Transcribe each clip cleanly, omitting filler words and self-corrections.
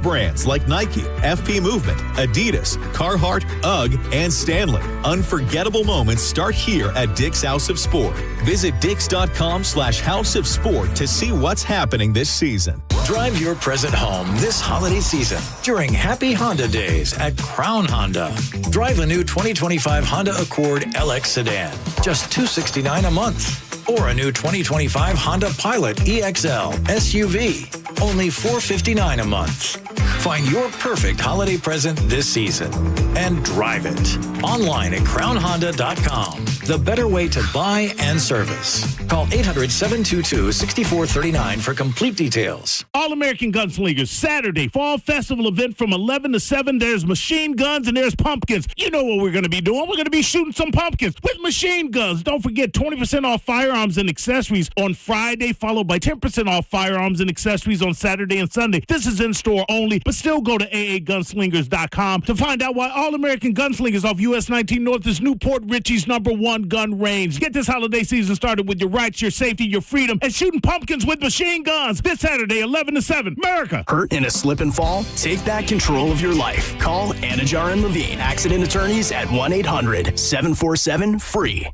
Brands like Nike, FP Movement, Adidas, Carhartt, UGG, and Stanley. Unforgettable moments start here at Dick's House of Sport. Visit dicks.com/House of Sport to see what's happening this season. Drive your present home this holiday season during Happy Honda Days at Crown Honda. Drive a new 2025 Honda Accord LX sedan, just $269 a month. Or a new 2025 Honda Pilot EXL SUV, only $459 a month. Find your perfect holiday present this season and drive it. Online at crownhonda.com. The better way to buy and service. Call 800-722-6439 for complete details. All-American Gunslingers, Saturday, Fall Festival event from 11 to 7. There's machine guns and there's pumpkins. You know what we're going to be doing. We're going to be shooting some pumpkins with machine guns. Don't forget 20% off firearms and accessories on Friday, followed by 10% off firearms and accessories on Saturday and Sunday. This is in-store only, but still go to aagunslingers.com to find out why All-American Gunslingers off US 19 North is Newport Richie's #1 gun range. Get this holiday season started with your rights, your safety, your freedom, and shooting pumpkins with machine guns this Saturday, 11 to 7. America. Hurt in a slip and fall? Take back control of your life. Call Anajar and Levine, accident attorneys at 1-800-747-FREE.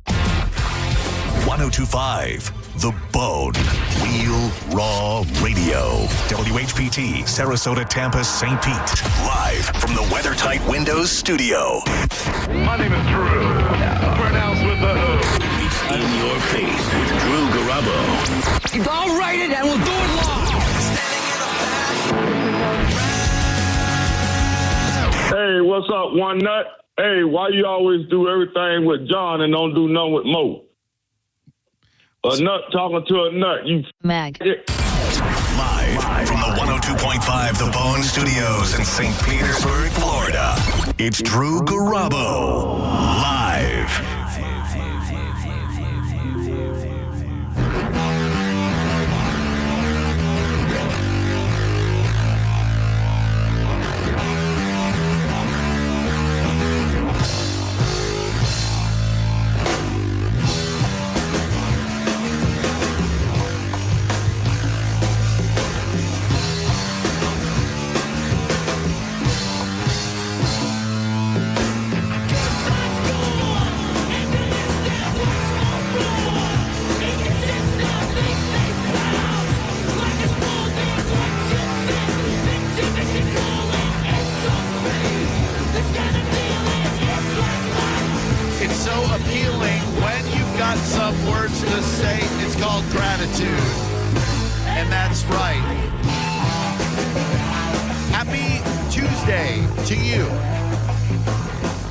1025 The Bone. Real Raw Radio. WHPT, Sarasota, Tampa, St. Pete. Live from the WeatherTight Windows studio. My name is Drew. Pronounced with the O. It's in your face with Drew Garabo. I'll write it and we'll do it live. Hey, what's up, One Nut? Hey, why you always do everything with John and don't do none with Mo? A nut talking to a nut. You Mag. Live from the 102.5 The Bone Studios in St. Petersburg, Florida. It's Drew Garabo. Live.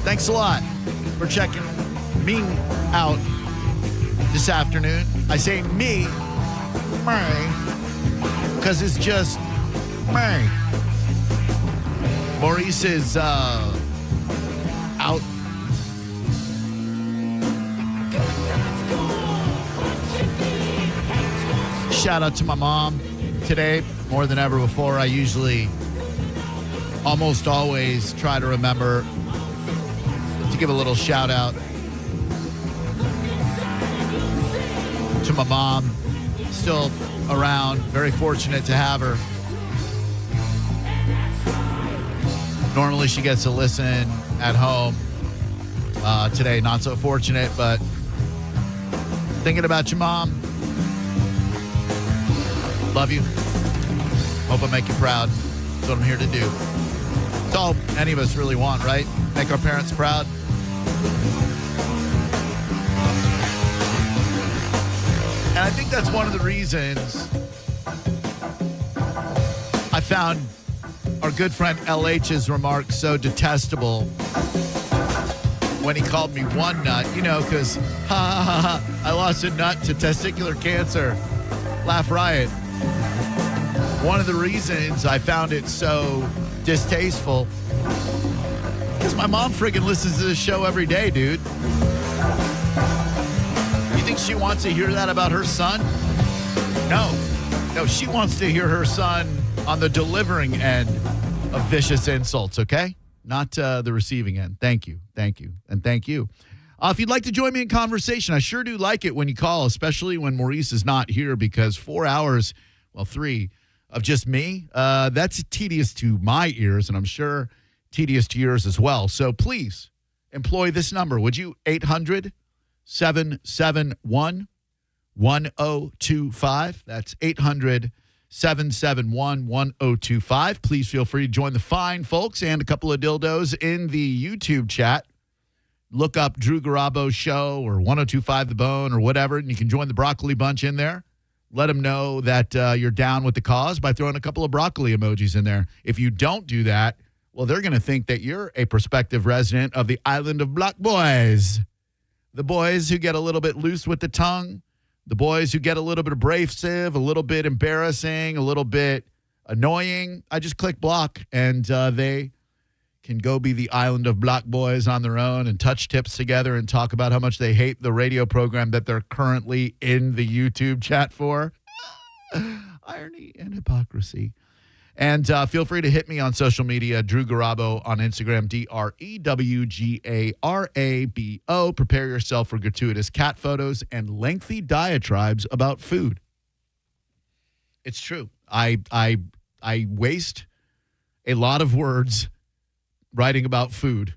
Thanks a lot for checking me out this afternoon. I say me, because it's just me. Maurice is out. Shout out to my mom today, more than ever before. I usually almost always try to remember to give a little shout out to my mom. Still around, very fortunate to have her. Normally she gets to listen at home. Today, not so fortunate, but thinking about your mom. Love you. Hope I make you proud. That's what I'm here to do. It's all any of us really want, right? Make our parents proud. And I think that's one of the reasons I found our good friend LH's remarks so detestable when he called me one nut, you know, because I lost a nut to testicular cancer. Laugh riot. One of the reasons I found it so distasteful because my mom friggin' listens to this show every day, dude. You think she wants to hear that about her son? No, she wants to hear her son on the delivering end of vicious insults, okay? Not the receiving end. Thank you, and thank you. If you'd like to join me in conversation, I sure do like it when you call, especially when Maurice is not here because 4 hours, well, 3 of just me, that's tedious to my ears, and I'm sure tedious to yours as well. So please employ this number, would you? 800-771-1025. That's 800-771-1025. Please feel free to join the fine folks and a couple of dildos in the YouTube chat. Look up Drew Garabo Show or 1025 The Bone or whatever, and you can join the Broccoli Bunch in there. Let them know that you're down with the cause by throwing a couple of broccoli emojis in there. If you don't do that, well, they're going to think that you're a prospective resident of the island of Black Boys. The boys who get a little bit loose with the tongue, the boys who get a little bit abrasive, a little bit embarrassing, a little bit annoying. I just click block, and they can go be the island of Black Boys on their own and touch tips together and talk about how much they hate the radio program that they're currently in the YouTube chat for. Irony and hypocrisy. And feel free to hit me on social media, Drew Garabo on Instagram, DREWGARABO. Prepare yourself for gratuitous cat photos and lengthy diatribes about food. It's true. I waste a lot of words writing about food.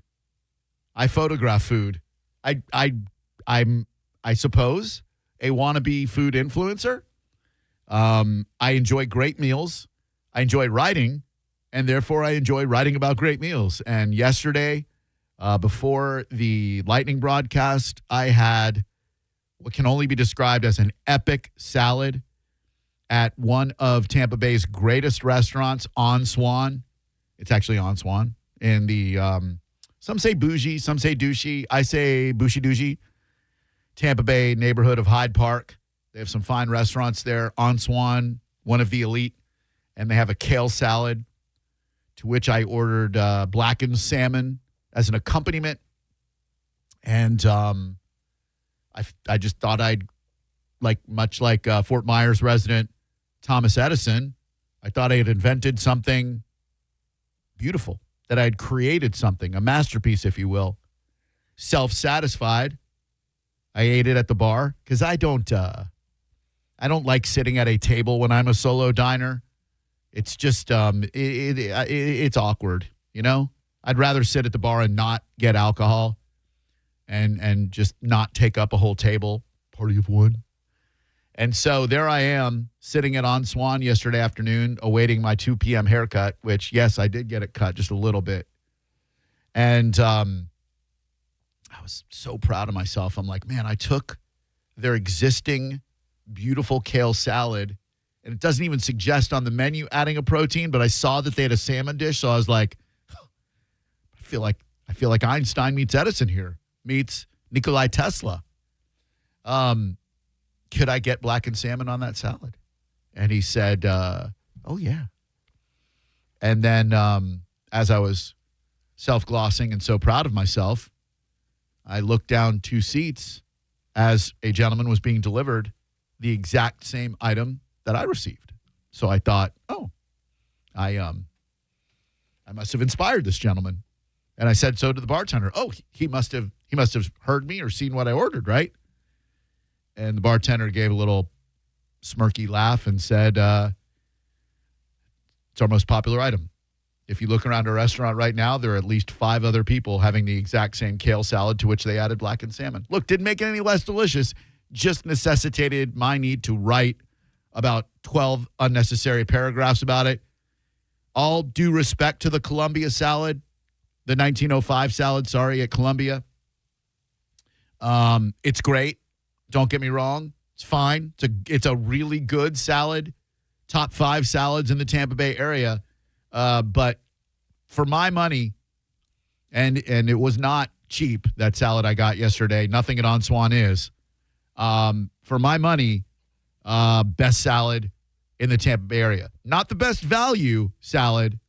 I photograph food. I'm I suppose a wannabe food influencer. I enjoy great meals. I enjoy writing, and therefore I enjoy writing about great meals. And yesterday, before the Lightning broadcast, I had what can only be described as an epic salad at one of Tampa Bay's greatest restaurants, On Swan. It's actually On Swan. In the, some say bougie, some say douchey. I say bougie-douchey. Tampa Bay neighborhood of Hyde Park. They have some fine restaurants there. On Swan, one of the elite. And they have a kale salad, to which I ordered blackened salmon as an accompaniment. And I just thought I'd, much like Fort Myers resident Thomas Edison, I thought I had invented something beautiful, that I had created something, a masterpiece, if you will. Self-satisfied. I ate it at the bar because I don't like sitting at a table when I'm a solo diner. It's just it's awkward, you know? I'd rather sit at the bar and not get alcohol and just not take up a whole table, party of one. And so there I am sitting at On Swan yesterday afternoon awaiting my 2 p.m. haircut, which, yes, I did get it cut just a little bit. And I was so proud of myself. I'm like, man, I took their existing beautiful kale salad, and it doesn't even suggest on the menu adding a protein, but I saw that they had a salmon dish, so I was like, I feel like Einstein meets Edison here, meets Nikolai Tesla. Could I get blackened salmon on that salad? And he said, oh, yeah. And then as I was self-glossing and so proud of myself, I looked down 2 seats as a gentleman was being delivered the exact same item that I received. So I thought, oh, I must have inspired this gentleman. And I said so to the bartender. Oh, he must have heard me or seen what I ordered, right? And the bartender gave a little smirky laugh and said, it's our most popular item. If you look around our restaurant right now, there are at least 5 other people having the exact same kale salad to which they added blackened salmon. Look, didn't make it any less delicious, just necessitated my need to write about 12 unnecessary paragraphs about it. All due respect to the Columbia salad, the 1905 salad, at Columbia. It's great. Don't get me wrong. It's fine. It's a really good salad. Top 5 salads in the Tampa Bay area. But for my money, and it was not cheap, that salad I got yesterday. Nothing at On Swan is. For my money, best salad in the Tampa Bay area. Not the best value salad,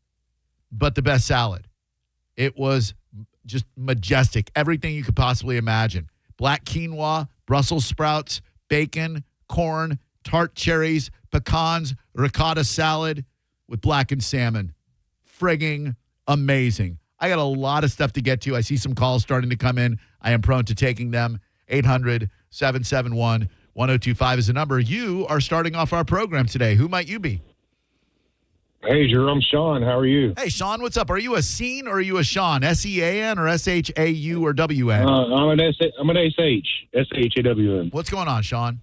but the best salad. It was just majestic. Everything you could possibly imagine. Black quinoa, Brussels sprouts, bacon, corn, tart cherries, pecans, ricotta salad with blackened salmon. Frigging amazing. I got a lot of stuff to get to. I see some calls starting to come in. I am prone to taking them. 800-771-1025 is the number. You are starting off our program today. Who might you be? Hey, Drew, I'm Sean. How are you? Hey, Sean, what's up? Are you a Scene or are you a Sean? S-E-A-N or S-H-A-U or W-N? I'm an S-H, S-H-A-W-N. What's going on, Sean?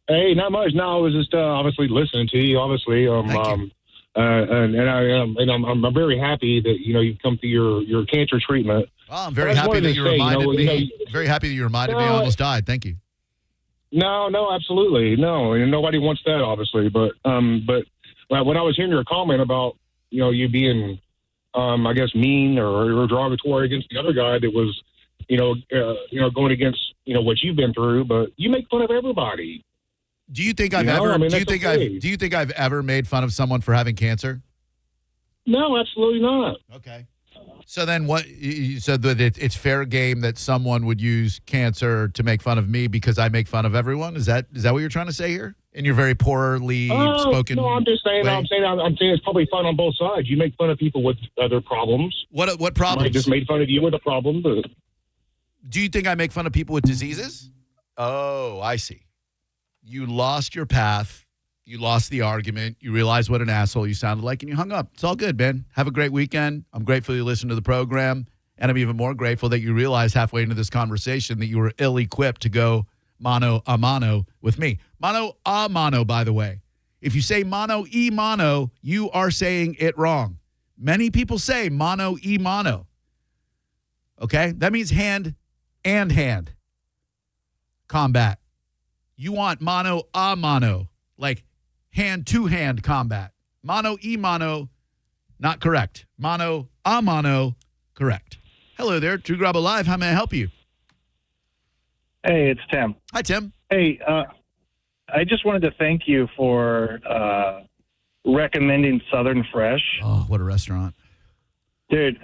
Hey, not much. No, I was just obviously listening to you, obviously. Thank you. I'm very happy that, you've come through your cancer treatment. Well, I'm very happy that you reminded me. Very happy that you reminded me I almost died. Thank you. No, absolutely. No, and nobody wants that, obviously. But when I was hearing your comment about, you being, I guess, mean or derogatory against the other guy that was, going against, what you've been through, but you make fun of everybody. Do you think I've ever? Do you think I've ever made fun of someone for having cancer? No, absolutely not. Okay. So then, what you said that it's fair game that someone would use cancer to make fun of me because I make fun of everyone. Is that what you're trying to say here? In your very poorly spoken. No, I'm just saying. Way? I'm saying it's probably fun on both sides. You make fun of people with other problems. What problems? I just made fun of you with a problem. But... Do you think I make fun of people with diseases? Oh, I see. You lost your path. You lost the argument. You realized what an asshole you sounded like, and you hung up. It's all good, man. Have a great weekend. I'm grateful you listened to the program, and I'm even more grateful that you realized halfway into this conversation that you were ill-equipped to go mano a mano with me. Mano a mano, by the way. If you say mano e mano, you are saying it wrong. Many people say mano e mano. Okay? That means hand and hand combat. You want mano a mano, like hand-to-hand combat. Mano e mano, not correct. Mano a mano, correct. Hello there, Drew Garabo Live. How may I help you? Hey, it's Tim. Hi, Tim. Hey, I just wanted to thank you for recommending Southern Fresh. Oh, what a restaurant. Dude,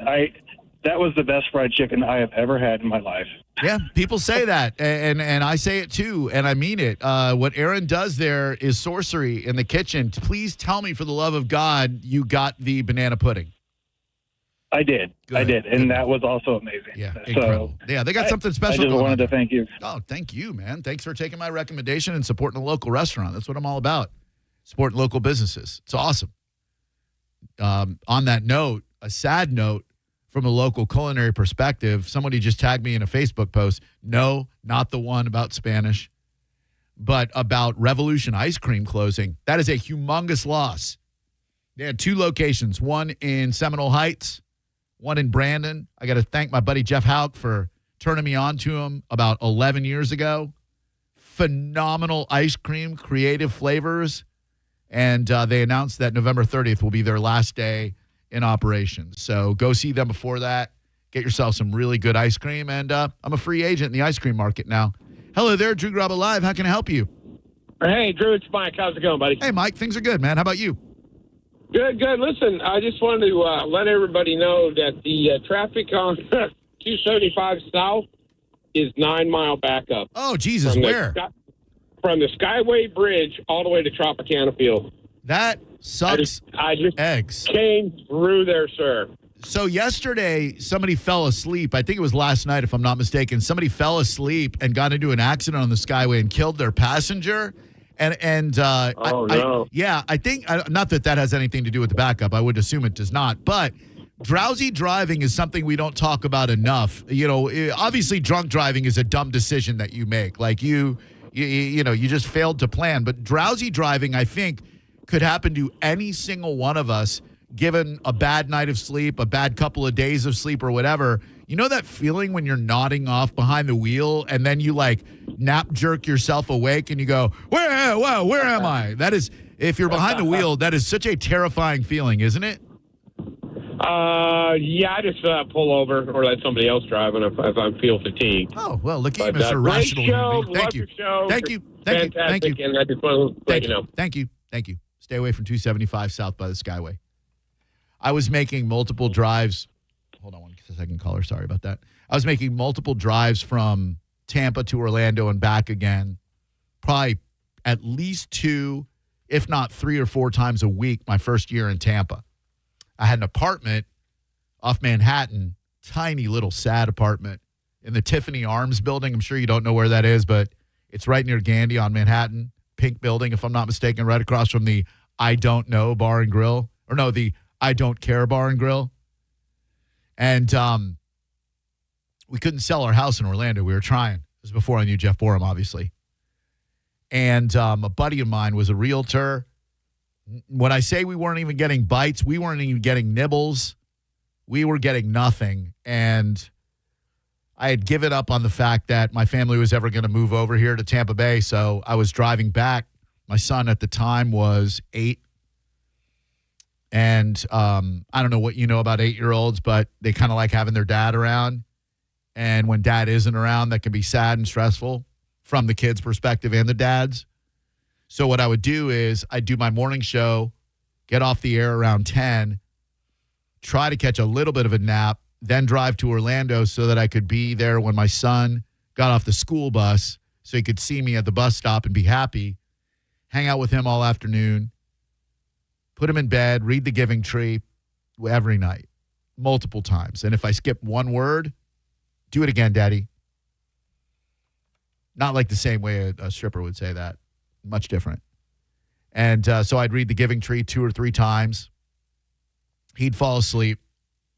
that was the best fried chicken I have ever had in my life. Yeah, people say that, and I say it too, and I mean it. What Aaron does there is sorcery in the kitchen. Please tell me, for the love of God, you got the banana pudding. I did. Good. I did, and that was also amazing. Yeah, so incredible. Yeah, they got something special I just wanted to thank you. Oh, thank you, man. Thanks for taking my recommendation and supporting a local restaurant. That's what I'm all about, supporting local businesses. It's awesome. On that note, a sad note, from a local culinary perspective, somebody just tagged me in a Facebook post. No, not the one about Spanish, but about Revolution Ice Cream closing. That is a humongous loss. They had 2 locations, one in Seminole Heights, one in Brandon. I got to thank my buddy Jeff Hauk for turning me on to him about 11 years ago. Phenomenal ice cream, creative flavors. And they announced that November 30th will be their last day in operation. So go see them before that. Get yourself some really good ice cream. And I'm a free agent in the ice cream market now. Hello there, Drew Garabo Live. How can I help you? Hey, Drew, it's Mike. How's it going, buddy? Hey, Mike. Things are good, man. How about you? Good. Listen, I just wanted to let everybody know that the traffic on 275 South is 9-mile backup. Oh, Jesus, where? From the Skyway Bridge all the way to Tropicana Field. That sucks. I just eggs. Came through there, sir. So yesterday, somebody fell asleep. I think it was last night, if I'm not mistaken. Somebody fell asleep and got into an accident on the Skyway and killed their passenger. I think, not that has anything to do with the backup. I would assume it does not. But drowsy driving is something we don't talk about enough. Obviously, drunk driving is a dumb decision that you make. Like you just failed to plan. But drowsy driving, I think, could happen to any single one of us, given a bad night of sleep, a bad couple of days of sleep, or whatever. You know that feeling when you're nodding off behind the wheel and then you nap jerk yourself awake and you go, where am I? That is, if you're behind the wheel, that is such a terrifying feeling, isn't it? Yeah, I just pull over or let somebody else drive if I feel fatigued. Oh, well, look at you, Mr. Rational. Thank you. Thank you. Fantastic. And I just want to let you know. Thank you. Stay away from 275 South by the Skyway. I was making multiple drives. Hold on one second, caller. Sorry about that. I was making multiple drives from Tampa to Orlando and back again, probably at least 2, if not 3 or 4 times a week my first year in Tampa. I had an apartment off Manhattan, tiny little sad apartment in the Tiffany Arms building. I'm sure you don't know where that is, but it's right near Gandhi on Manhattan. Pink building, if I'm not mistaken, right across from the I Don't Know Bar and Grill. Or no, the I Don't Care Bar and Grill. And we couldn't sell our house in Orlando. We were trying. It was before I knew Jeff Borum, obviously. And a buddy of mine was a realtor. When I say we weren't even getting bites, we weren't even getting nibbles. We were getting nothing. And I had given up on the fact that my family was ever going to move over here to Tampa Bay. So I was driving back. My son at the time was 8. And I don't know what you know about 8-year-olds, but they kind of like having their dad around. And when dad isn't around, that can be sad and stressful from the kid's perspective and the dad's. So what I would do is I'd do my morning show, get off the air around 10, try to catch a little bit of a nap, then drive to Orlando so that I could be there when my son got off the school bus so he could see me at the bus stop and be happy, hang out with him all afternoon, put him in bed, read The Giving Tree every night, multiple times. And if I skip one word, do it again, Daddy. Not like the same way a stripper would say that. Much different. And so I'd read The Giving Tree 2 or 3 times. He'd fall asleep.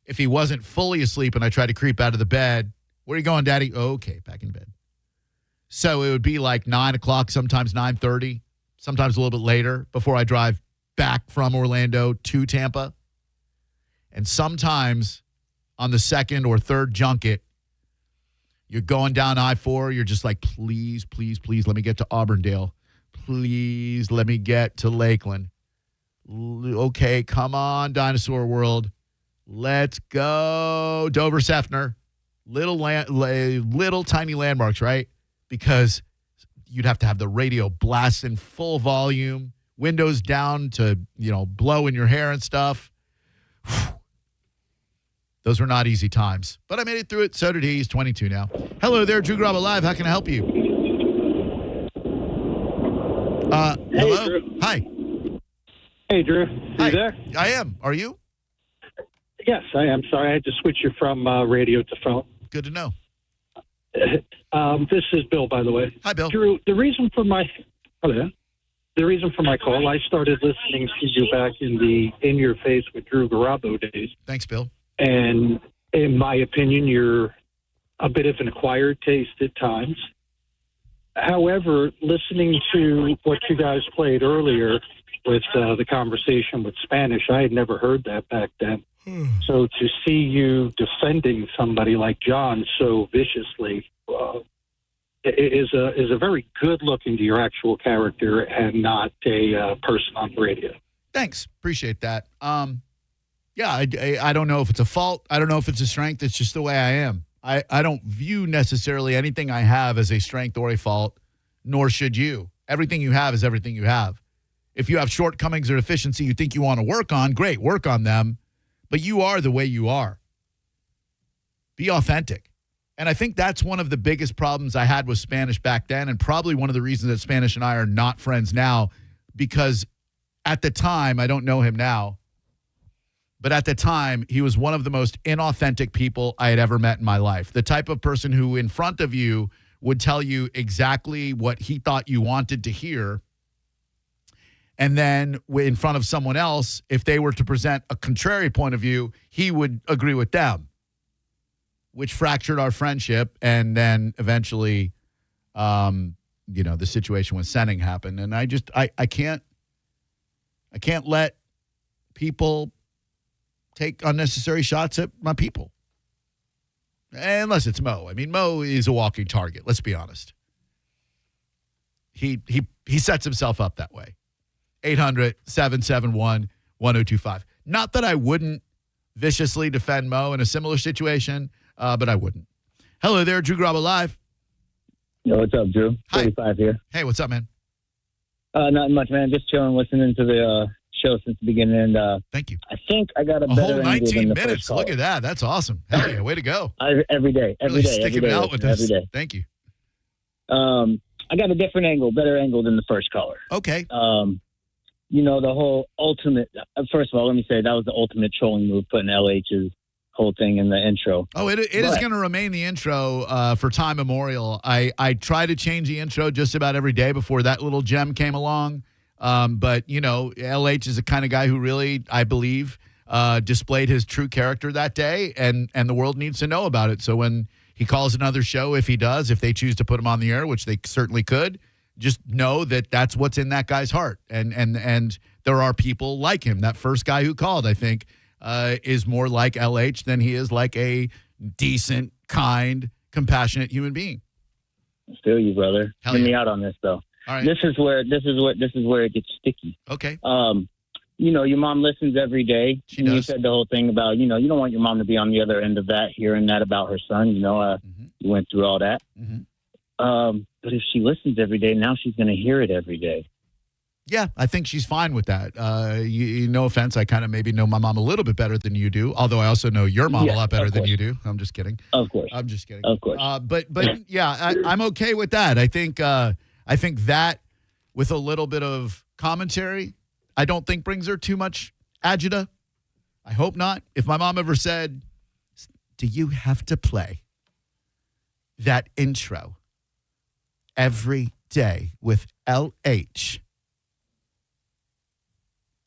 If he wasn't fully asleep and I tried to creep out of the bed, where are you going, Daddy? Oh, okay, back in bed. So it would be like 9 o'clock, sometimes 9:30, sometimes a little bit later before I drive back from Orlando to Tampa. And sometimes on the second or third junket, you're going down I-4. You're just like, please, please, please, let me get to Auburndale. Please, let me get to Lakeland. Okay, come on, Dinosaur World. Let's go. Dover Sefner. Little tiny landmarks, right? Because you'd have to have the radio blast in full volume, windows down to, blow in your hair and stuff. Whew. Those were not easy times. But I made it through it. So did he. He's 22 now. Hello there, Drew Garabo Live. How can I help you? Hello? Drew. Hi. Hey, Drew. Hi. You there? I am. Are you? Yes, I am. Sorry, I had to switch you from radio to phone. Good to know. This is Bill, by the way. Hi, Bill. Drew, the reason for my call, I started listening to you back in the In Your Face with Drew Garabo days. Thanks, Bill. And in my opinion, you're a bit of an acquired taste at times. However, listening to what you guys played earlier with the conversation with Spanish, I had never heard that back then. So to see you defending somebody like John so viciously is a very good look into your actual character and not a person on the radio. Thanks. Appreciate that. Yeah, I don't know if it's a fault. I don't know if it's a strength. It's just the way I am. I don't view necessarily anything I have as a strength or a fault, nor should you. Everything you have is everything you have. If you have shortcomings or deficiency you think you want to work on, great, work on them. But you are the way you are. Be authentic. And I think that's one of the biggest problems I had with Spanish back then, and probably one of the reasons that Spanish and I are not friends now, because at the time, I don't know him now, but at the time, he was one of the most inauthentic people I had ever met in my life. The type of person who in front of you would tell you exactly what he thought you wanted to hear. And then in front of someone else, if they were to present a contrary point of view, he would agree with them, which fractured our friendship. And then eventually, the situation with Senning happened. And I can't let people take unnecessary shots at my people. Unless it's Mo. I mean, Mo is a walking target. Let's be honest. He sets himself up that way. 800-771-1025. Not that I wouldn't viciously defend Mo in a similar situation, but I wouldn't. Hello there, Drew Garabo Live. Yo, what's up, Drew? Hi. 45 here. Hey, what's up, man? Nothing much, man. Just chilling, listening to the show since the beginning. And thank you. I think I got a better whole 19 angle minutes. Look at that. That's awesome. Hell yeah, way to go. Every day. Really sticking it out with us. Every day. Thank you. I got a different angle, better angle than the first caller. Okay. The whole ultimate. First of all, let me say that was the ultimate trolling move, putting LH's whole thing in the intro. Oh, it is going to remain the intro for time immemorial. I try to change the intro just about every day before that little gem came along. But, LH is the kind of guy who really, I believe, displayed his true character that day, and the world needs to know about it. So when he calls another show, if they choose to put him on the air, which they certainly could, just know that that's what's in that guy's heart. And there are people like him. That first guy who called, I think, is more like LH than he is like a decent, kind, compassionate human being. I feel you, brother. Hear me out on this, though. All right. This is where it gets sticky. Okay. Your mom listens every day. She does. You said the whole thing about, you don't want your mom to be on the other end of that, hearing that about her son. You went through all that. But if she listens every day, now she's going to hear it every day. Yeah, I think she's fine with that. No offense, I kind of maybe know my mom a little bit better than you do, although I also know your mom a lot better than you do. I'm just kidding. Of course. I'm just kidding. Of course. But yeah, I'm okay with that. I think that with a little bit of commentary, I don't think brings her too much agita. I hope not. If my mom ever said, "Do you have to play that intro every day with LH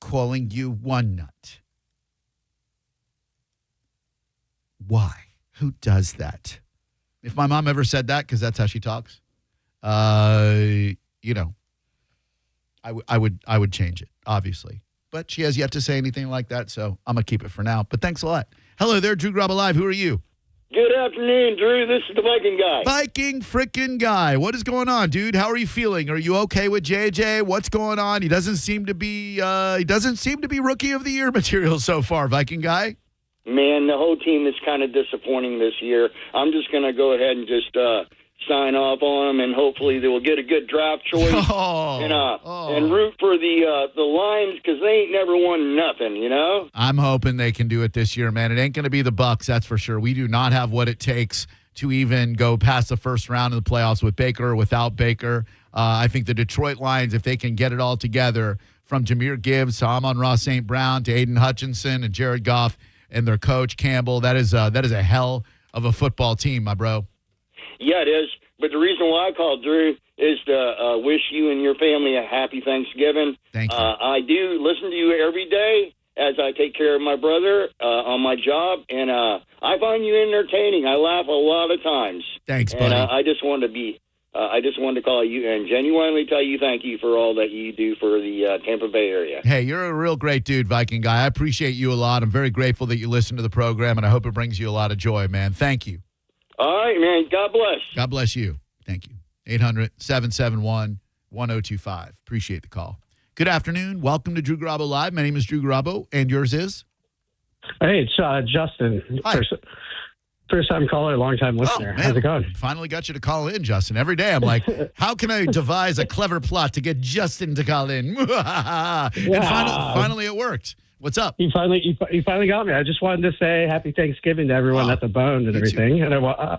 calling you one nut?" Why? Who does that? If my mom ever said that, because that's how she talks, I would change it, obviously. But she has yet to say anything like that, so I'm going to keep it for now. But thanks a lot. Hello there, Drew Garabo Live. Who are you? Good afternoon, Drew. This is the Viking guy. Viking frickin' guy. What is going on, dude? How are you feeling? Are you okay with JJ? What's going on? He doesn't seem to be rookie of the year material so far, Viking guy. Man, the whole team is kind of disappointing this year. I'm just going to go ahead and just sign off on them, and hopefully they will get a good draft choice and root for the Lions, because they ain't never won nothing, I'm hoping they can do it this year, man. It ain't going to be the Bucs, that's for sure. We do not have what it takes to even go past the first round of the playoffs with Baker or without Baker. I think the Detroit Lions, if they can get it all together, from Jahmyr Gibbs to Amon-Ra St. Brown to Aiden Hutchinson and Jared Goff and their coach Campbell, that is a hell of a football team, my bro. Yeah, it is. But the reason why I called, Drew, is to wish you and your family a happy Thanksgiving. Thank you. I do listen to you every day as I take care of my brother on my job, and I find you entertaining. I laugh a lot of times. Thanks, buddy. And I just wanted to call you and genuinely tell you thank you for all that you do for the Tampa Bay area. Hey, you're a real great dude, Viking guy. I appreciate you a lot. I'm very grateful that you listen to the program, and I hope it brings you a lot of joy, man. Thank you. All right, man. God bless. God bless you. Thank you. 800-771-1025. Appreciate the call. Good afternoon. Welcome to Drew Garabo Live. My name is Drew Garabo, and yours is? Hey, it's Justin. Hi. First time caller, long time listener. Man, how's it going? Finally got you to call in, Justin. Every day I'm like, how can I devise a clever plot to get Justin to call in? And finally it worked. What's up? You finally got me. I just wanted to say happy Thanksgiving to everyone at the Bone and everything. And I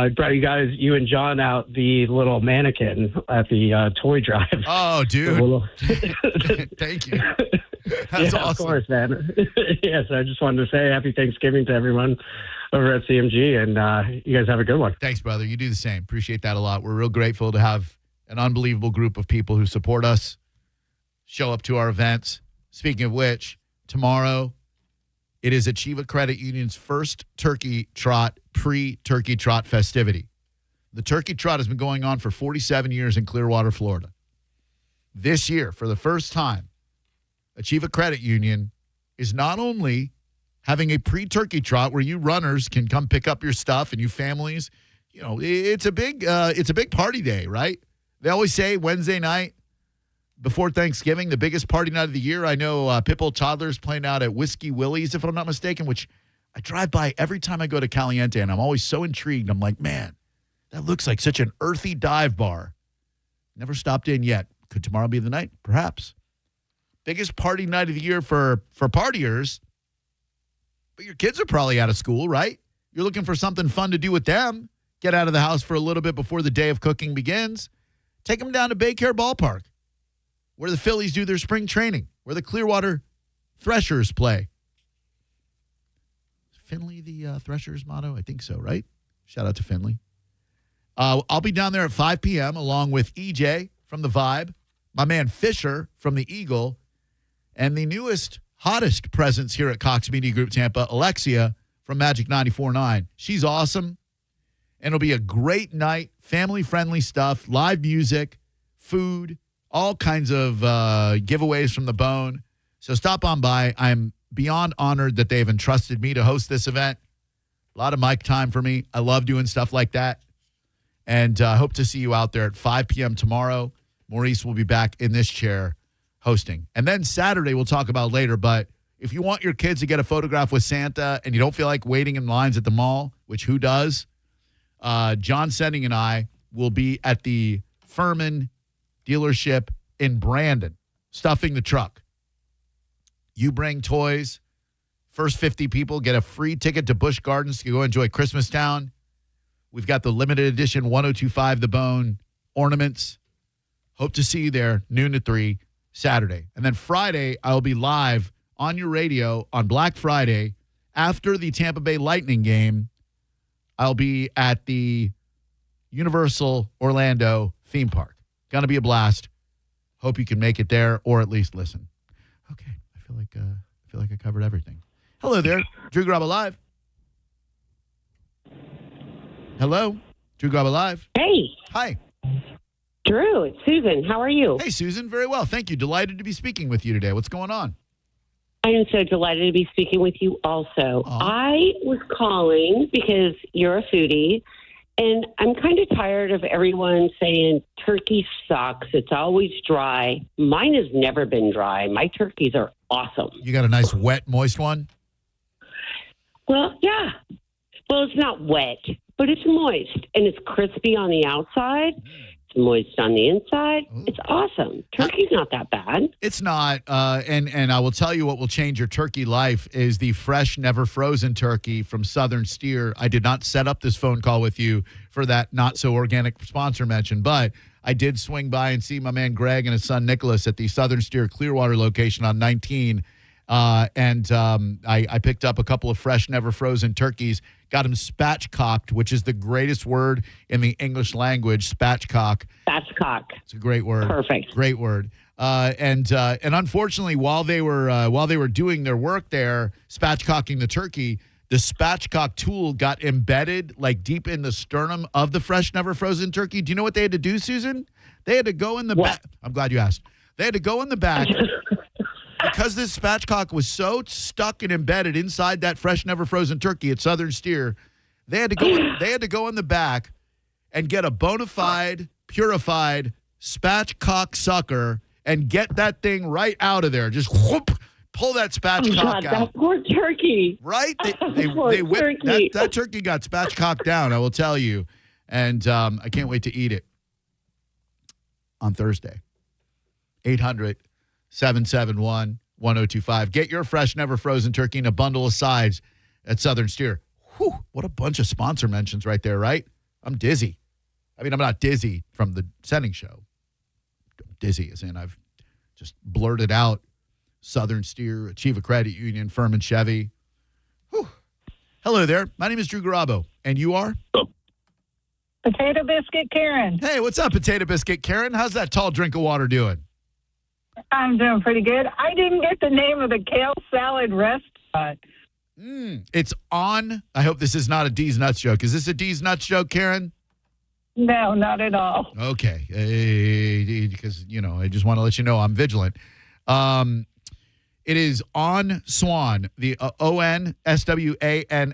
brought you and John out the little mannequin at the toy drive. Oh, dude. Thank you. That's awesome. Of course, man. Yes, I just wanted to say happy Thanksgiving to everyone over at CMG, and you guys have a good one. Thanks, brother. You do the same. Appreciate that a lot. We're real grateful to have an unbelievable group of people who support us, show up to our events. Speaking of which, tomorrow it is Achieva Credit Union's first Turkey Trot, pre-Turkey Trot festivity. The Turkey Trot has been going on for 47 years in Clearwater, Florida. This year, for the first time, Achieva Credit Union is not only having a pre-Turkey Trot where you runners can come pick up your stuff and you families, it's a big party day, right? They always say Wednesday night before Thanksgiving, the biggest party night of the year. I know Pitbull Toddler's playing out at Whiskey Willie's, if I'm not mistaken, which I drive by every time I go to Caliente, and I'm always so intrigued. I'm like, man, that looks like such an earthy dive bar. Never stopped in yet. Could tomorrow be the night? Perhaps. Biggest party night of the year for partiers. But your kids are probably out of school, right? You're looking for something fun to do with them. Get out of the house for a little bit before the day of cooking begins. Take them down to Baycare Ballpark, where the Phillies do their spring training, where the Clearwater Threshers play. Finley the Threshers motto? I think so, right? Shout out to Finley. I'll be down there at 5 p.m. along with EJ from The Vibe, my man Fisher from the Eagle, and the newest, hottest presence here at Cox Media Group Tampa, Alexia from Magic 94.9. She's awesome, and it'll be a great night, family-friendly stuff, live music, food, all kinds of giveaways from the Bone. So stop on by. I'm beyond honored that they've entrusted me to host this event. A lot of mic time for me. I love doing stuff like that. And I hope to see you out there at 5 p.m. tomorrow. Maurice will be back in this chair hosting. And then Saturday we'll talk about later, but if you want your kids to get a photograph with Santa and you don't feel like waiting in lines at the mall, which who does, John Senning and I will be at the Furman dealership in Brandon, stuffing the truck. You bring toys. First 50 people get a free ticket to Busch Gardens to go enjoy Christmas Town. We've got the limited edition 1025 The Bone ornaments. Hope to see you there, noon to 3, Saturday. And then Friday, I'll be live on your radio on Black Friday after the Tampa Bay Lightning game. I'll be at the Universal Orlando theme park. Going to be a blast. Hope you can make it there or at least listen. Okay, I feel like I covered everything. Hello there, Drew Garabo Live. Hello, Drew Garabo Live. Hey. Hi. Drew, it's Susan. How are you? Hey, Susan. Very well. Thank you. Delighted to be speaking with you today. What's going on? I am so delighted to be speaking with you also. I was calling because you're a foodie, and I'm kind of tired of everyone saying turkey sucks. It's always dry. Mine has never been dry. My turkeys are awesome. You got a nice wet, moist one? Well, yeah. Well, it's not wet, but it's moist, and it's crispy on the outside. It's moist on the inside. It's awesome. Turkey's not that bad. It's not, and I will tell you what will change your turkey life is the fresh, never frozen turkey from Southern Steer. I did not set up this phone call with you for that not-so-organic sponsor mention, but I did swing by and see my man Greg and his son Nicholas at the Southern Steer Clearwater location on 19, and I picked up a couple of fresh, never frozen turkeys, got them spatchcocked, which is the greatest word in the English language, spatchcock. Spatchcock. It's a great word. Perfect. Great word. And unfortunately, while they were doing their work there, spatchcocking the turkey, the spatchcock tool got embedded like deep in the sternum of the fresh, never frozen turkey. Do you know what they had to do, Susan? They had to go in the back. I'm glad you asked. They had to go in the back. Because this spatchcock was so stuck and embedded inside that fresh, never frozen turkey at Southern Steer, they had to go in the back and get a bona fide, purified spatchcock sucker and get that thing right out of there. Just whoop, pull that spatchcock out. That poor turkey. Right? They whipped that turkey got spatchcocked down, I will tell you. And I can't wait to eat it on Thursday. 800-771-1025. Get your fresh, never frozen turkey in a bundle of sides at Southern Steer. Whew, what a bunch of sponsor mentions right there, right? I'm dizzy. I mean, I'm not dizzy from the Senning show. I'm dizzy as in I've just blurted out Southern Steer, Achieva Credit Union, Furman Chevy. Whew. Hello there. My name is Drew Garabo, and you are? Potato Biscuit Karen. Hey, what's up, Potato Biscuit Karen? How's that tall drink of water doing? I'm doing pretty good. I didn't get the name of the kale salad restaurant. It's on. I hope this is not a D's Nuts joke. Is this a D's Nuts joke, Karen? No, not at all. Okay. Because, I just want to let you know I'm vigilant. It is on Swan, the ONSWANN,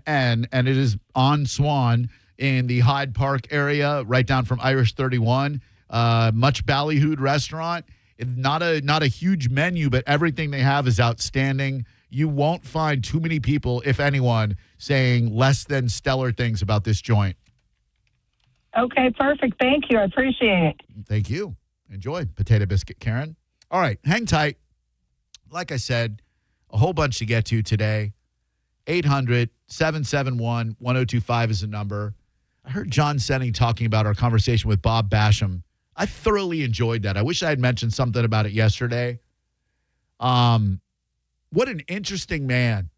and it is on Swan in the Hyde Park area, right down from Irish 31. Much ballyhooed restaurant. Not a huge menu, but everything they have is outstanding. You won't find too many people, if anyone, saying less than stellar things about this joint. Okay, perfect. Thank you. I appreciate it. Thank you. Enjoy, Potato Biscuit Karen. All right, hang tight. Like I said, a whole bunch to get to today. 800-771-1025 is the number. I heard John Senning talking about our conversation with Bob Basham. I thoroughly enjoyed that. I wish I had mentioned something about it yesterday. What an interesting man.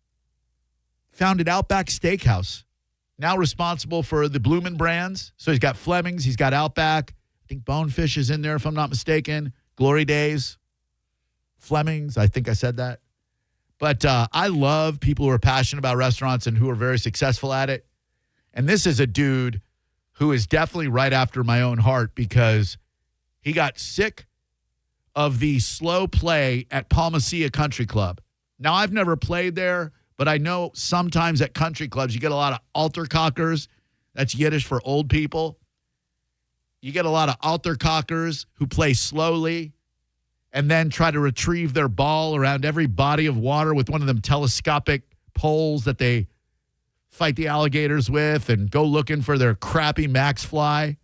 Founded Outback Steakhouse. Now responsible for the Bloomin' brands. So he's got Fleming's. He's got Outback. I think Bonefish is in there, if I'm not mistaken. Glory Days, Fleming's. I think I said that. But I love people who are passionate about restaurants and who are very successful at it. And this is a dude who is definitely right after my own heart because he got sick of the slow play at Palmacia Country Club. Now, I've never played there, but I know sometimes at country clubs you get a lot of altercockers. That's Yiddish for old people. You get a lot of altercockers who play slowly and then try to retrieve their ball around every body of water with one of them telescopic poles that they fight the alligators with and go looking for their crappy Max Fly.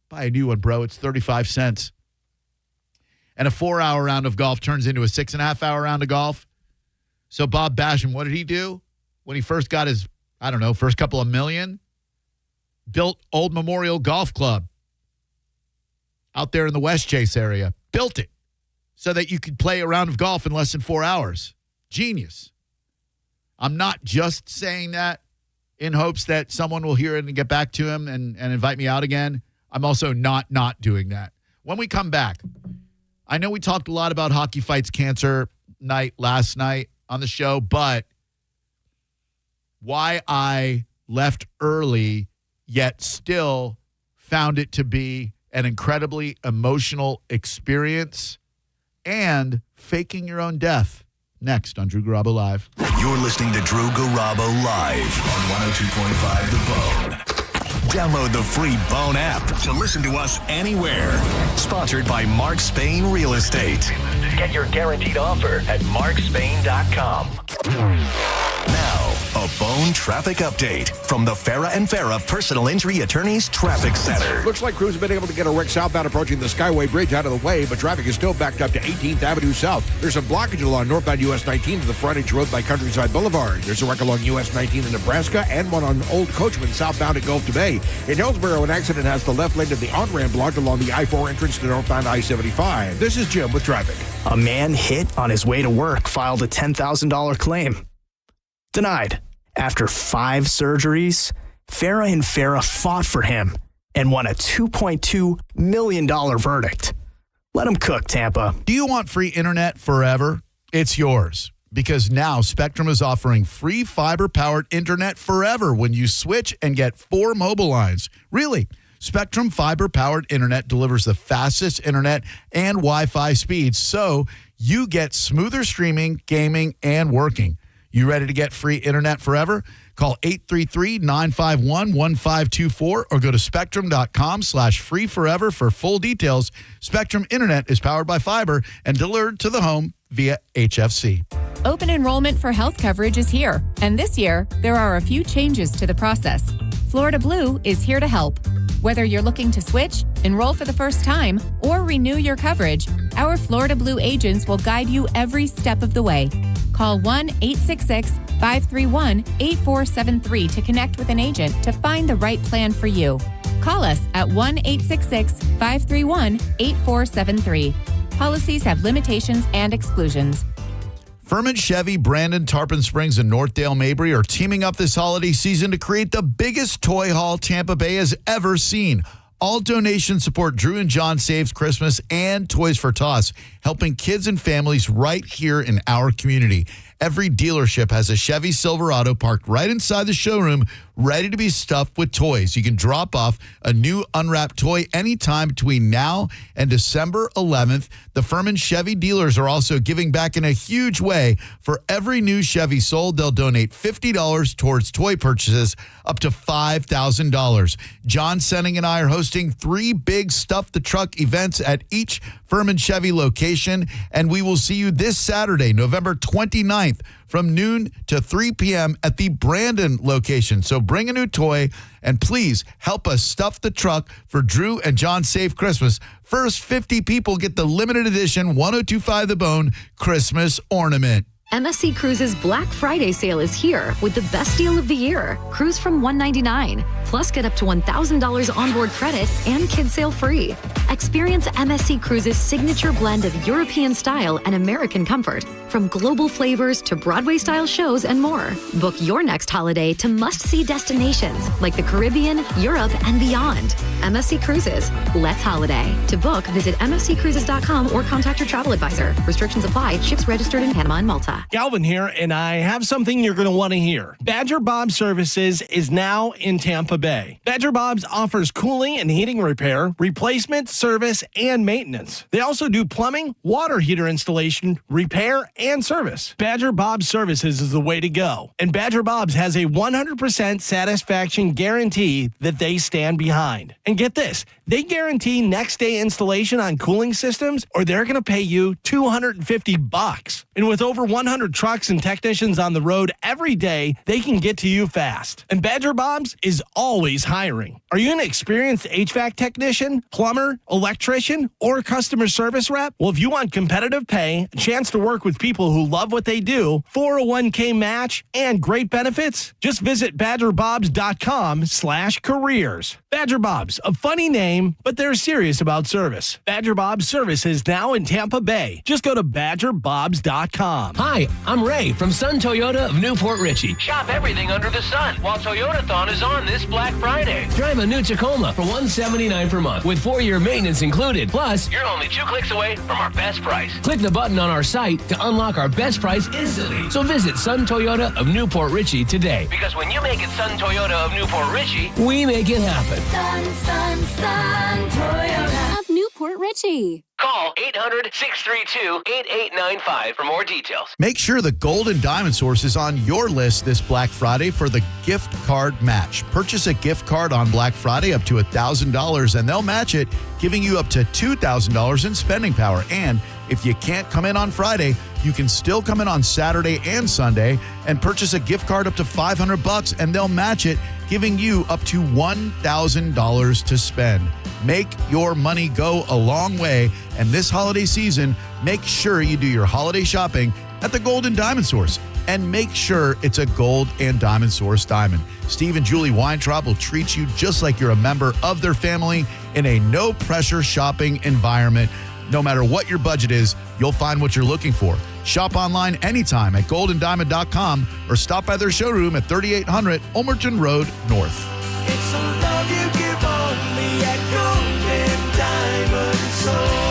Buy a new one, bro. It's 35 cents. And a 4-hour round of golf turns into a 6.5-hour round of golf. So Bob Basham, what did he do when he first got his, first couple of million? Built Old Memorial Golf Club out there in the West Chase area. Built it so that you could play a round of golf in less than 4 hours. Genius. I'm not just saying that in hopes that someone will hear it and get back to him and invite me out again. I'm also not doing that. When we come back, I know we talked a lot about Hockey Fights Cancer night last night on the show, but why I left early yet still found it to be an incredibly emotional experience and faking your own death. Next on Drew Garabo Live. You're listening to Drew Garabo Live on 102.5 The Bone. Download the free Bone app to listen to us anywhere. Sponsored by Mark Spain Real Estate. Get your guaranteed offer at markspain.com. Now, a Bone traffic update from the Farah and Farah Personal Injury Attorneys Traffic Center. Looks like crews have been able to get a wreck southbound approaching the Skyway Bridge out of the way, but traffic is still backed up to 18th Avenue South. There's a blockage along northbound US 19 to the frontage road by Countryside Boulevard. There's a wreck along US 19 in Nebraska and one on Old Coachman southbound at Gulf to Bay. In Hillsborough, an accident has the left lane of the on-ramp blocked along the I-4 entrance to northbound I-75. This is Jim with traffic. A man hit on his way to work filed a $10,000 claim. Denied. After 5 surgeries, Farah and Farah fought for him and won a $2.2 million verdict. Let him cook, Tampa. Do you want free internet forever? It's yours. Because now Spectrum is offering free fiber-powered internet forever when you switch and get 4 mobile lines. Really, Spectrum fiber-powered internet delivers the fastest internet and Wi-Fi speeds, so you get smoother streaming, gaming, and working. You ready to get free internet forever? Call 833-951-1524 or go to spectrum.com/free forever for full details. Spectrum Internet is powered by fiber and delivered to the home via HFC. Open enrollment for health coverage is here, and this year, there are a few changes to the process. Florida Blue is here to help. Whether you're looking to switch, enroll for the first time, or renew your coverage, our Florida Blue agents will guide you every step of the way. Call 1-866-531-8473 to connect with an agent to find the right plan for you. Call us at 1-866-531-8473. Policies have limitations and exclusions. Furman Chevy, Brandon, Tarpon Springs, and Northdale Mabry are teaming up this holiday season to create the biggest toy haul Tampa Bay has ever seen. All donations support Drew and John Saves Christmas and Toys for Tots, helping kids and families right here in our community. Every dealership has a Chevy Silverado parked right inside the showroom, ready to be stuffed with toys. You can drop off a new unwrapped toy anytime between now and December 11th. The Furman Chevy dealers are also giving back in a huge way. For every new Chevy sold, they'll donate $50 towards toy purchases up to $5,000. John Senning and I are hosting 3 big Stuff the Truck events at each Furman Chevy location, and we will see you this Saturday, November 29th, from noon to 3 p.m. at the Brandon location. So bring a new toy, and please help us stuff the truck for Drew and John Save Christmas. First 50 people get the limited edition 1025 The Bone Christmas ornament. MSC Cruises Black Friday sale is here with the best deal of the year. Cruise from $199. Plus get up to $1,000 onboard credit and kids sail free. Experience MSC Cruises' signature blend of European style and American comfort, from global flavors to Broadway-style shows and more. Book your next holiday to must-see destinations like the Caribbean, Europe, and beyond. MSC Cruises. Let's holiday. To book, visit msccruises.com or contact your travel advisor. Restrictions apply. Ships registered in Panama and Malta. Galvin here, and I have something you're going to want to hear. Badger Bob Services is now in Tampa Bay. Badger Bob's offers cooling and heating repair, replacement, service, and maintenance. They also do plumbing, water heater installation, repair, and service. Badger Bob's Services is the way to go. And Badger Bob's has a 100% satisfaction guarantee that they stand behind. And get this, they guarantee next day installation on cooling systems, or they're going to pay you $250. And with over 100 trucks and technicians on the road every day, they can get to you fast. And Badger Bob's is always hiring. Are you an experienced HVAC technician, plumber, electrician, or customer service rep? Well, if you want competitive pay, a chance to work with people who love what they do, 401k match, and great benefits, just visit badgerbobs.com/careers. Badger Bob's, a funny name, but they're serious about service. Badger Bob's Service is now in Tampa Bay. Just go to badgerbobs.com. Hi, I'm Ray from Sun Toyota of Newport Richey. Shop everything under the sun while Toyotathon is on this Black Friday. Drive a new Tacoma for $179 per month with 4-year maintenance included. Plus, you're only 2 clicks away from our best price. Click the button on our site to unlock our best price instantly. So visit Sun Toyota of Newport Richey today. Because when you make it Sun Toyota of Newport Richey, we make it happen. Sun Toyota of Newport Richey. Call 800-632-8895 for more details. Make sure the Gold and Diamond Source is on your list this Black Friday for the gift card match. Purchase a gift card on Black Friday up to $1,000 and they'll match it, giving you up to $2,000 in spending power. And if you can't come in on Friday, you can still come in on Saturday and Sunday and purchase a gift card up to $500 and they'll match it, giving you up to $1,000 to spend. Make your money go a long way, and this holiday season, make sure you do your holiday shopping at the Gold and Diamond Source, and make sure it's a Gold and Diamond Source diamond. Steve and Julie Weintraub will treat you just like you're a member of their family in a no-pressure shopping environment. No matter what your budget is, you'll find what you're looking for. Shop online anytime at goldanddiamond.com or stop by their showroom at 3800 Ulmerton Road North. It's a love you give only at Gold and Diamond Source.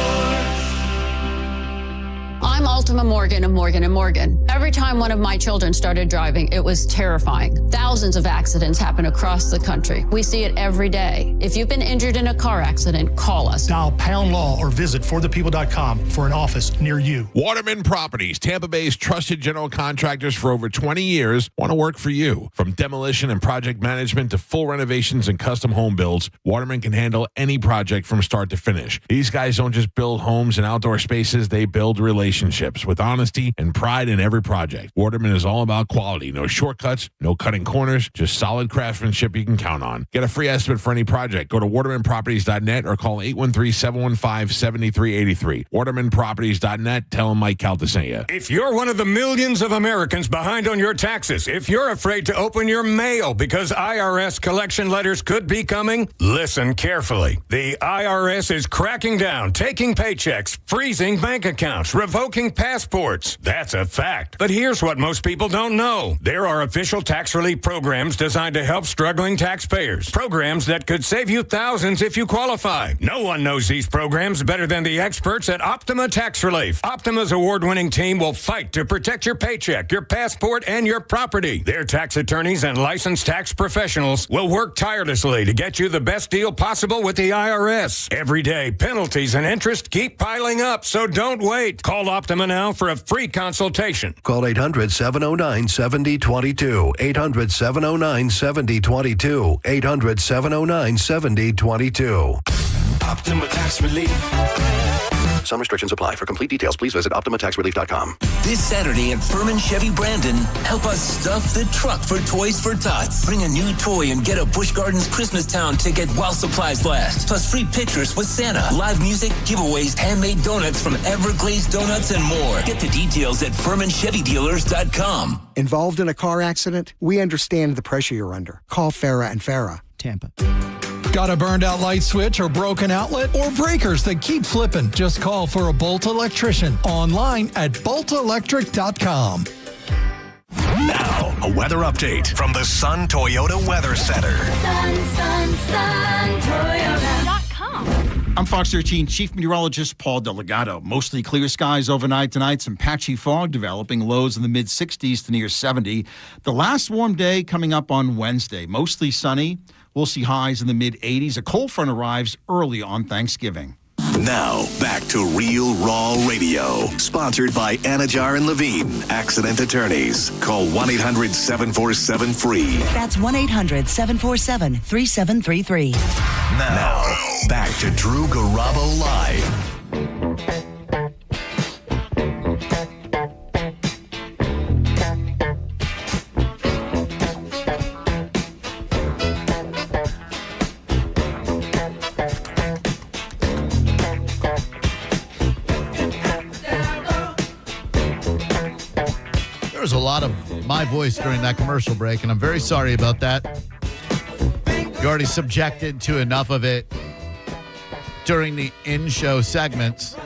I'm Ultima Morgan of Morgan & Morgan. Every time one of my children started driving, it was terrifying. Thousands of accidents happen across the country. We see it every day. If you've been injured in a car accident, call us. Dial pound law or visit forthepeople.com for an office near you. Waterman Properties, Tampa Bay's trusted general contractors for over 20 years, want to work for you. From demolition and project management to full renovations and custom home builds, Waterman can handle any project from start to finish. These guys don't just build homes and outdoor spaces, they build relationships with honesty and pride in every project. Waterman is all about quality. No shortcuts, no cutting corners, just solid craftsmanship you can count on. Get a free estimate for any project. Go to watermanproperties.net or call 813-715-7383. Watermanproperties.net. Tell them Mike Calta sent you. If you're one of the millions of Americans behind on your taxes, if you're afraid to open your mail because IRS collection letters could be coming, listen carefully. The IRS is cracking down, taking paychecks, freezing bank accounts, revoking passports. That's a fact. But here's what most people don't know. There are official tax relief programs designed to help struggling taxpayers. Programs that could save you thousands if you qualify. No one knows these programs better than the experts at Optima Tax Relief. Optima's award-winning team will fight to protect your paycheck, your passport, and your property. Their tax attorneys and licensed tax professionals will work tirelessly to get you the best deal possible with the IRS. Every day, penalties and interest keep piling up, so don't wait. Call Optima now for a free consultation. Call 800-709-7022. 800-709-7022. 800-709-7022. Optima Tax Relief. Some restrictions apply. For complete details, please visit OptimaTaxRelief.com. This Saturday at Furman Chevy Brandon, help us stuff the truck for Toys for Tots. Bring a new toy and get a Busch Gardens Christmas Town ticket while supplies last. Plus free pictures with Santa, live music, giveaways, handmade donuts from Everglazed Donuts, and more. Get the details at FurmanChevyDealers.com. Involved in a car accident? We understand the pressure you're under. Call Farah and Farah, Tampa. Got a burned out light switch or broken outlet or breakers that keep flipping? Just call for a Bolt electrician online at boltelectric.com. Now, a weather update from the Sun Toyota Weather Center. Toyota.com. I'm Fox 13 Chief Meteorologist Paul Delgado. Mostly clear skies overnight tonight. Some patchy fog developing. Lows in the mid-60s to near 70. The last warm day coming up on Wednesday. Mostly sunny. We'll see highs in the mid-80s. A cold front arrives early on Thanksgiving. Now, back to Real Raw Radio. Sponsored by Anajar and Levine, Accident Attorneys. Call 1-800-747-FREE. That's 1-800-747-3733. Now, back to Drew Garabo Live. There was a lot of my voice during that commercial break, and I'm very sorry about that. You already subjected to enough of it during the in-show segments.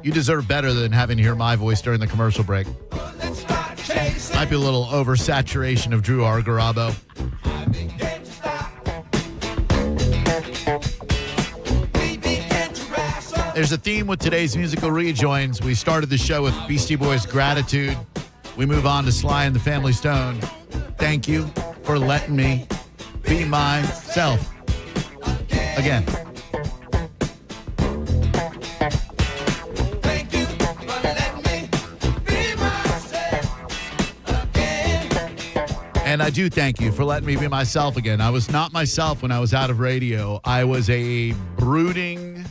You deserve better than having to hear my voice during the commercial break. Might be a little oversaturation of Drew R. Garabo. There's a theme with today's musical rejoins. We started the show with Beastie Boys' Gratitude. We move on to Sly and the Family Stone. Thank you for letting me be myself again. And I do thank you for letting me be myself again. I was not myself when I was out of radio. I was a brooding,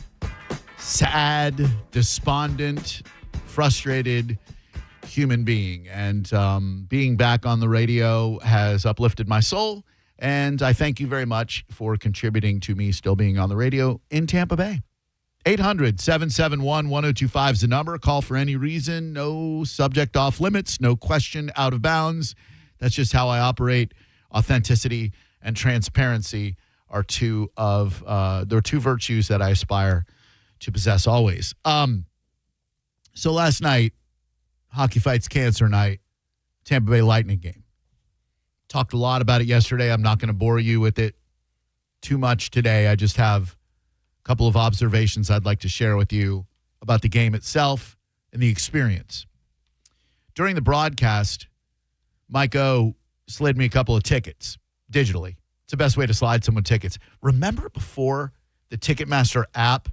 sad, despondent, frustrated human being. And being back on the radio has uplifted my soul. And I thank you very much for contributing to me still being on the radio in Tampa Bay. 800-771-1025 is the number. Call for any reason. No subject off limits. No question out of bounds. That's just how I operate. Authenticity and transparency are two virtues that I aspire to possess always. So last night, Hockey Fights Cancer night, Tampa Bay Lightning game. Talked a lot about it yesterday. I'm not going to bore you with it too much today. I just have a couple of observations I'd like to share with you about the game itself and the experience. During the broadcast, Mike O slid me a couple of tickets digitally. It's the best way to slide someone tickets. Remember before the Ticketmaster app,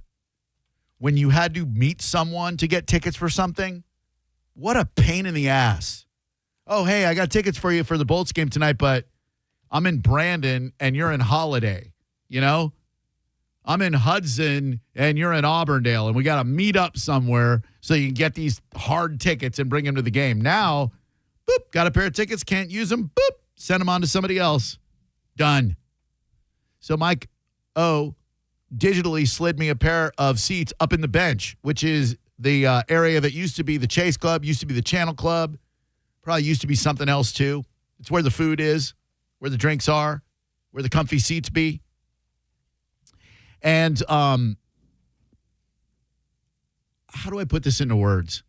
when you had to meet someone to get tickets for something? What a pain in the ass. Oh, hey, I got tickets for you for the Bolts game tonight, but I'm in Brandon and you're in Holiday, you know? I'm in Hudson and you're in Auburndale, and we got to meet up somewhere so you can get these hard tickets and bring them to the game. Now, boop, got a pair of tickets, can't use them, boop, send them on to somebody else. Done. So Mike O digitally slid me a pair of seats up in the bench, which is the area that used to be the Chase Club, used to be the Channel Club, probably used to be something else too. It's where the food is, where the drinks are, where the comfy seats be. And how do I put this into words?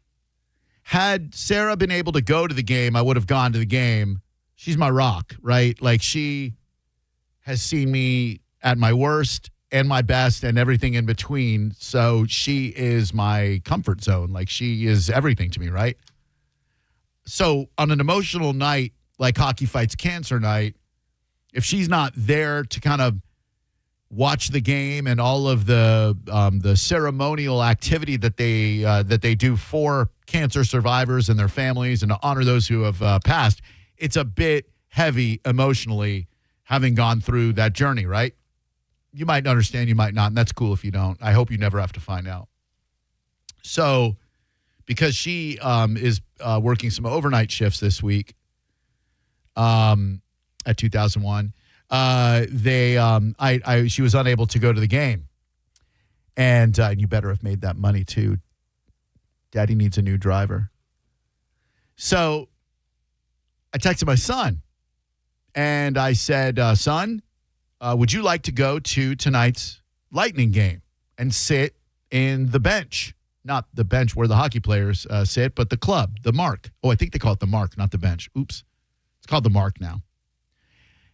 Had Sarah been able to go to the game, I would have gone to the game. She's my rock, right? Like, she has seen me at my worst and my best and everything in between. So she is my comfort zone. Like, she is everything to me, right? So on an emotional night like Hockey Fights Cancer night, if she's not there to kind of watch the game and all of the ceremonial activity that they do for cancer survivors and their families and to honor those who have passed, it's a bit heavy emotionally having gone through that journey, right? You might understand, you might not, and that's cool if you don't. I hope you never have to find out. So, because she is working some overnight shifts this week at 2001, she was unable to go to the game. And you better have made that money too. Daddy needs a new driver. So I texted my son and I said, son, would you like to go to tonight's Lightning game and sit in the bench? Not the bench where the hockey players sit, but the club, the Mark. Oh, I think they call it the Mark, not the bench. Oops. It's called the Mark now.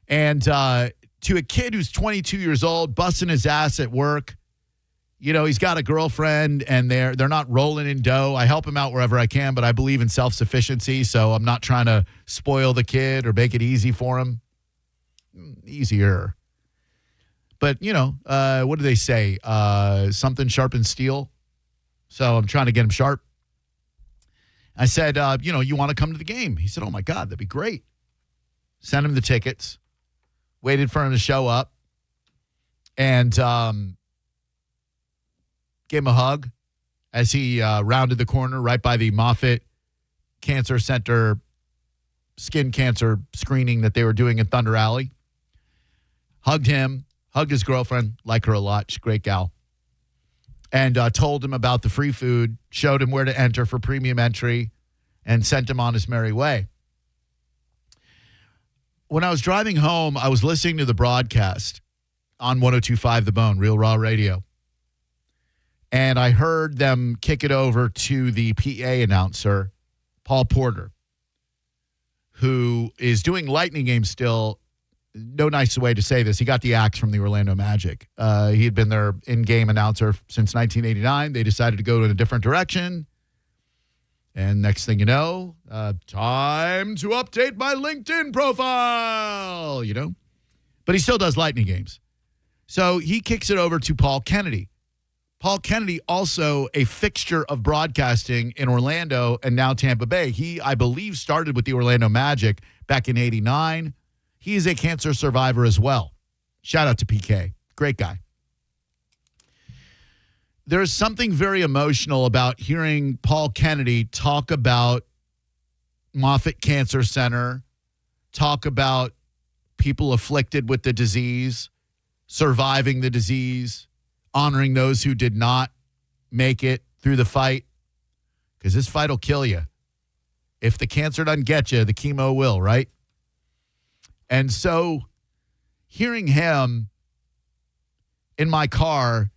And to a kid who's 22 years old, busting his ass at work, you know, he's got a girlfriend and they're not rolling in dough. I help him out wherever I can, but I believe in self-sufficiency, so I'm not trying to spoil the kid or make it easy for him. Easier. But, you know, what do they say? Something sharpens steel. So I'm trying to get him sharp. I said, you know, you want to come to the game? He said, oh, my God, that'd be great. Sent him the tickets. Waited for him to show up. And gave him a hug as he rounded the corner right by the Moffitt Cancer Center skin cancer screening that they were doing in Thunder Alley. Hugged him. Hugged his girlfriend. Like her a lot. She's a great gal. And told him about the free food, showed him where to enter for premium entry, and sent him on his merry way. When I was driving home, I was listening to the broadcast on 102.5 The Bone, Real Raw Radio. And I heard them kick it over to the PA announcer, Paul Porter, who is doing Lightning games still. No nicer way to say this. He got the axe from the Orlando Magic. He had been their in-game announcer since 1989. They decided to go in a different direction. And next thing you know, time to update my LinkedIn profile, you know. But he still does Lightning games. So he kicks it over to Paul Kennedy. Paul Kennedy, also a fixture of broadcasting in Orlando and now Tampa Bay. He, I believe, started with the Orlando Magic back in 89. He is a cancer survivor as well. Shout out to PK. Great guy. There's something very emotional about hearing Paul Kennedy talk about Moffitt Cancer Center, talk about people afflicted with the disease, surviving the disease, honoring those who did not make it through the fight. Because this fight will kill you. If the cancer doesn't get you, the chemo will, right? And so hearing him in my car,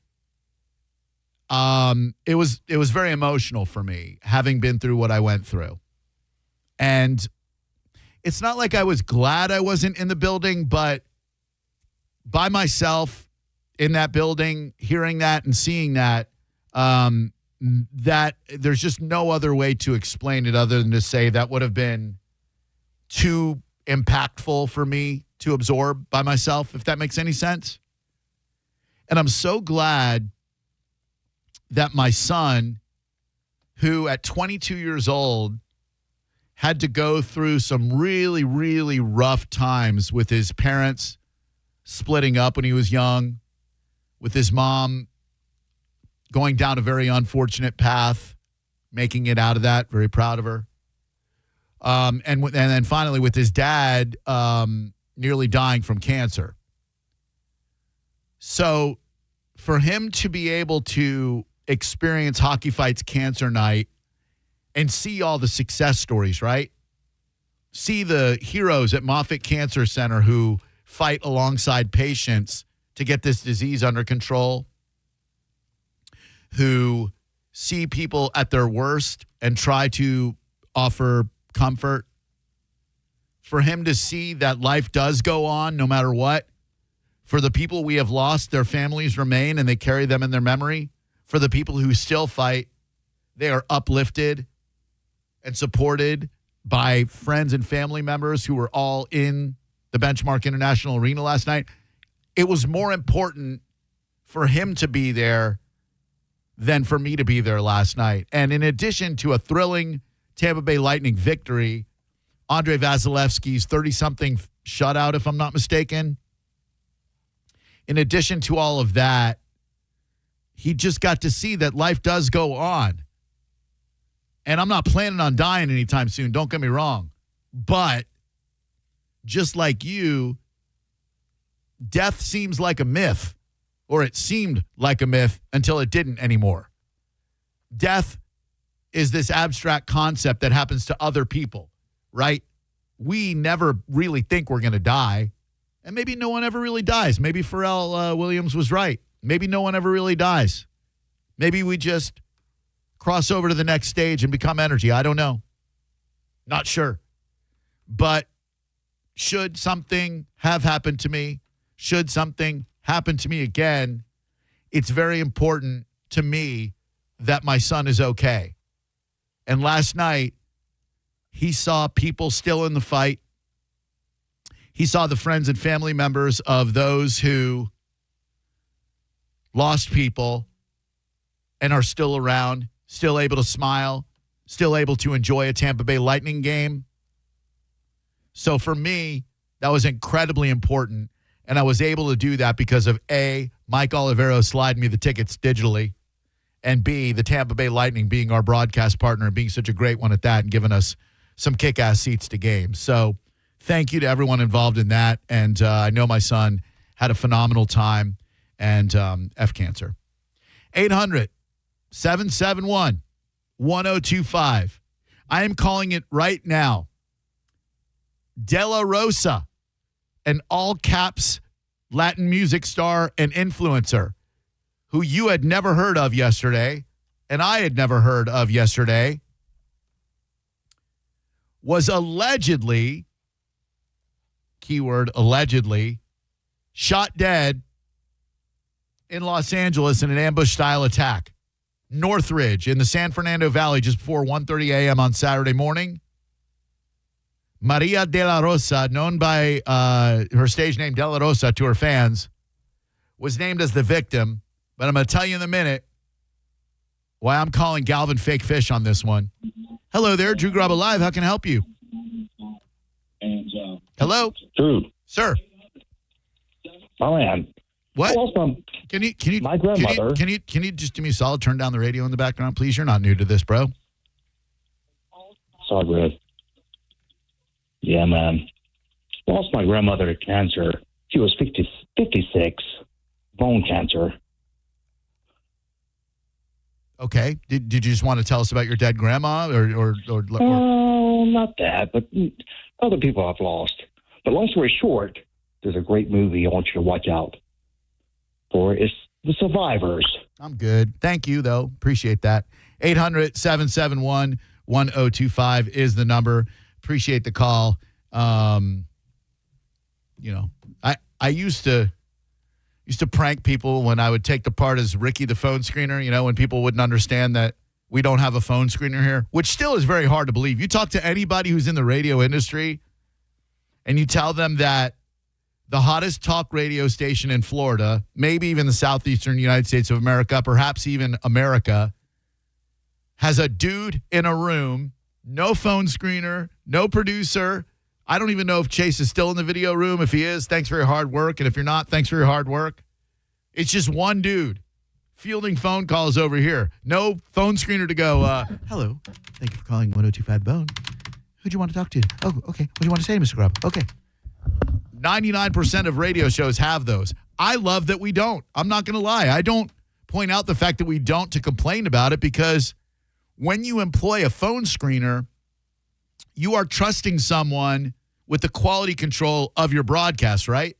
it was very emotional for me, having been through what I went through. And it's not like I was glad I wasn't in the building, but by myself in that building, hearing that and seeing that, that there's just no other way to explain it other than to say that would have been too impactful for me to absorb by myself, if that makes any sense. And I'm so glad that my son, who at 22 years old had to go through some really, really rough times with his parents splitting up when he was young, with his mom going down a very unfortunate path, making it out of that, very proud of her. And then finally with his dad nearly dying from cancer. So for him to be able to experience Hockey Fights Cancer Night and see all the success stories, right? See the heroes at Moffitt Cancer Center who fight alongside patients to get this disease under control, who see people at their worst and try to offer comfort. For him to see that life does go on no matter what. For the people we have lost, their families remain and they carry them in their memory. For the people who still fight, they are uplifted and supported by friends and family members who were all in the Benchmark International Arena last night. It was more important for him to be there than for me to be there last night. And in addition to a thrilling Tampa Bay Lightning victory, Andre Vasilevsky's 30-something shutout, if I'm not mistaken. In addition to all of that, he just got to see that life does go on. And I'm not planning on dying anytime soon, don't get me wrong. But just like you, death seems like a myth, or it seemed like a myth until it didn't anymore. Death is this abstract concept that happens to other people, right? We never really think we're going to die. And maybe no one ever really dies. Maybe Pharrell Williams was right. Maybe no one ever really dies. Maybe we just cross over to the next stage and become energy. I don't know. Not sure. But should something have happened to me, should something happen to me again, it's very important to me that my son is okay. And last night, he saw people still in the fight. He saw the friends and family members of those who lost people and are still around, still able to smile, still able to enjoy a Tampa Bay Lightning game. So for me, that was incredibly important. And I was able to do that because of A, Mike Olivero sliding me the tickets digitally, and B, the Tampa Bay Lightning being our broadcast partner and being such a great one at that and giving us some kick-ass seats to games. So thank you to everyone involved in that. And I know my son had a phenomenal time and F cancer. 800-771-1025. I am calling it right now. De La Rosa, an all-caps Latin music star and influencer who you had never heard of yesterday, and I had never heard of yesterday, was allegedly, keyword allegedly, shot dead in Los Angeles in an ambush-style attack. Northridge in the San Fernando Valley just before 1:30 a.m. on Saturday morning. Maria de la Rosa, known by her stage name De La Rosa to her fans, was named as the victim. But I'm going to tell you in a minute why I'm calling Galvin fake fish on this one. Hello there, Drew Garabo Live. How can I help you? Hello? Drew. Sir. Oh, man. What? Well, can you my grandmother. Can you just do me a solid? Turn down the radio in the background, please. You're not new to this, bro. It's all good. Yeah, man. Lost my grandmother to cancer. She was 56, bone cancer. Okay. Did you just want to tell us about your dead grandma, or not that, but other people I've lost. But long story short, there's a great movie I want you to watch out for. It's The Survivors. I'm good. Thank you, though. Appreciate that. 800-771-1025 is the number. Appreciate the call. I used to prank people when I would take the part as Ricky the phone screener, when people wouldn't understand that we don't have a phone screener here, which still is very hard to believe. You talk to anybody who's in the radio industry and you tell them that the hottest talk radio station in Florida, maybe even the southeastern United States of America, perhaps even America, has a dude in a room, no phone screener, no producer. I don't even know if Chase is still in the video room. If he is, thanks for your hard work. And if you're not, thanks for your hard work. It's just one dude fielding phone calls over here. No phone screener to go, hello, thank you for calling 1025 Bone. Who'd you want to talk to? Oh, okay. What do you want to say, Mr. Garabo? Okay. 99% of radio shows have those. I love that we don't. I'm not going to lie. I don't point out the fact that we don't to complain about it, because when you employ a phone screener, you are trusting someone with the quality control of your broadcast, right?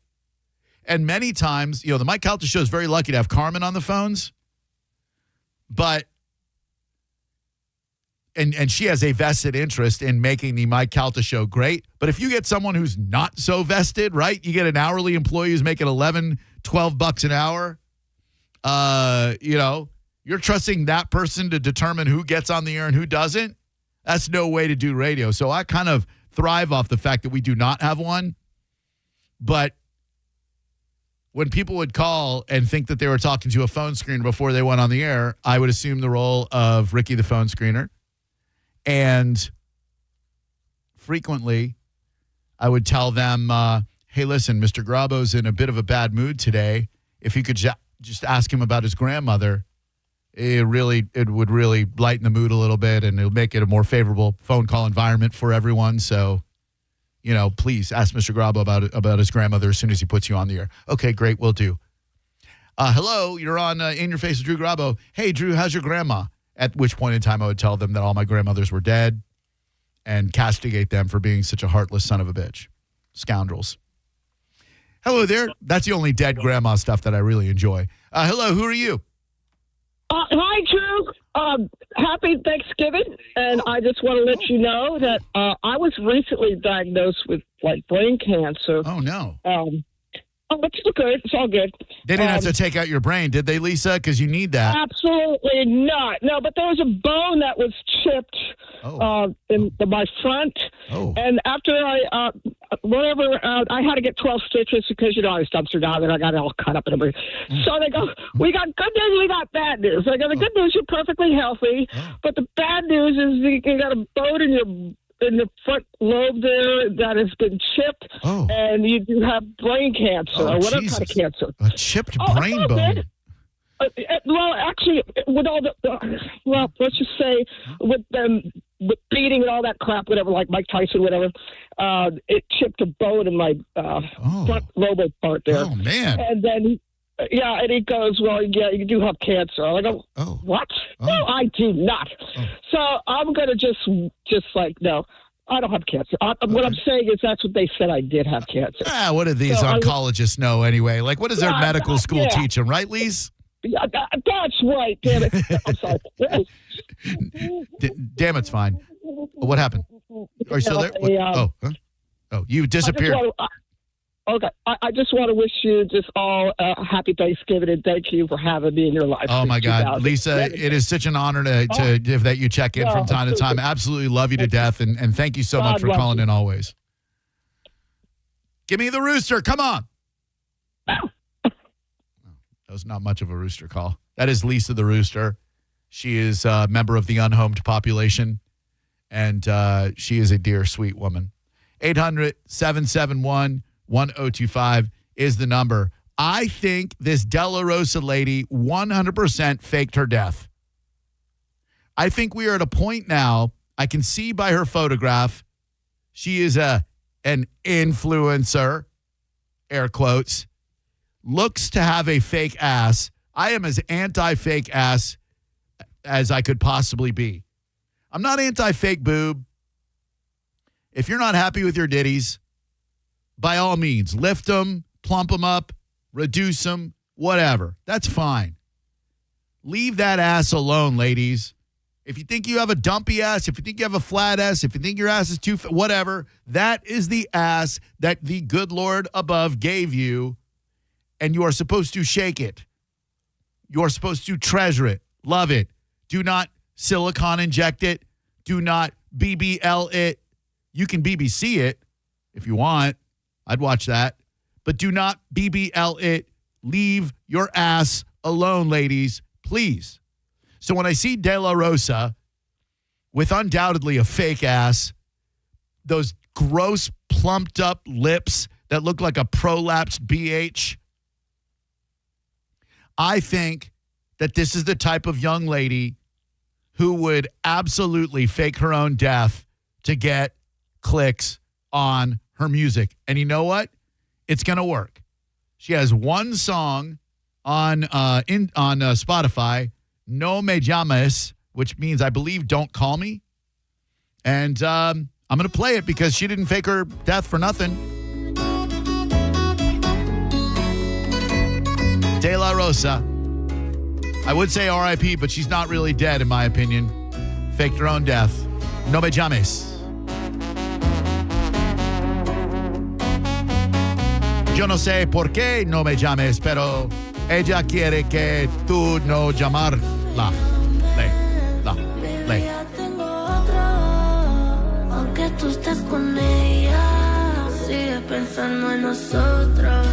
And many times, the Mike Calta show is very lucky to have Carmen on the phones, but and she has a vested interest in making the Mike Calta show great. But if you get someone who's not so vested, right? You get an hourly employee who's making $11-12 an hour. You're trusting that person to determine who gets on the air and who doesn't. That's no way to do radio. So I kind of thrive off the fact that we do not have one. But when people would call and think that they were talking to a phone screener before they went on the air, I would assume the role of Ricky the phone screener. And frequently, I would tell them, hey, listen, Mr. Garabo's in a bit of a bad mood today. If you could just ask him about his grandmother, it would really lighten the mood a little bit, and it'll make it a more favorable phone call environment for everyone. So, please ask Mr. Garabo about his grandmother as soon as he puts you on the air. Okay, great, we'll do. Hello, you're on In Your Face with Drew Garabo. Hey, Drew, how's your grandma? At which point in time I would tell them that all my grandmothers were dead and castigate them for being such a heartless son of a bitch. Scoundrels. Hello there. That's the only dead grandma stuff that I really enjoy. Hello, who are you? Hi, Drew. Happy Thanksgiving. And I just want to let you know that I was recently diagnosed with brain cancer. Oh, no. It's good. It's all good. They didn't have to take out your brain, did they, Lisa? Because you need that. Absolutely not. No, but there was a bone that was chipped in my front. Oh. And after I had to get 12 stitches because, I was dumpster diving and I got it all cut up and everything. So they go, we got good news, we got bad news. I go, the good news, you're perfectly healthy. But the bad news is you got a bone in the front lobe there that has been chipped, and you do have brain cancer or whatever kind of cancer. A chipped brain bone. Well, actually, with all let's just say with them with beating and all that crap, whatever, like Mike Tyson, whatever, it chipped a bone in my front lobe part there. Oh, man. And then, and he goes, well, yeah, you do have cancer. I go, what? No, I do not. So I'm going to just no, I don't have cancer. What I'm saying is that's what they said I did have cancer. What do these oncologists know anyway? Like, what does their medical school teach them, right, Lise? Yeah, that's right, damn it. I'm sorry. Damn, it's fine. What happened? Are you still there? Oh, you disappeared. I just want to wish you just all a happy Thanksgiving and thank you for having me in your life. Oh, my God. Lisa, it is such an honor to give that you check in from time to time. Absolutely love you to death, and thank you so much for calling in always. Give me the rooster. Come on. That was not much of a rooster call. That is Lisa the Rooster. She is a member of the unhomed population, and she is a dear, sweet woman. 800-771-1025 is the number. I think this De La Rosa lady 100% faked her death. I think we are at a point now, I can see by her photograph, she is an influencer, air quotes, looks to have a fake ass. I am as anti-fake ass as I could possibly be. I'm not anti-fake boob. If you're not happy with your ditties, by all means, lift them, plump them up, reduce them, whatever. That's fine. Leave that ass alone, ladies. If you think you have a dumpy ass, if you think you have a flat ass, if you think your ass is too whatever, that is the ass that the good Lord above gave you, and you are supposed to shake it. You are supposed to treasure it, love it. Do not silicone inject it. Do not BBL it. You can BBC it if you want. I'd watch that. But do not BBL it. Leave your ass alone, ladies, please. So when I see De La Rosa with undoubtedly a fake ass, those gross plumped up lips that look like a prolapsed BH, I think that this is the type of young lady who would absolutely fake her own death to get clicks on her music. And you know what? It's going to work. She has one song on Spotify, No Me Llames, which means, I believe, don't call me. And I'm going to play it because she didn't fake her death for nothing. De La Rosa. I would say R.I.P., but she's not really dead, in my opinion. Faked her own death. No me llames. Yo no sé por qué no me llames, pero ella quiere que tú no llamarla. Le. Aunque tú estés con ella, sigue pensando en nosotros.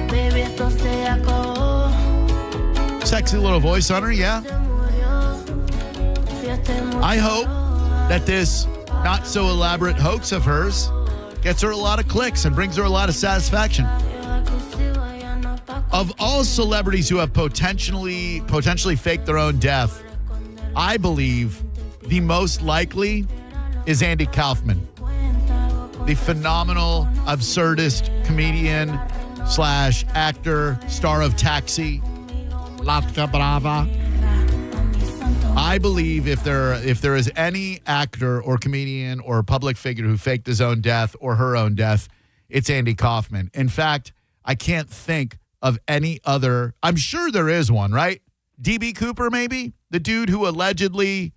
Baby, esto se acabó. Sexy little voice on her, yeah. I hope that this not so elaborate hoax of hers gets her a lot of clicks and brings her a lot of satisfaction. Of all celebrities who have potentially faked their own death, I believe the most likely is Andy Kaufman, the phenomenal, absurdist comedian / actor, star of Taxi, Latka Brava. I believe if there is any actor or comedian or public figure who faked his own death or her own death, it's Andy Kaufman. In fact, I can't think of any other. I'm sure there is one, right? D.B. Cooper, maybe? The dude who allegedly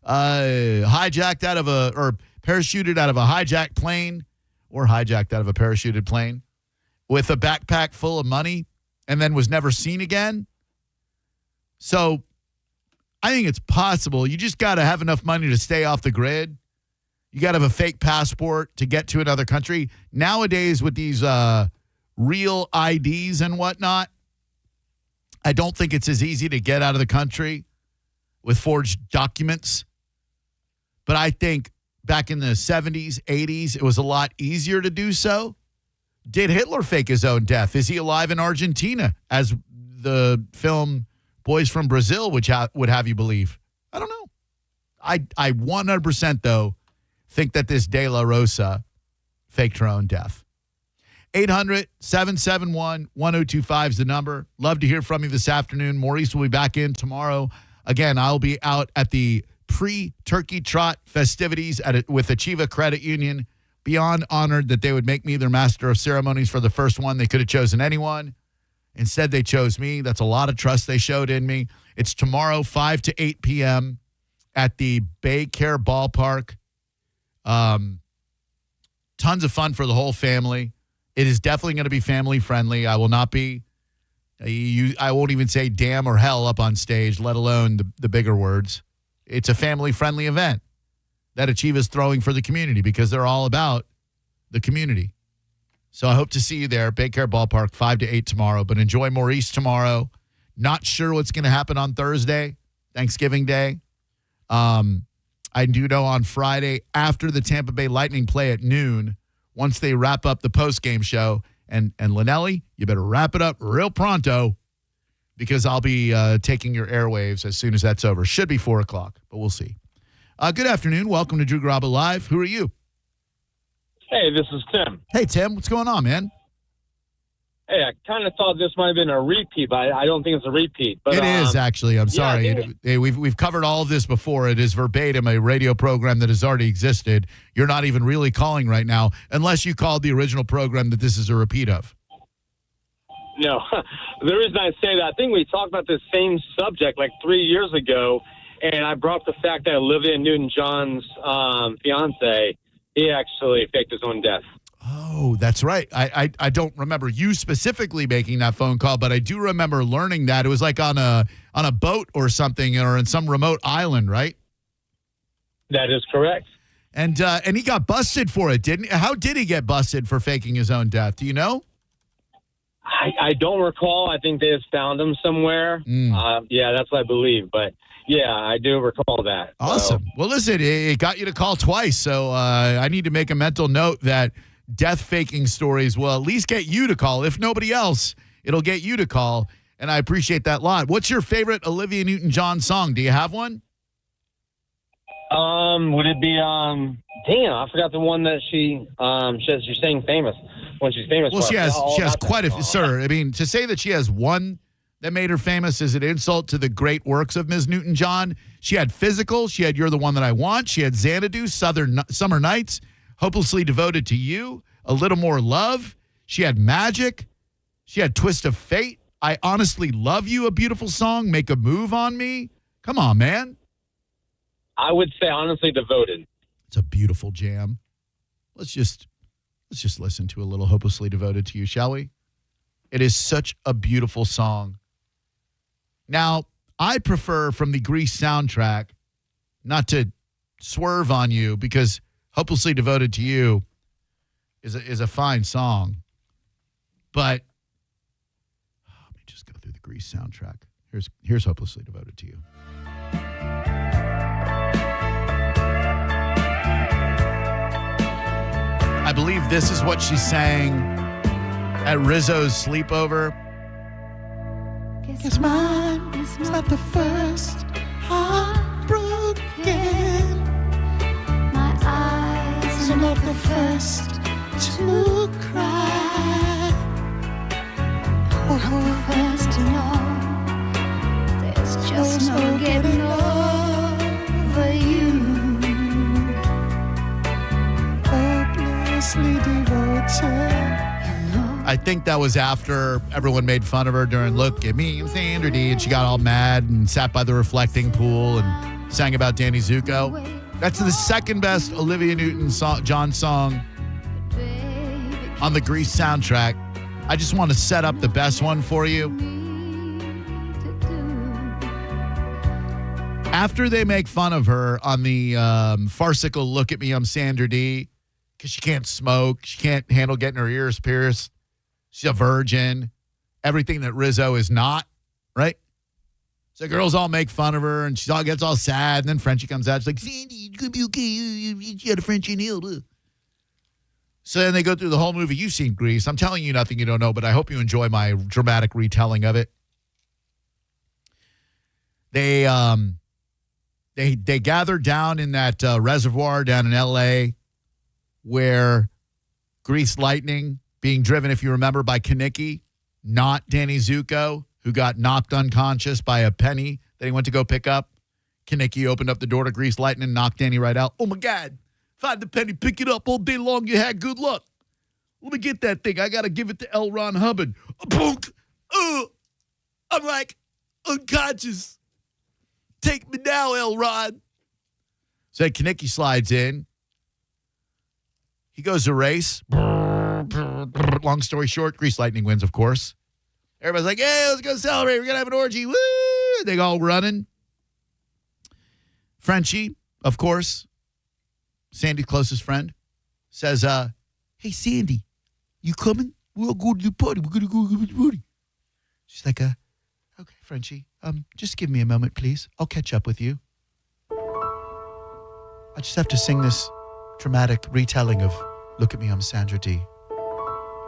hijacked out of or parachuted out of a hijacked plane or hijacked out of a parachuted plane with a backpack full of money and then was never seen again. So I think it's possible. You just got to have enough money to stay off the grid. You got to have a fake passport to get to another country. Nowadays with these real IDs and whatnot, I don't think it's as easy to get out of the country with forged documents. But I think back in the 70s, 80s, it was a lot easier to do so. Did Hitler fake his own death? Is he alive in Argentina, as the film Boys from Brazil would have you believe? I don't know. I 100%, though, think that this De La Rosa faked her own death. 800-771-1025 is the number. Love to hear from you this afternoon. Maurice will be back in tomorrow. Again, I'll be out at the pre-Turkey Trot festivities with Achieva Credit Union. Beyond honored that they would make me their master of ceremonies for the first one. They could have chosen anyone. Instead, they chose me. That's a lot of trust they showed in me. It's tomorrow, 5 to 8 p.m. at the Baycare Ballpark. Tons of fun for the whole family. It is definitely going to be family friendly. I will not be, I won't even say damn or hell up on stage, let alone the bigger words. It's a family friendly event that Achieva's throwing for the community because they're all about the community. So I hope to see you there. Baycare Ballpark, 5 to 8 tomorrow. But enjoy Maurice tomorrow. Not sure what's going to happen on Thursday, Thanksgiving Day. I do know on Friday, after the Tampa Bay Lightning play at noon, once they wrap up the post-game show, and Linnelli, you better wrap it up real pronto because I'll be taking your airwaves as soon as that's over. Should be 4 o'clock, but we'll see. Good afternoon. Welcome to Drew Garabo Live. Who are you? Hey, this is Tim. Hey, Tim. What's going on, man? Hey, I kind of thought this might have been a repeat, but I don't think it's a repeat. But it is, actually. I'm sorry. Yeah, We've covered all of this before. It is verbatim a radio program that has already existed. You're not even really calling right now, unless you called the original program that this is a repeat of. No. The reason I say that, I think we talked about this same subject like 3 years ago, and I brought up the fact that Olivia Newton-John's fiance, he actually faked his own death. Oh, that's right. I don't remember you specifically making that phone call, but I do remember learning that. It was like on a boat or something, or in some remote island, right? That is correct. And he got busted for it, didn't he? How did he get busted for faking his own death? Do you know? I don't recall. I think they just found him somewhere. Yeah, that's what I believe. But yeah, I do recall that. Awesome. So. Well, listen, it got you to call twice, so I need to make a mental note that death faking stories will at least get you to call. If nobody else, it'll get you to call, and I appreciate that a lot. What's your favorite Olivia Newton-John song? Do you have one? Would it be damn, I forgot the one that she sang famous when she's famous. Well, she has quite a few, sir. I mean, to say that she has one that made her famous is an insult to the great works of Ms. Newton-John. She had Physical, she had You're the One That I Want, she had Xanadu, Summer Nights, Hopelessly Devoted to You, A Little More Love. She had Magic. She had Twist of Fate. I Honestly Love You, a beautiful song. Make a Move on Me. Come on, man. I would say Honestly Devoted. It's a beautiful jam. Let's just listen to a little Hopelessly Devoted to You, shall we? It is such a beautiful song. Now, I prefer from the Grease soundtrack, not to swerve on you, because Hopelessly Devoted to You is a fine song. But let me just go through the Grease soundtrack. Here's Hopelessly Devoted to You. I believe this is what she sang at Rizzo's sleepover. Guess mine is not the first heartbroken. My eyes are not the first to cry. Or the first to know there's just no getting over you. Hopelessly devoted. I I think that was after everyone made fun of her during Look at Me, I'm Sandra D, and she got all mad and sat by the reflecting pool and sang about Danny Zuko. That's the second best Olivia Newton-John song on the Grease soundtrack. I just want to set up the best one for you. After they make fun of her on the farcical Look at Me, I'm Sandra D, because she can't smoke, she can't handle getting her ears pierced, she's a virgin, everything that Rizzo is not, right? So girls all make fun of her, and she all gets all sad, and then Frenchie comes out, she's like, Sandy, it's going to be okay, she had a Frenchie nail. So then they go through the whole movie. You've seen Grease. I'm telling you nothing you don't know, but I hope you enjoy my dramatic retelling of it. They gather down in that reservoir down in L.A. where Grease Lightning, being driven, if you remember, by Kaneki, not Danny Zuko, who got knocked unconscious by a penny that he went to go pick up. Kaneki opened up the door to Grease Lightning and knocked Danny right out. Oh, my God. Find the penny, pick it up all day long. You had good luck. Let me get that thing. I got to give it to L. Ron Hubbard. Boonk. I'm like unconscious. Take me now, L. Ron. So Kaneki slides in. He goes to race. Long story short, Grease Lightning wins, of course. Everybody's like, hey, let's go celebrate. We're going to have an orgy. Woo! They go all running. Frenchie, of course, Sandy's closest friend, says, hey, Sandy, you coming? We'll go to the party. We're going to go to the party. She's like, okay, Frenchie, just give me a moment, please. I'll catch up with you. I just have to sing this dramatic retelling of Look at Me, I'm Sandra D.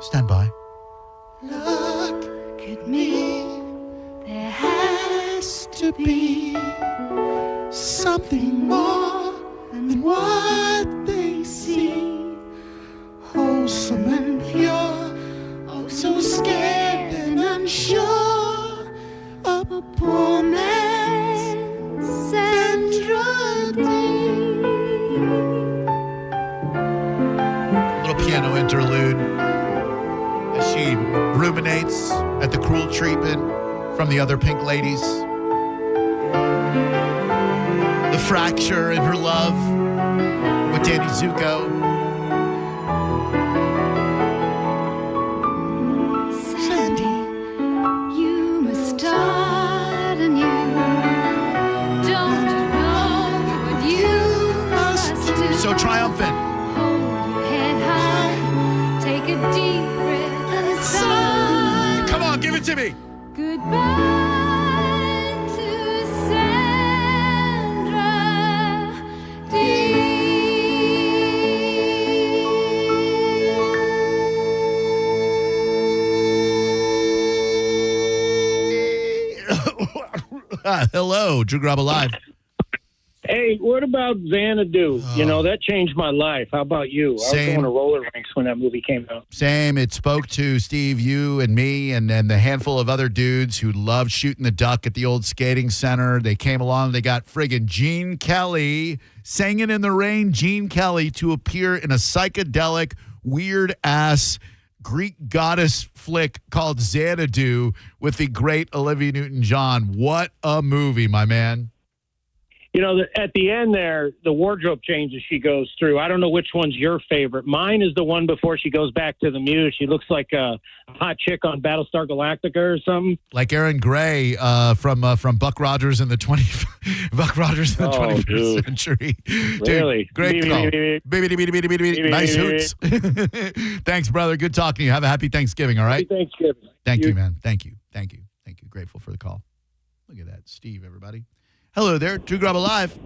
Stand by. Look at me, there has to be something more than what they see. Wholesome and pure, oh so scared and unsure of a poor man's Sandra D. Little piano interlude as she ruminates at the cruel treatment from the other pink ladies. The fracture in her love with Danny Zuko. Sandy, you must start anew. Don't you know what you must do? So triumphant. Hold your head high, take a deep breath and sigh. Come on, give it to me. Goodbye. Hello, Drew Garabo Live. Hey, what about Xanadu? You know, that changed my life. How about you? I was going to roller rinks when that movie came out. Same. It spoke to Steve, you, and me, and the handful of other dudes who loved shooting the duck at the old skating center. They came along. They got friggin' Gene Kelly, Singing in the Rain, Gene Kelly, to appear in a psychedelic, weird-ass Greek goddess flick called Xanadu with the great Olivia Newton-John. What a movie, my man. You know, at the end there, the wardrobe changes she goes through. I don't know which one's your favorite. Mine is the one before she goes back to the Muse. She looks like a hot chick on Battlestar Galactica or something. Like Erin Gray from Buck Rogers in the 21st century. Really? Dude, great call. Nice hoots. Thanks, brother. Good talking to you. Have a happy Thanksgiving, all right? Happy Thanksgiving. Thank you, man. Thank you. Grateful for the call. Look at that. Steve, everybody. Hello there. Drew Garabo Live.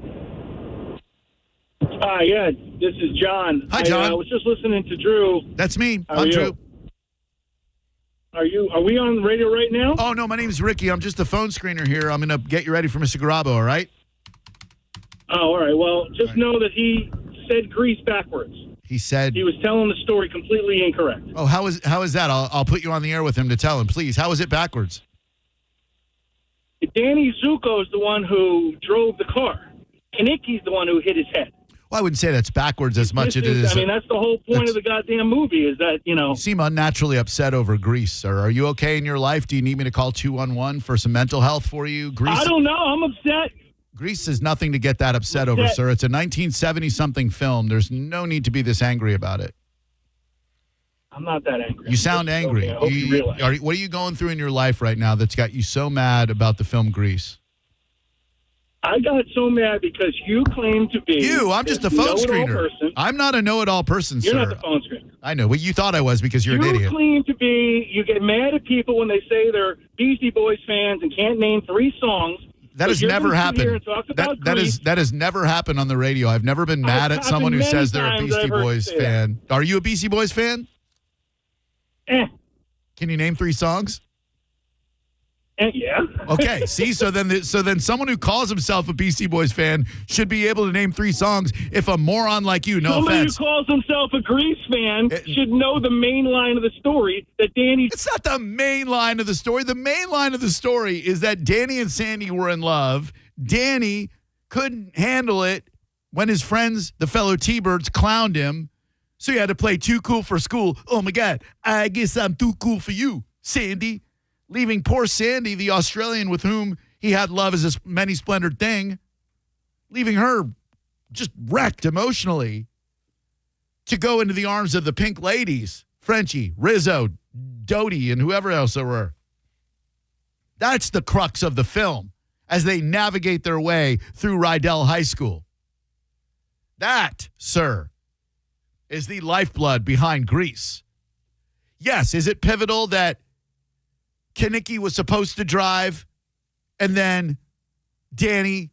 Yeah, this is John. Hi, John. I was just listening to Drew. That's me. How I'm are Drew. Are we on the radio right now? Oh, no, my name's Ricky. I'm just a phone screener here. I'm going to get you ready for Mr. Garabo, all right? Oh, all right. Well, just know that he said Grease backwards. He said... He was telling the story completely incorrect. Oh, how is that? I'll put you on the air with him to tell him. Please, how is it backwards? Danny Zuko is the one who drove the car. Kaneki's the one who hit his head. Well, I wouldn't say that's backwards as much as it is. I mean, that's the whole point of the goddamn movie is that, You seem unnaturally upset over Grease, sir. Are you okay in your life? Do you need me to call 211 for some mental health for you? Grease, I don't know. I'm upset. Grease is nothing to get that upset over, sir. It's a 1970-something film. There's no need to be this angry about it. I'm not that angry. You sound angry. Okay, I hope you realize. What are you going through in your life right now that's got you so mad about the film Grease? I got so mad because you claim to be... I'm just a phone screener. I'm not a know-it-all person, You're sir. not the phone screener. I know. Well, you thought I was because you're an idiot. You claim to be... You get mad at people when they say they're Beastie Boys fans and can't name 3 songs. That has never happened. That has never happened on the radio. I've never been mad at someone who says they're a Beastie Boys fan. Are you a Beastie Boys fan? Can you name 3 songs? Yeah. Okay. See, so then someone who calls himself a Beastie Boys fan should be able to name 3 songs. If a moron like you, Somebody who calls himself a Grease fan should know the main line of the story that Danny... It's not the main line of the story. The main line of the story is that Danny and Sandy were in love. Danny couldn't handle it when his friends, the fellow T-Birds, clowned him. So he had to play Too Cool for School. Oh, my God. I guess I'm too cool for you, Sandy. Leaving poor Sandy, the Australian with whom he had love as a many-splendored thing, leaving her just wrecked emotionally to go into the arms of the Pink Ladies, Frenchie, Rizzo, Dodie, and whoever else there were. That's the crux of the film as they navigate their way through Rydell High School. That, sir, is the lifeblood behind Grease. Yes, is it pivotal that Kenickie was supposed to drive, and then Danny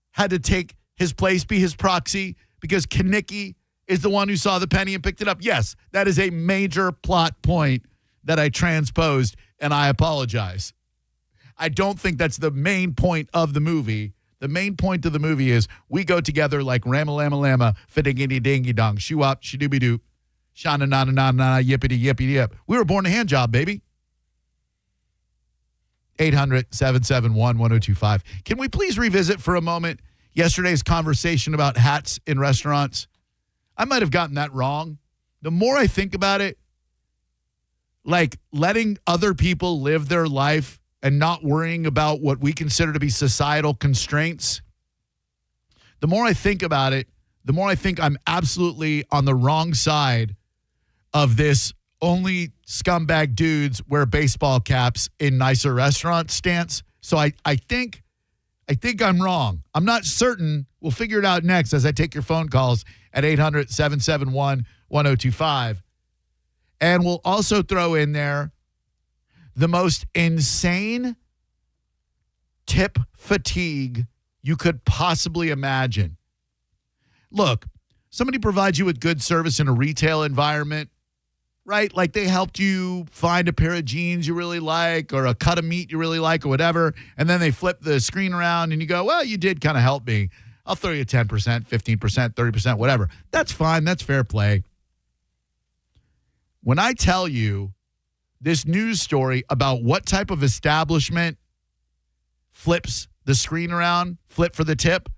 had to take his place, be his proxy, because Kenickie is the one who saw the penny and picked it up? Yes, that is a major plot point that I transposed, and I apologize. I don't think that's the main point of the movie. The main point of the movie is we go together like Rama-Lama-Lama, fidingity-dingy-dong, shoo-up, shoo-dooby-doop, shana-na-na-na-na, yippity-yippity-yip. We were born a hand job, baby. 800-771-1025. Can we please revisit for a moment yesterday's conversation about hats in restaurants? I might have gotten that wrong. The more I think about it, like letting other people live their life and not worrying about what we consider to be societal constraints, the more I think about it, the more I think I'm absolutely on the wrong side of this only scumbag dudes wear baseball caps in nicer restaurant stance. So I think I'm wrong. I'm not certain. We'll figure it out next as I take your phone calls at 800-771-1025. And we'll also throw in there the most insane tip fatigue you could possibly imagine. Look, somebody provides you with good service in a retail environment, right? Like they helped you find a pair of jeans you really like or a cut of meat you really like or whatever, and then they flip the screen around and you go, well, you did kind of help me. I'll throw you 10%, 15%, 30%, whatever. That's fine. That's fair play. When I tell you this news story about what type of establishment flips the screen around, flip for the tip,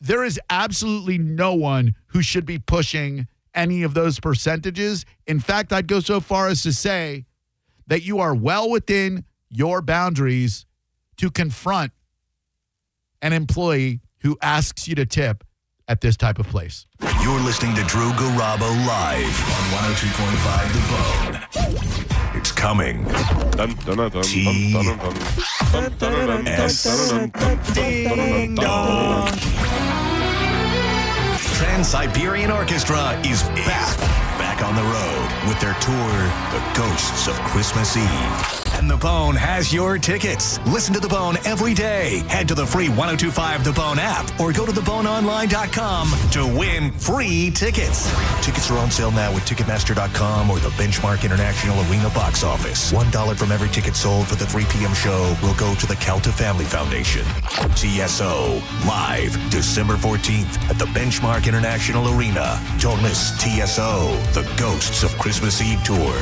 there is absolutely no one who should be pushing any of those percentages. In fact, I'd go so far as to say that you are well within your boundaries to confront an employee who asks you to tip at this type of place. You're listening to Drew Garabo live on 102.5 The Bone. It's coming. Ding dong. Trans-Siberian Orchestra is back on the road with their tour, The Ghosts of Christmas Eve. And The Bone has your tickets. Listen to The Bone every day. Head to the free 102.5 The Bone app or go to theboneonline.com to win free tickets. Tickets are on sale now at Ticketmaster.com or the Benchmark International Arena box office. $1 from every ticket sold for the 3 p.m. show will go to the Calta Family Foundation. TSO, live December 14th at the Benchmark International Arena. Don't miss TSO, The Ghosts of Christmas Eve Tour.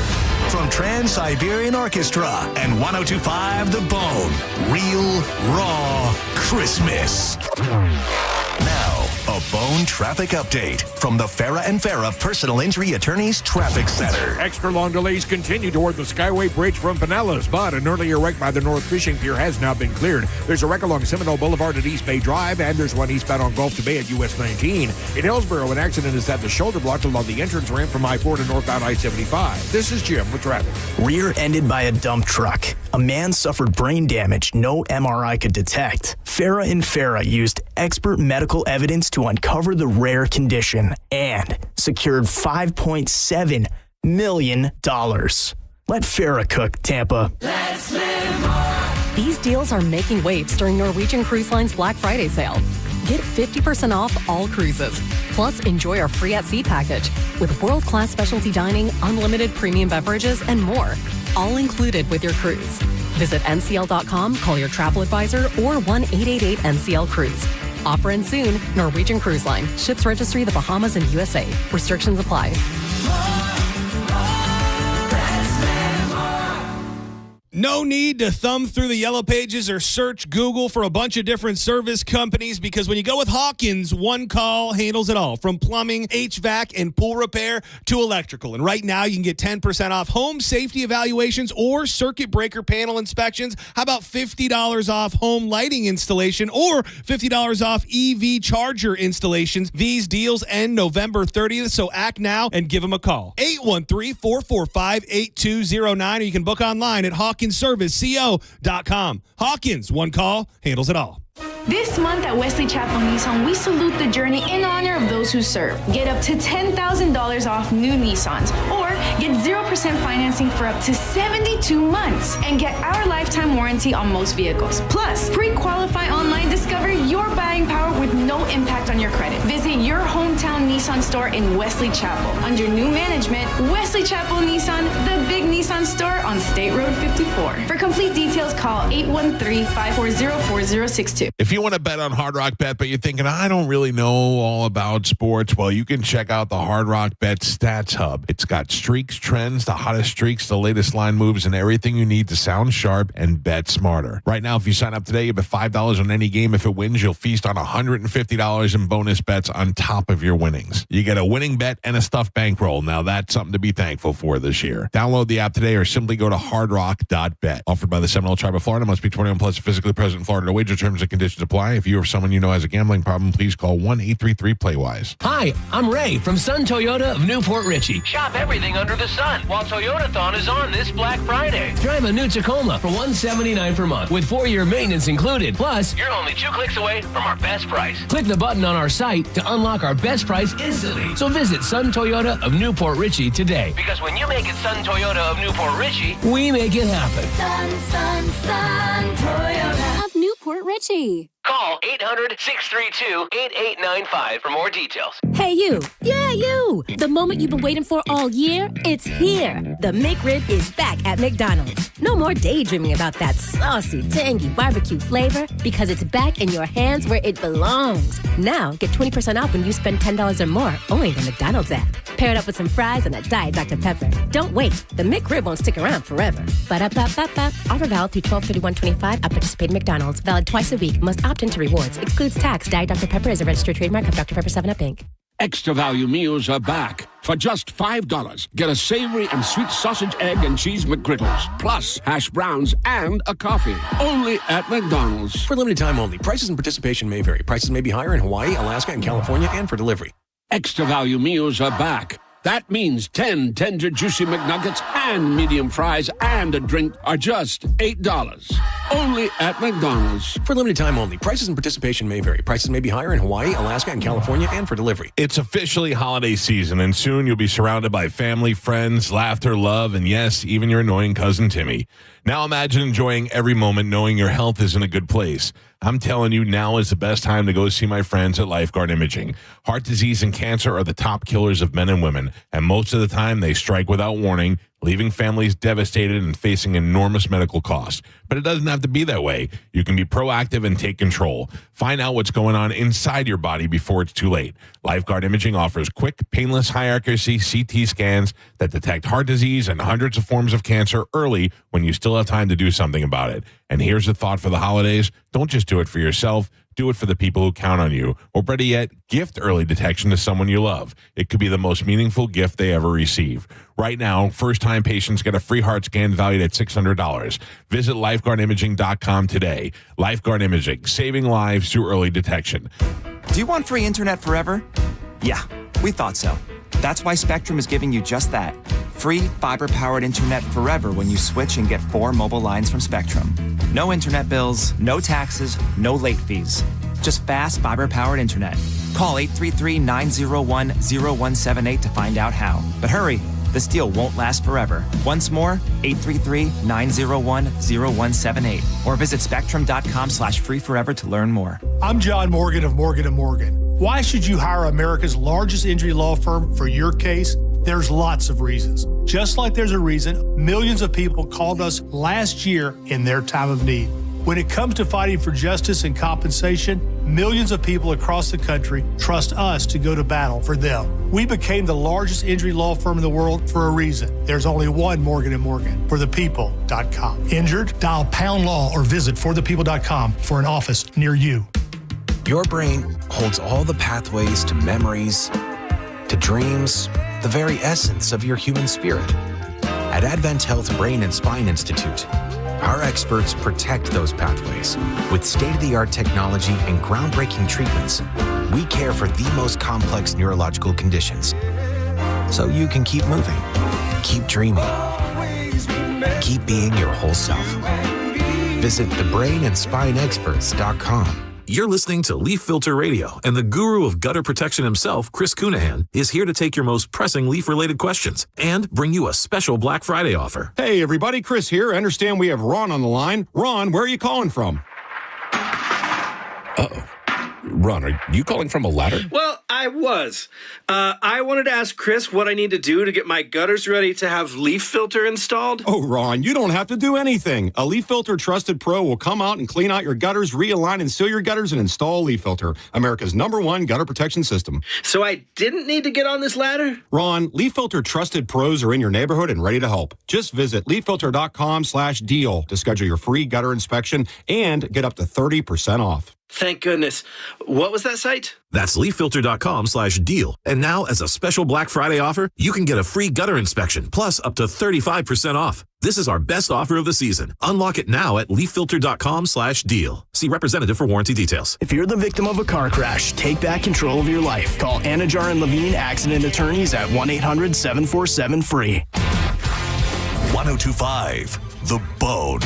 From Trans-Siberian Orchestra and 102.5 The Bone, real, raw Christmas. Now, a A Bone traffic update from the Farah and Farah Personal Injury Attorneys Traffic Center. Extra long delays continue toward the Skyway Bridge from Pinellas, but an earlier wreck by the North Fishing Pier has now been cleared. There's a wreck along Seminole Boulevard at East Bay Drive, and there's one eastbound on Gulf to Bay at US 19. In Hillsborough, an accident is at the shoulder block along the entrance ramp from I-4 to northbound I-75. This is Jim with traffic. Rear-ended by a dump truck. A man suffered brain damage no MRI could detect. Farah and Farah used expert medical evidence to uncover the rare condition and secured $5.7 million. Let Farah cook, Tampa. Let's live more. These deals are making waves during Norwegian Cruise Line's Black Friday sale. Get 50% off all cruises. Plus, enjoy our free at sea package with world-class specialty dining, unlimited premium beverages, and more. All included with your cruise. Visit ncl.com, call your travel advisor, or 1-888-NCL-CRUISE. Offer ends soon. Norwegian Cruise Line. Ships registry the Bahamas and USA. Restrictions apply. No need to thumb through the yellow pages or search Google for a bunch of different service companies because when you go with Hawkins, one call handles it all, from plumbing, HVAC, and pool repair to electrical. And right now you can get 10% off home safety evaluations or circuit breaker panel inspections. How about $50 off home lighting installation or $50 off EV charger installations? These deals end November 30th, so act now and give them a call. 813-445-8209, or you can book online at HawkinsServiceCO.com. Hawkins, one call, handles it all. This month at Wesley Chapel Nissan, we salute the journey in honor of those who serve. Get up to $10,000 off new Nissans, or get 0% financing for up to 72 months, and get our lifetime warranty on most vehicles. Plus, pre-qualify online, discover your buying power with no impact on your credit. Visit your hometown Nissan store in Wesley Chapel. Under new management, Wesley Chapel Nissan, the big Nissan store on State Road 54. For complete details, call 813-540-4062. If you want to bet on Hard Rock Bet, but you're thinking, I don't really know all about sports, well, you can check out the Hard Rock Bet Stats Hub. It's got streaks, trends, the hottest streaks, the latest line moves, and everything you need to sound sharp and bet smarter. Right now, if you sign up today, you bet $5 on any game. If it wins, you'll feast on $150 in bonus bets on top of your winnings. You get a winning bet and a stuffed bankroll. Now, that's something to be thankful for this year. Download the app today or simply go to hardrock.bet. Offered by the Seminole Tribe of Florida. Must be 21 plus, physically present in Florida. To wager, terms and conditions apply. If you or someone you know has a gambling problem, please call 1-833-PLAY-WISE. Hi, I'm Ray from Sun Toyota of Newport Richey. Shop everything under the sun while Toyotathon is on this Black Friday. Drive a new Tacoma for $179 per month with 4-year maintenance included. Plus, you're only 2 clicks away from our best price. Click the button on our site to unlock our best price instantly. So visit Sun Toyota of Newport Richey today. Because when you make it Sun Toyota of Newport Richey, we make it happen. Sun Toyota of Newport Richey. Call 800-632-8895 for more details. Hey, you. Yeah, you. The moment you've been waiting for all year, it's here. The McRib is back at McDonald's. No more daydreaming about that saucy, tangy barbecue flavor because it's back in your hands where it belongs. Now, get 20% off when you spend $10 or more only in the McDonald's app. Pair it up with some fries and a Diet Dr. Pepper. Don't wait. The McRib won't stick around forever. Ba-da-ba-ba-ba. Offer valid through 12/31/25 at participating McDonald's. Valid twice a week. Must opt into rewards. Excludes tax. Diet Dr. Pepper is a registered trademark of Dr. Pepper 7-Up Inc. Extra value meals are back. For just $5, get a savory and sweet sausage, egg, and cheese McGriddles, plus hash browns and a coffee. Only at McDonald's. For limited time only. Prices and participation may vary. Prices may be higher in Hawaii, Alaska, and California, and for delivery. Extra value meals are back. That means 10 tender, juicy McNuggets and medium fries and a drink are just $8. Only at McDonald's. For limited time only. Prices and participation may vary. Prices may be higher in Hawaii, Alaska, and California, and for delivery. It's officially holiday season, and soon you'll be surrounded by family, friends, laughter, love, and yes, even your annoying cousin Timmy. Now imagine enjoying every moment knowing your health is in a good place. I'm telling you, now is the best time to go see my friends at Lifeguard Imaging. Heart disease and cancer are the top killers of men and women, and most of the time they strike without warning, leaving families devastated and facing enormous medical costs. But it doesn't have to be that way. You can be proactive and take control. Find out what's going on inside your body before it's too late. Lifeguard Imaging offers quick, painless, high-accuracy CT scans that detect heart disease and hundreds of forms of cancer early when you still have time to do something about it. And here's a thought for the holidays. Don't just do it for yourself. Do it for the people who count on you, or better yet, gift early detection to someone you love. It could be the most meaningful gift they ever receive. Right now, first-time patients get a free heart scan valued at $600. Visit lifeguardimaging.com today. Lifeguard Imaging, saving lives through early detection. Do you want free internet forever? Yeah, we thought so. That's why Spectrum is giving you just that. Free fiber-powered internet forever when you switch and get 4 mobile lines from Spectrum. No internet bills, no taxes, no late fees. Just fast fiber-powered internet. Call 833-901-0178 to find out how. But hurry, this deal won't last forever. Once more, 833-901-0178. Or visit spectrum.com/free forever to learn more. I'm John Morgan of Morgan & Morgan. Why should you hire America's largest injury law firm for your case? There's lots of reasons. Just like there's a reason millions of people called us last year in their time of need. When it comes to fighting for justice and compensation, millions of people across the country trust us to go to battle for them. We became the largest injury law firm in the world for a reason. There's only one Morgan & Morgan, forthepeople.com. Injured? Dial #law or visit forthepeople.com for an office near you. Your brain holds all the pathways to memories, to dreams, the very essence of your human spirit. At Advent Health Brain and Spine Institute, our experts protect those pathways. With state-of-the-art technology and groundbreaking treatments, we care for the most complex neurological conditions. So you can keep moving, keep dreaming, keep being your whole self. Visit thebrainandspineexperts.com. You're listening to Leaf Filter Radio, and the guru of gutter protection himself, Chris Cunahan, is here to take your most pressing leaf-related questions and bring you a special Black Friday offer. Hey, everybody, Chris here. I understand we have Ron on the line. Ron, where are you calling from? Uh-oh. Ron, are you calling from a ladder? Well, I was. I wanted to ask Chris what I need to do to get my gutters ready to have leaf filter installed. Oh, Ron, you don't have to do anything. A Leaf Filter Trusted Pro will come out and clean out your gutters, realign and seal your gutters, and install Leaf Filter, America's #1 gutter protection system. So I didn't need to get on this ladder? Ron, Leaf Filter Trusted Pros are in your neighborhood and ready to help. Just visit leaffilter.com/deal to schedule your free gutter inspection and get up to 30% off. Thank goodness. What was that site? That's leaffilter.com/deal. And now, as a special Black Friday offer, you can get a free gutter inspection, plus up to 35% off. This is our best offer of the season. Unlock it now at leaffilter.com/deal. See representative for warranty details. If you're the victim of a car crash, take back control of your life. Call Anajar and Levine Accident Attorneys at 1-800-747-FREE. 102.5 The Bone.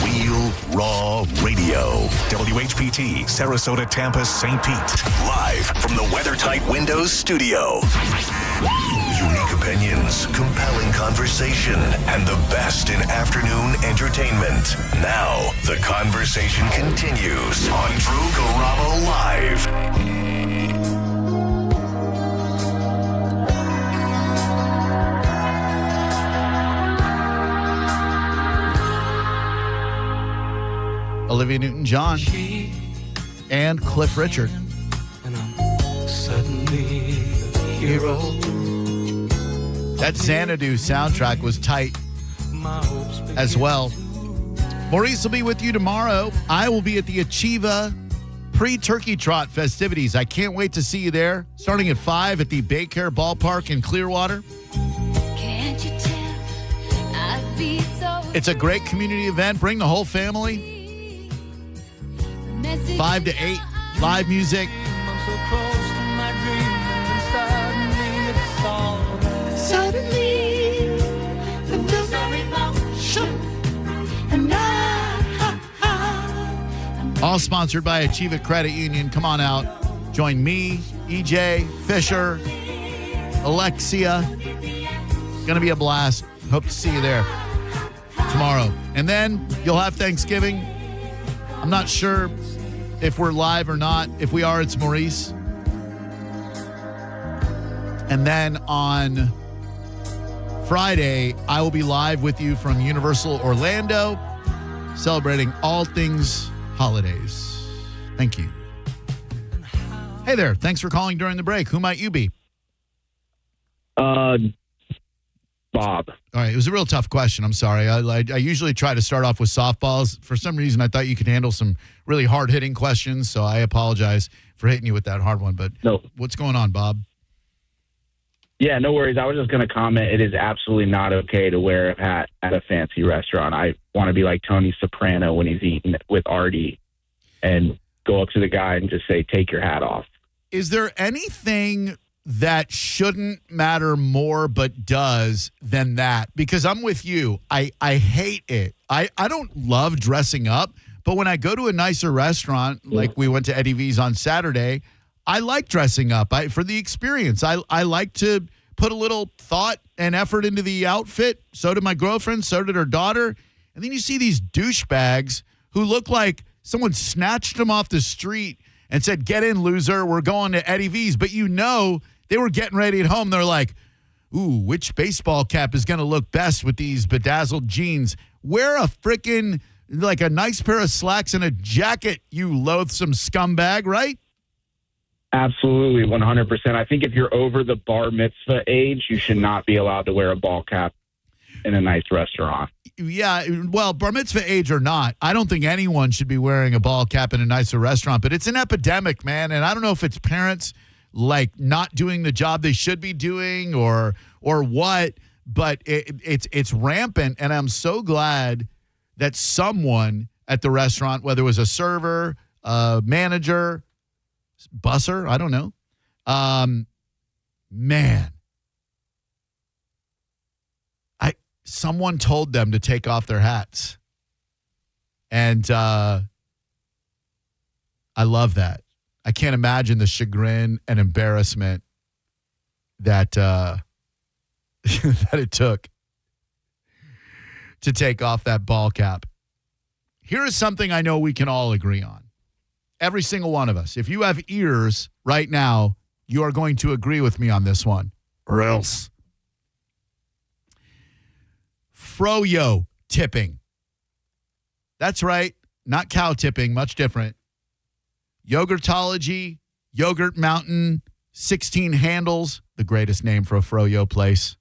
Real Raw Radio. WHPT, Sarasota, Tampa, St. Pete. Live from the WeatherTight Windows studio. Unique opinions, compelling conversation, and the best in afternoon entertainment. Now, the conversation continues on Drew Garabo Live. Olivia Newton-John and Cliff Richard. Suddenly a hero. That Xanadu soundtrack was tight as well. Maurice will be with you tomorrow. I will be at the Achieva pre-Turkey Trot festivities. I can't wait to see you there. Starting at 5 at the Baycare Ballpark in Clearwater. Can't you tell I'd be so It's a great community event. Bring the whole family. 5 to 8, live music. Suddenly, the feels no emotion, and All sponsored by Achieva Credit Union. Come on out. Join me, EJ, Fisher, Alexia. Going to be a blast. Hope to see you there tomorrow. And then you'll have Thanksgiving. I'm not sure if we're live or not. If we are, it's Maurice. And then on Friday, I will be live with you from Universal Orlando, celebrating all things holidays. Thank you. Hey there. Thanks for calling during the break. Who might you be? My Bob. All right, it was a real tough question. I'm sorry. I usually try to start off with softballs. For some reason, I thought you could handle some really hard-hitting questions, so I apologize for hitting you with that hard one. But no. What's going on, Bob? Yeah, no worries. I was just going to comment. It is absolutely not okay to wear a hat at a fancy restaurant. I want to be like Tony Soprano when he's eating with Artie and go up to the guy and just say, take your hat off. Is there anything that shouldn't matter more but does than that? Because I'm with you. I hate it. I don't love dressing up, but when I go to a nicer restaurant, like we went to Eddie V's on Saturday, I like dressing up for the experience. I like to put a little thought and effort into the outfit. So did my girlfriend. So did her daughter. And then you see these douchebags who look like someone snatched them off the street and said, get in, loser. We're going to Eddie V's. But you know they were getting ready at home. They're like, ooh, which baseball cap is going to look best with these bedazzled jeans? Wear a freaking, like a nice pair of slacks and a jacket, you loathsome scumbag, right? Absolutely, 100%. I think if you're over the bar mitzvah age, you should not be allowed to wear a ball cap in a nice restaurant. Yeah, well, bar mitzvah age or not, I don't think anyone should be wearing a ball cap in a nicer restaurant, but it's an epidemic, man, and I don't know if it's parents like not doing the job they should be doing or what, but it's rampant, and I'm so glad that someone at the restaurant, whether it was a server, a manager, busser, I don't know, man, someone told them to take off their hats. And I love that. I can't imagine the chagrin and embarrassment that that it took to take off that ball cap. Here is something I know we can all agree on. Every single one of us. If you have ears right now, you are going to agree with me on this one, or else. Froyo tipping. That's right. Not cow tipping, much different. Yogurtology, Yogurt Mountain, 16 Handles, the greatest name for a Froyo place.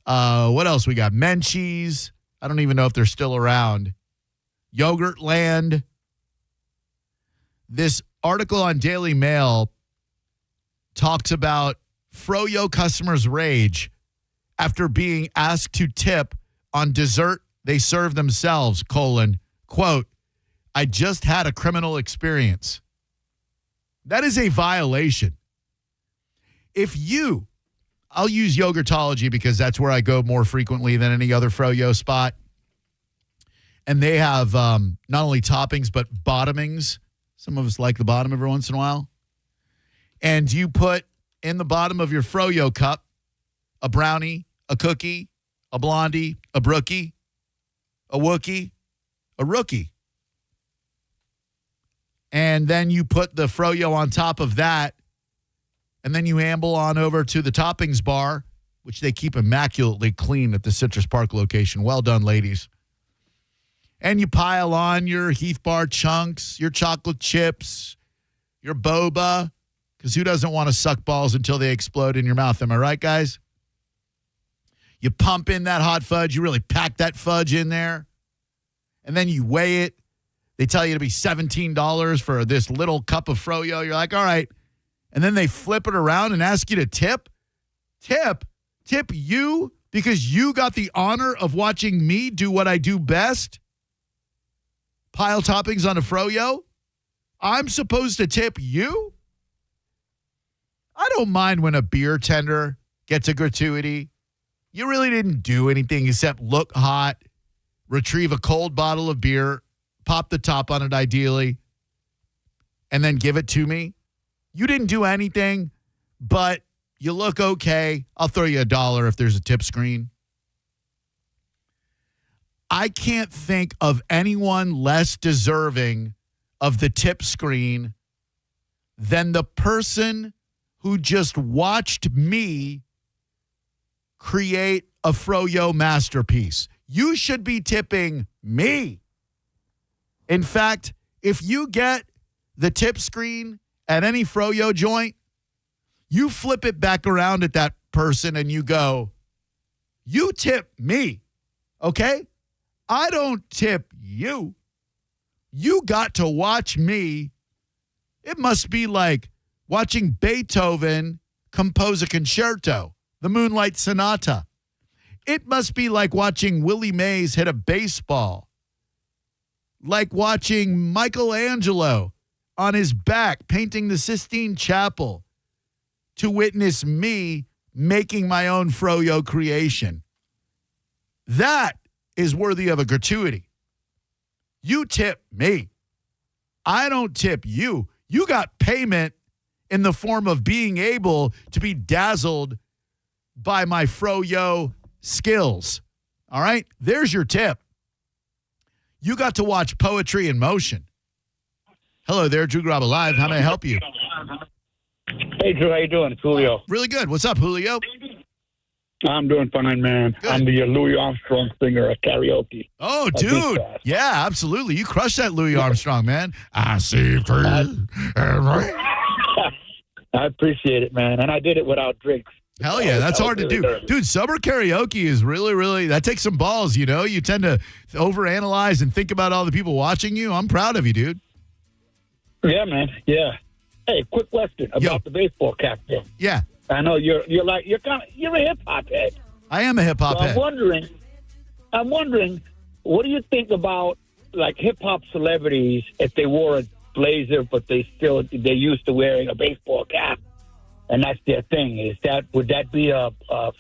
What else we got? Menchie's. I don't even know if they're still around. Yogurt Land. This article on Daily Mail talks about Froyo customers' rage after being asked to tip on dessert they serve themselves, quote, I just had a criminal experience. That is a violation. I'll use Yogurtology because that's where I go more frequently than any other Froyo spot. And they have not only toppings, but bottomings. Some of us like the bottom every once in a while. And you put in the bottom of your Froyo cup a brownie, a cookie, a blondie, a brookie, a Wookie, a rookie. And then you put the Froyo on top of that. And then you amble on over to the toppings bar, which they keep immaculately clean at the Citrus Park location. Well done, ladies. And you pile on your Heath Bar chunks, your chocolate chips, your boba, because who doesn't want to suck balls until they explode in your mouth? Am I right, guys? You pump in that hot fudge. You really pack that fudge in there. And then you weigh it. They tell you to be $17 for this little cup of Froyo. You're like, all right. And then they flip it around and ask you to tip. Tip you because you got the honor of watching me do what I do best. Pile toppings on a Froyo. I'm supposed to tip you? I don't mind when a beer tender gets a gratuity. You really didn't do anything except look hot, retrieve a cold bottle of beer, pop the top on it ideally, and then give it to me. You didn't do anything, but you look okay. I'll throw you $1 if there's a tip screen. I can't think of anyone less deserving of the tip screen than the person who just watched me create a Froyo masterpiece. You should be tipping me. In fact, if you get the tip screen at any Froyo joint, you flip it back around at that person and you go, You tip me, okay? I don't tip you. You got to watch me. It must be like watching Beethoven compose a concerto, the Moonlight Sonata. It must be like watching Willie Mays hit a baseball, like watching Michelangelo on his back painting the Sistine Chapel, to witness me making my own froyo creation. That is worthy of a gratuity. You tip me. I don't tip you. You got payment in the form of being able to be dazzled by my froyo skills. All right? There's your tip. You got to watch Poetry in Motion. Hello there, Drew Garabo Live. How may I help you? Hey, Drew. How you doing? It's Julio. Really good. What's up, Julio? I'm doing fine, man. Good. I'm the Louis Armstrong singer at karaoke. Oh, dude. Yeah, absolutely. You crushed that Louis Armstrong, man. I see. I appreciate it, man. And I did it without drinks. Hell yeah, that's hard to do. Dude, sober karaoke is really, that takes some balls, you know? You tend to overanalyze and think about all the people watching you. I'm proud of you, dude. Yeah, man. Yeah. Hey, quick question about the baseball cap thing. Yeah. I know you're a hip hop head. I am a hip hop head. I'm wondering, what do you think about like hip hop celebrities if they wore a blazer but they're used to wearing a baseball cap, and that's their thing? Would that be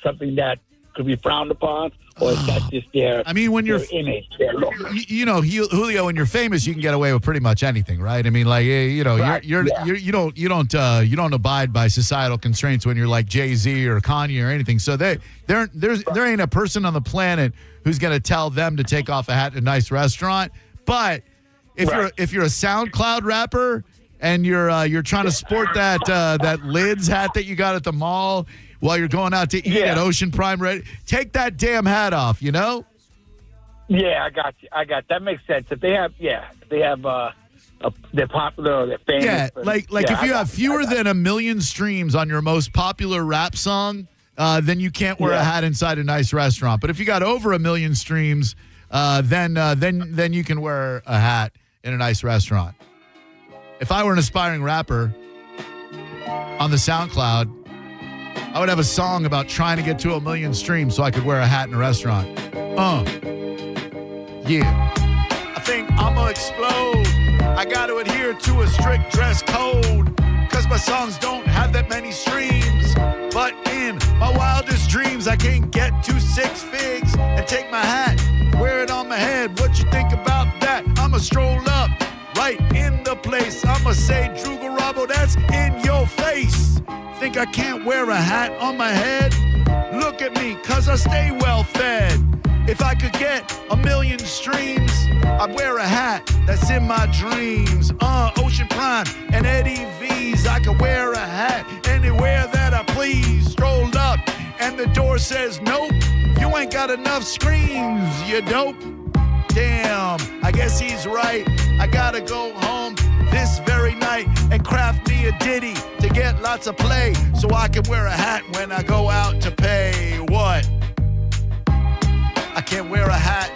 something that could be frowned upon, or is that just their? I mean, when you're their image, their look? You know, Julio, when you're famous, you can get away with pretty much anything, right? I mean, like, you know, Right, you don't abide by societal constraints when you're like Jay-Z or Kanye or anything. So there ain't a person on the planet who's going to tell them to take off a hat in a nice restaurant. But if you're a SoundCloud rapper and you're trying to sport that Lids hat that you got at the mall while you're going out to eat at Ocean Prime, take that damn hat off, you know? Yeah, I got you. That makes sense. If they have, they're popular, they're famous. Yeah, like if you have fewer than 1 million streams on your most popular rap song, then you can't wear a hat inside a nice restaurant. But if you got over 1 million streams, then you can wear a hat in a nice restaurant. If I were an aspiring rapper on the SoundCloud, I would have a song about trying to get to 1 million streams so I could wear a hat in a restaurant. Yeah. I think I'm gonna explode. I got to adhere to a strict dress code, cause my songs don't have that many streams. But in my wildest dreams, I can get to 6 figs and take my hat, wear it on my head. What you think about that? I'ma stroll up right in the place. I'ma say, Drew Garabo, that's in your face. Think I can't wear a hat on my head? Look at me, cause I stay well fed. If I could get 1 million streams, I'd wear a hat that's in my dreams. Ocean Prime and Eddie V's. I could wear a hat anywhere that I please. Strolled up and the door says, nope, you ain't got enough screams, you dope. Damn, I guess he's right. I gotta go home this very night and craft me a ditty to get lots of play so I can wear a hat when I go out to pay. What? I can't wear a hat.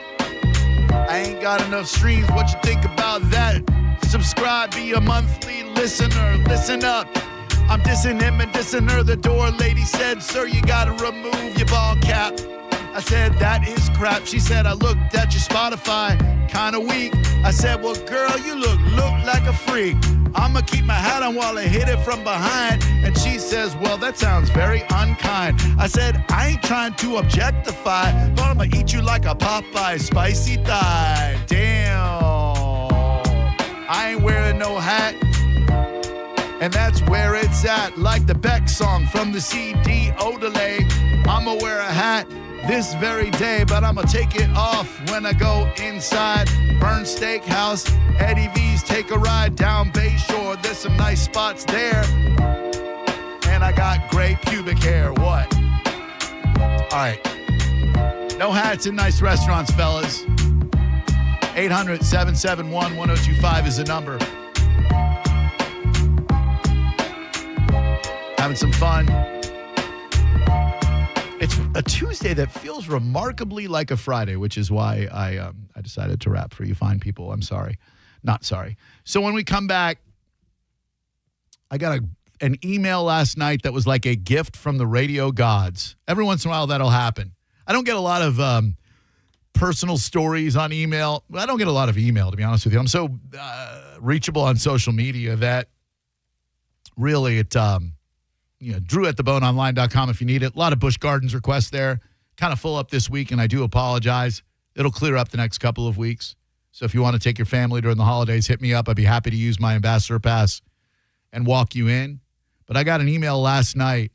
I ain't got enough streams. What you think about that? Subscribe, be a monthly listener. Listen up. I'm dissing him and dissing her. The door lady said, sir, you gotta remove your ball cap. I said, that is crap. She said, I looked at your Spotify, kinda weak. I said, well, girl, you look like a freak. I'ma keep my hat on while I hit it from behind. And she says, well, that sounds very unkind. I said, I ain't trying to objectify, but I'ma eat you like a Popeye spicy thigh. Damn, I ain't wearing no hat. And that's where it's at. Like the Beck song from the CD Odelay. I'ma wear a hat this very day, but I'ma take it off when I go inside. Burn Steakhouse, Eddie V's, take a ride down Bayshore. There's some nice spots there. And I got gray pubic hair. What? All right. No hats in nice restaurants, fellas. 800-771-1025 is the number. Having some fun. It's a Tuesday that feels remarkably like a Friday, which is why I decided to rap for you fine people. I'm sorry. Not sorry. So when we come back, I got an email last night that was like a gift from the radio gods. Every once in a while that'll happen. I don't get a lot of personal stories on email. I don't get a lot of email, to be honest with you. I'm so reachable on social media that really it, Drew at theboneonline.com if you need it. A lot of Busch Gardens requests there. Kind of full up this week, and I do apologize. It'll clear up the next couple of weeks. So if you want to take your family during the holidays, hit me up. I'd be happy to use my ambassador pass and walk you in. But I got an email last night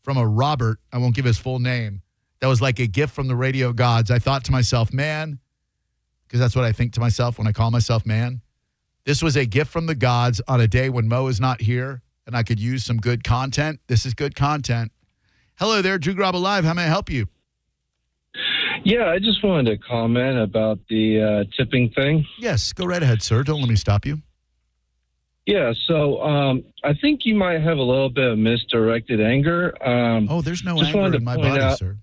from a Robert, I won't give his full name, that was like a gift from the radio gods. I thought to myself, man, because that's what I think to myself when I call myself man, this was a gift from the gods on a day when Mo is not here and I could use some good content. This is good content. Hello there, Drew Garabo Live. How may I help you? Yeah, I just wanted to comment about the tipping thing. Yes, go right ahead, sir. Don't let me stop you. Yeah, so I think you might have a little bit of misdirected anger. There's no anger in my body, sir.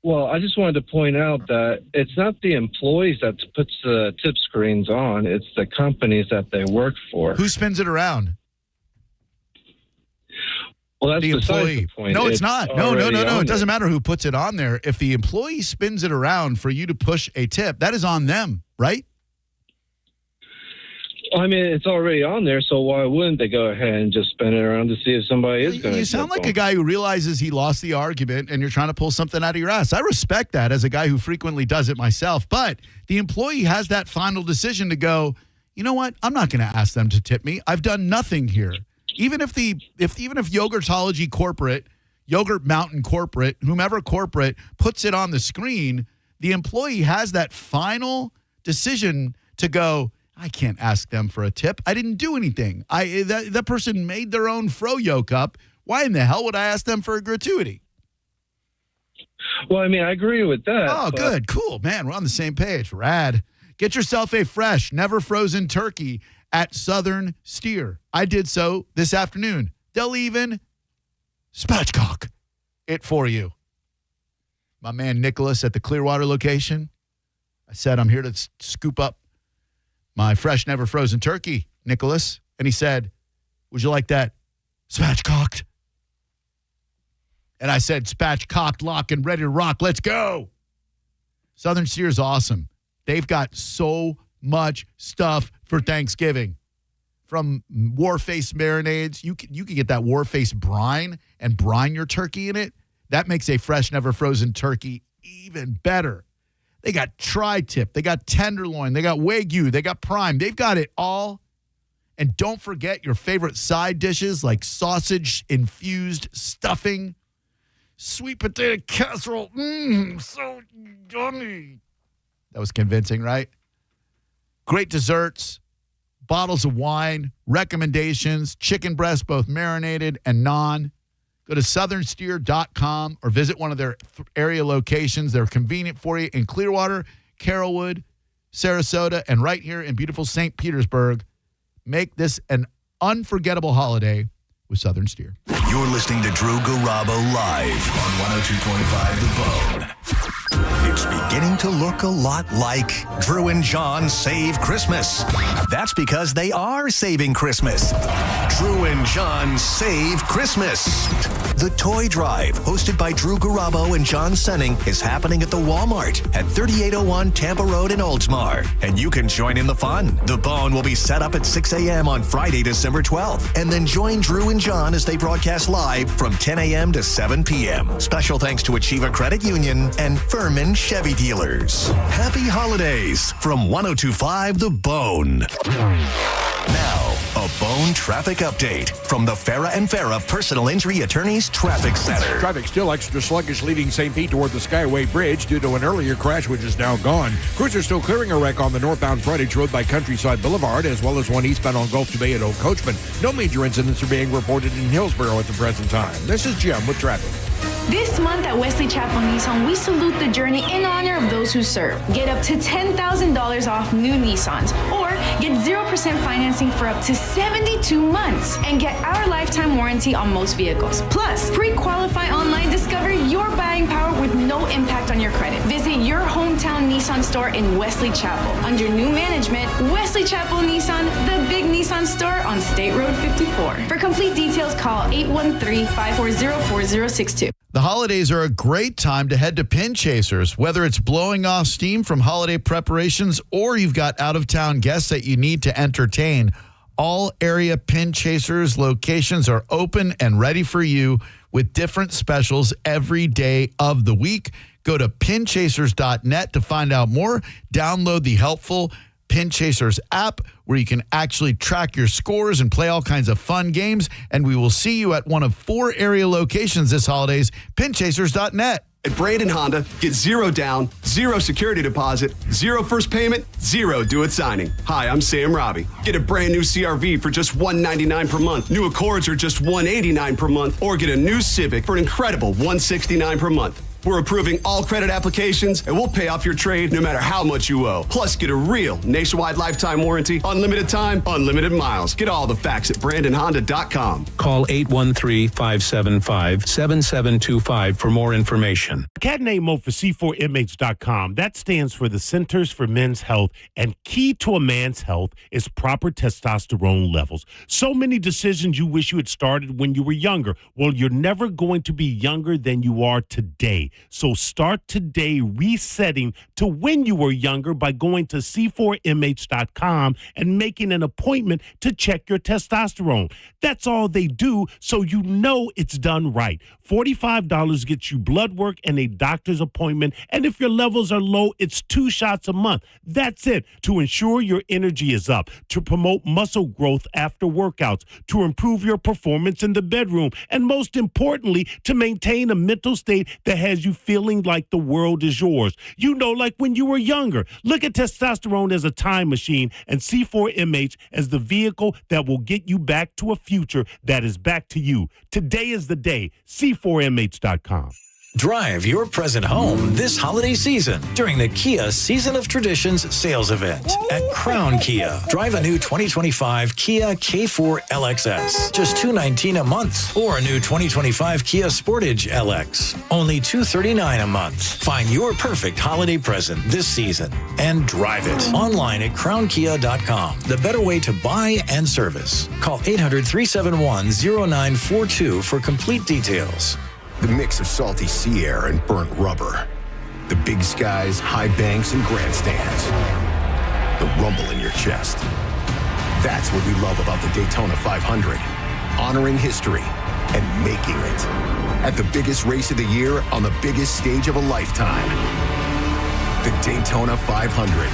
Well, I just wanted to point out that it's not the employees that puts the tip screens on. It's the companies that they work for. Who spins it around? Well, that's the employee. The point. No, it's not. No. It doesn't it. matter who puts it on there. If the employee spins it around for you to push a tip, that is on them, right? I mean, it's already on there, so why wouldn't they go ahead and just spin it around to see if somebody is going to? You sound like a guy who realizes he lost the argument and you're trying to pull something out of your ass. I respect that as a guy who frequently does it myself, but the employee has that final decision to go, you know what? I'm not going to ask them to tip me. I've done nothing here. Even if Yogurtology corporate, Yogurt Mountain corporate, whomever corporate puts it on the screen, the employee has that final decision to go, I can't ask them for a tip. I didn't do anything. That person made their own Froyo cup. Why in the hell would I ask them for a gratuity? Well, I mean, I agree with that. Oh, good. Cool. Man, we're on the same page. Rad. Get yourself a fresh, never frozen turkey at Southern Steer. I did so this afternoon. They'll even spatchcock it for you. My man Nicholas at the Clearwater location. I said, I'm here to scoop up my fresh, never frozen turkey, Nicholas. And he said, would you like that spatchcocked? And I said, spatchcocked, lock, and ready to rock. Let's go. Southern Steer is awesome. They've got so much stuff for Thanksgiving. From Warface marinades, you can get that Warface brine and brine your turkey in it. That makes a fresh, never frozen turkey even better. They got tri-tip, they got tenderloin, they got Wagyu, they got prime. They've got it all. And don't forget your favorite side dishes like sausage-infused stuffing, sweet potato casserole. So yummy. That was convincing, right? Great desserts, bottles of wine, recommendations, chicken breasts, both marinated and non. Go to southernsteer.com or visit one of their area locations. They're convenient for you in Clearwater, Carrollwood, Sarasota, and right here in beautiful St. Petersburg. Make this an unforgettable holiday with Southern Steer. You're listening to Drew Garabo live on 102.5 The Bone. It's beginning to look a lot like Drew and John Save Christmas. That's because they are saving Christmas. Drew and John Save Christmas. The Toy Drive, hosted by Drew Garabo and John Senning, is happening at the Walmart at 3801 Tampa Road in Oldsmar. And you can join in the fun. The Bone will be set up at 6 a.m. on Friday, December 12th. And then join Drew and John as they broadcast live from 10 a.m. to 7 p.m. Special thanks to Achieva Credit Union and Furman Chevy Dealers. Happy holidays from 102.5 The Bone. Now, a Bone traffic update from the Farah and Farah Personal Injury Attorneys Traffic Center. Traffic still extra sluggish leaving St. Pete toward the Skyway Bridge due to an earlier crash which is now gone. Crews are still clearing a wreck on the northbound frontage road by Countryside Boulevard, as well as one eastbound on Gulf to Bay at Old Coachman. No major incidents are being reported in Hillsborough at the present time. This is Jim with traffic. This month at Wesley Chapel Nissan, we salute the journey in honor of those who serve. Get up to $10,000 off new Nissans, or get 0% financing for up to 72 months, and get our lifetime warranty on most vehicles. Plus, pre-qualify online, discover your buying power with no impact on your credit. Visit your hometown Nissan store in Wesley Chapel. Under new management, Wesley Chapel Nissan, the big Nissan store on State Road 54. For complete details, call 813-540-4062. The holidays are a great time to head to Pin Chasers. Whether it's blowing off steam from holiday preparations or you've got out-of-town guests that you need to entertain, all area Pin Chasers locations are open and ready for you with different specials every day of the week. Go to pinchasers.net to find out more. Download the helpful Pin Chasers app where you can actually track your scores and play all kinds of fun games. And we will see you at one of 4 area locations this holidays, pinchasers.net. At Brandon Honda, get 0 down, 0 security deposit, 0 first payment, 0 do-it signing. Hi, I'm Sam Robbie. Get a brand new CRV for just $199 per month. New Accords are just $189 per month. Or get a new Civic for an incredible $169 per month. We're approving all credit applications, and we'll pay off your trade no matter how much you owe. Plus, get a real nationwide lifetime warranty, unlimited time, unlimited miles. Get all the facts at BrandonHonda.com. Call 813-575-7725 for more information. Cat name mode for C4MH.com. That stands for the Centers for Men's Health, and key to a man's health is proper testosterone levels. So many decisions you wish you had started when you were younger. Well, you're never going to be younger than you are today. So start today resetting to when you were younger by going to C4MH.com and making an appointment to check your testosterone. That's all they do, so you know it's done right. $45 gets you blood work and a doctor's appointment, and if your levels are low, it's 2 shots a month. That's it, to ensure your energy is up, to promote muscle growth after workouts, to improve your performance in the bedroom, and most importantly, to maintain a mental state that has you feeling like the world is yours. You know, like when you were younger. Look at testosterone as a time machine and C4MH as the vehicle that will get you back to a future that is back to you. Today is the day. C4MH.com. Drive your present home this holiday season during the Kia Season of Traditions sales event at Crown Kia. Drive a new 2025 Kia K4 LXS, just $219 a month, or a new 2025 Kia Sportage LX, only $239 a month. Find your perfect holiday present this season and drive it online at crownkia.com. The better way to buy and service. Call 800-371-0942 for complete details. The mix of salty sea air and burnt rubber. The big skies, high banks, and grandstands. The rumble in your chest. That's what we love about the Daytona 500. Honoring history and making it. At the biggest race of the year on the biggest stage of a lifetime. The Daytona 500.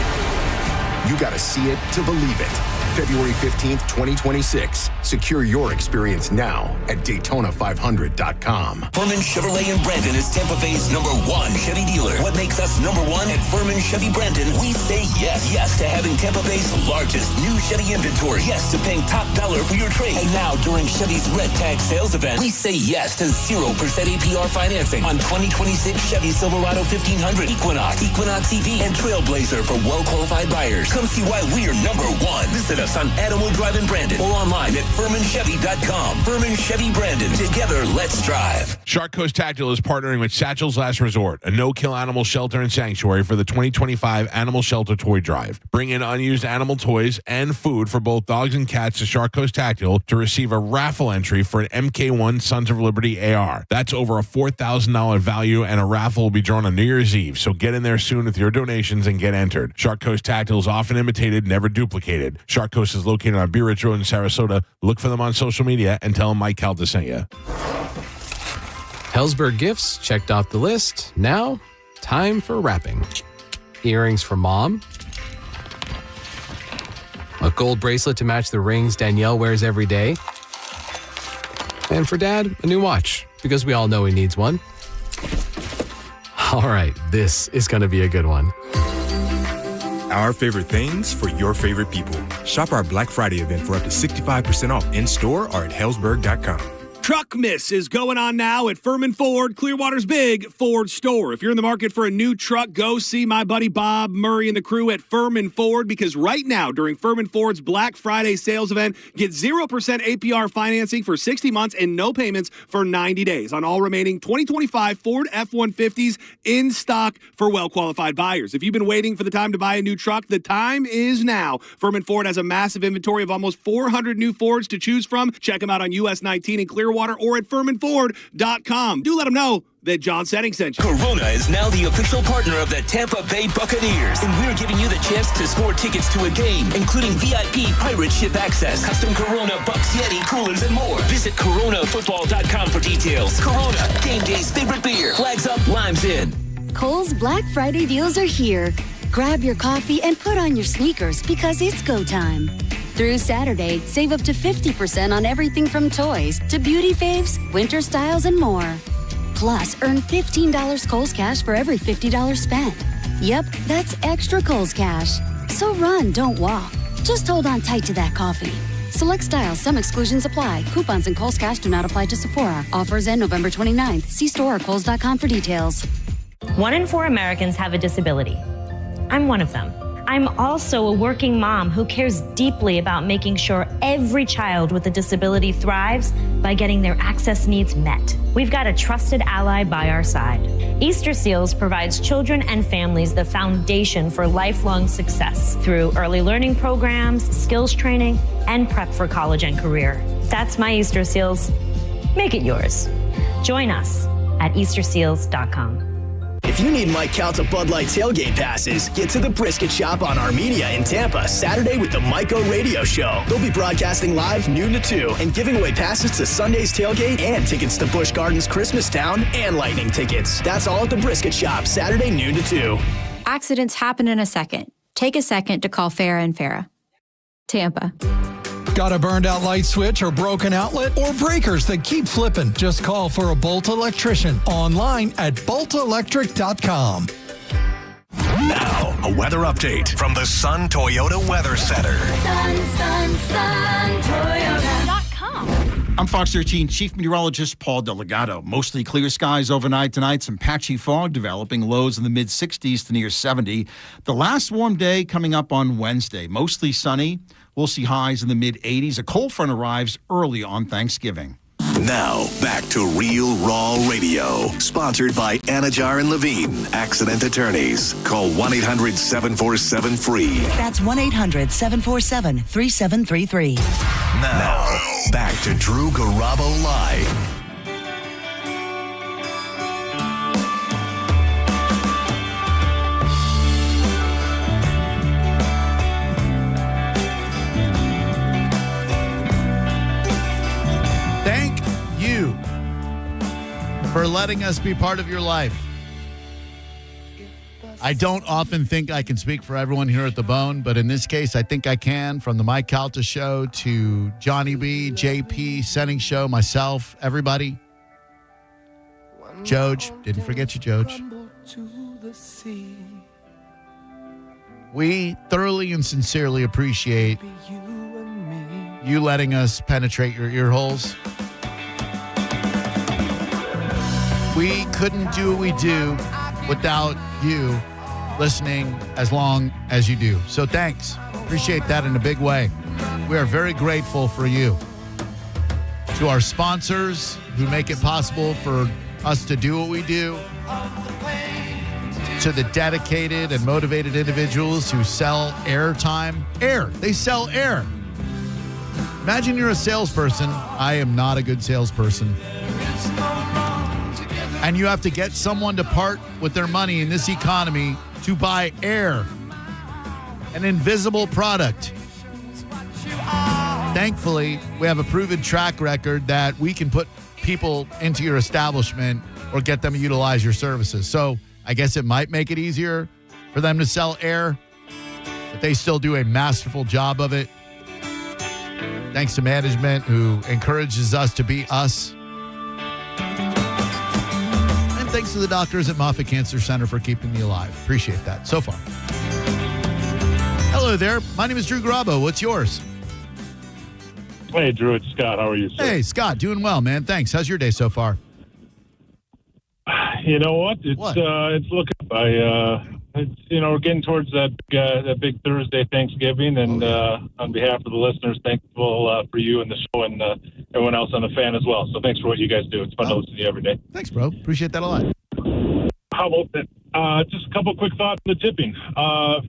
You gotta see it to believe it. February 15th, 2026. Secure your experience now at Daytona500.com. Furman Chevrolet in Brandon is Tampa Bay's #1 Chevy dealer. What makes us #1 at Furman Chevy Brandon? We say yes. Yes to having Tampa Bay's largest new Chevy inventory. Yes to paying top dollar for your trade. And now during Chevy's Red Tag sales event, we say yes to 0% APR financing on 2026 Chevy Silverado 1500, Equinox, Equinox EV, and Trailblazer for well-qualified buyers. Come see why we're #1. Visit us on Adamo Drive in Brandon or online at FurmanChevy.com. Furman Chevy Brandon. Together, let's drive. Shark Coast Tactical is partnering with Satchel's Last Resort, a no-kill animal shelter and sanctuary for the 2025 Animal Shelter Toy Drive. Bring in unused animal toys and food for both dogs and cats to Shark Coast Tactical to receive a raffle entry for an MK1 Sons of Liberty AR. That's over a $4,000 value, and a raffle will be drawn on New Year's Eve, so get in there soon with your donations and get entered. Shark Coast Tactical is often imitated, never duplicated. Shark Coast is located on Beer Ridge Road in Sarasota. Look for them on social media and tell them Mike Calda sent you. Hellsberg gifts checked off the list. Now, time for wrapping. Earrings for mom. A gold bracelet to match the rings Danielle wears every day. And for dad, a new watch, because we all know he needs one. All right, this is going to be a good one. Our favorite things for your favorite people. Shop our Black Friday event for up to 65% off in-store or at Hellsberg.com. Truckmas is going on now at Furman Ford, Clearwater's big Ford store. If you're in the market for a new truck, go see my buddy Bob Murray and the crew at Furman Ford, because right now during Furman Ford's Black Friday sales event, get 0% APR financing for 60 months and no payments for 90 days on all remaining 2025 Ford F-150s in stock for well-qualified buyers. If you've been waiting for the time to buy a new truck, the time is now. Furman Ford has a massive inventory of almost 400 new Fords to choose from. Check them out on US 19 in Clearwater or at FurmanFord.com. Do let them know that John Setting sent you. Corona is now the official partner of the Tampa Bay Buccaneers, and we're giving you the chance to score tickets to a game, including VIP pirate ship access, custom Corona Bucks Yeti coolers, and more. Visit CoronaFootball.com for details. Corona, game day's favorite beer. Flags up, limes in. Kohl's Black Friday deals are here. Grab your coffee and put on your sneakers because it's go time. Through Saturday, save up to 50% on everything from toys to beauty faves, winter styles, and more. Plus, earn $15 Kohl's Cash for every $50 spent. Yep, that's extra Kohl's Cash. So run, don't walk. Just hold on tight to that coffee. Select styles, some exclusions apply. Coupons and Kohl's Cash do not apply to Sephora. Offers end November 29th. See store or Kohls.com for details. 1 in 4 Americans have a disability. I'm one of them. I'm also a working mom who cares deeply about making sure every child with a disability thrives by getting their access needs met. We've got a trusted ally by our side. Easter Seals provides children and families the foundation for lifelong success through early learning programs, skills training, and prep for college and career. That's my Easter Seals. Make it yours. Join us at EasterSeals.com. If you need Mike Calta Bud Light tailgate passes, get to the Brisket Shop on Armenia in Tampa Saturday with the Miko Radio Show. They'll be broadcasting live noon to 2 and giving away passes to Sunday's tailgate and tickets to Busch Gardens Christmas Town and Lightning tickets. That's all at the Brisket Shop Saturday noon to 2. Accidents happen in a second. Take a second to call Farah and Farah. Tampa. Got a burned out light switch or broken outlet or breakers that keep flipping? Just call for a Bolt electrician online at boltelectric.com. Now, a weather update from the Sun Toyota Weather Center. Sun, Toyota.com. I'm Fox 13 Chief Meteorologist Paul Delgado. Mostly clear skies overnight tonight. Some patchy fog developing. Lows in the mid-60s to near 70. The last warm day coming up on Wednesday. Mostly sunny. We'll see highs in the mid-80s. A cold front arrives early on Thanksgiving. Now, back to Real Raw Radio. Sponsored by Anajar and Levine, Accident Attorneys. Call 1-800-747-FREE. That's 1-800-747-3733. Now, back to Drew Garabo Live. Thank you for letting us be part of your life. I don't often think I can speak for everyone here at The Bone, but in this case, I think I can. From the Mike Calta Show to Johnny B, JP, Setting Show, myself, everybody. Joj, didn't forget you, Joj. We thoroughly and sincerely appreciate you letting us penetrate your ear holes. We couldn't do what we do without you listening as long as you do. So thanks. Appreciate that in a big way. We are very grateful for you. To our sponsors who make it possible for us to do what we do. To the dedicated and motivated individuals who sell airtime. Air. They sell air. Imagine you're a salesperson. I am not a good salesperson. And you have to get someone to part with their money in this economy to buy air, an invisible product. Thankfully, we have a proven track record that we can put people into your establishment or get them to utilize your services. So I guess it might make it easier for them to sell air, but they still do a masterful job of it. Thanks to management who encourages us to be us. And thanks to the doctors at Moffitt Cancer Center for keeping me alive. Appreciate that so far. Hello there. My name is Drew Garabo. What's yours? Hey, Drew, it's Scott. How are you, sir? Hey, Scott, doing well, man. Thanks. How's your day so far? You know what? It's looking up. We're getting towards that big Thursday Thanksgiving, and on behalf of the listeners, thankful for you and the show and everyone else on the fan as well. So thanks for what you guys do. It's fun to listen to you every day. Thanks, bro. Appreciate that a lot. How about that? Just a couple quick thoughts on the tipping.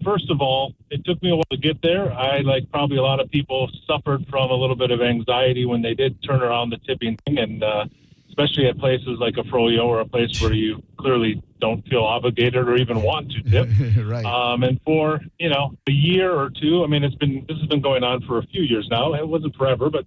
First of all, it took me a while to get there. I, like probably a lot of people, suffered from a little bit of anxiety when they did turn around the tipping thing, and especially at places like a Froyo or a place where you clearly don't feel obligated or even want to tip. Right. And for, a year or two, I mean, this has been going on for a few years now. It wasn't forever, but,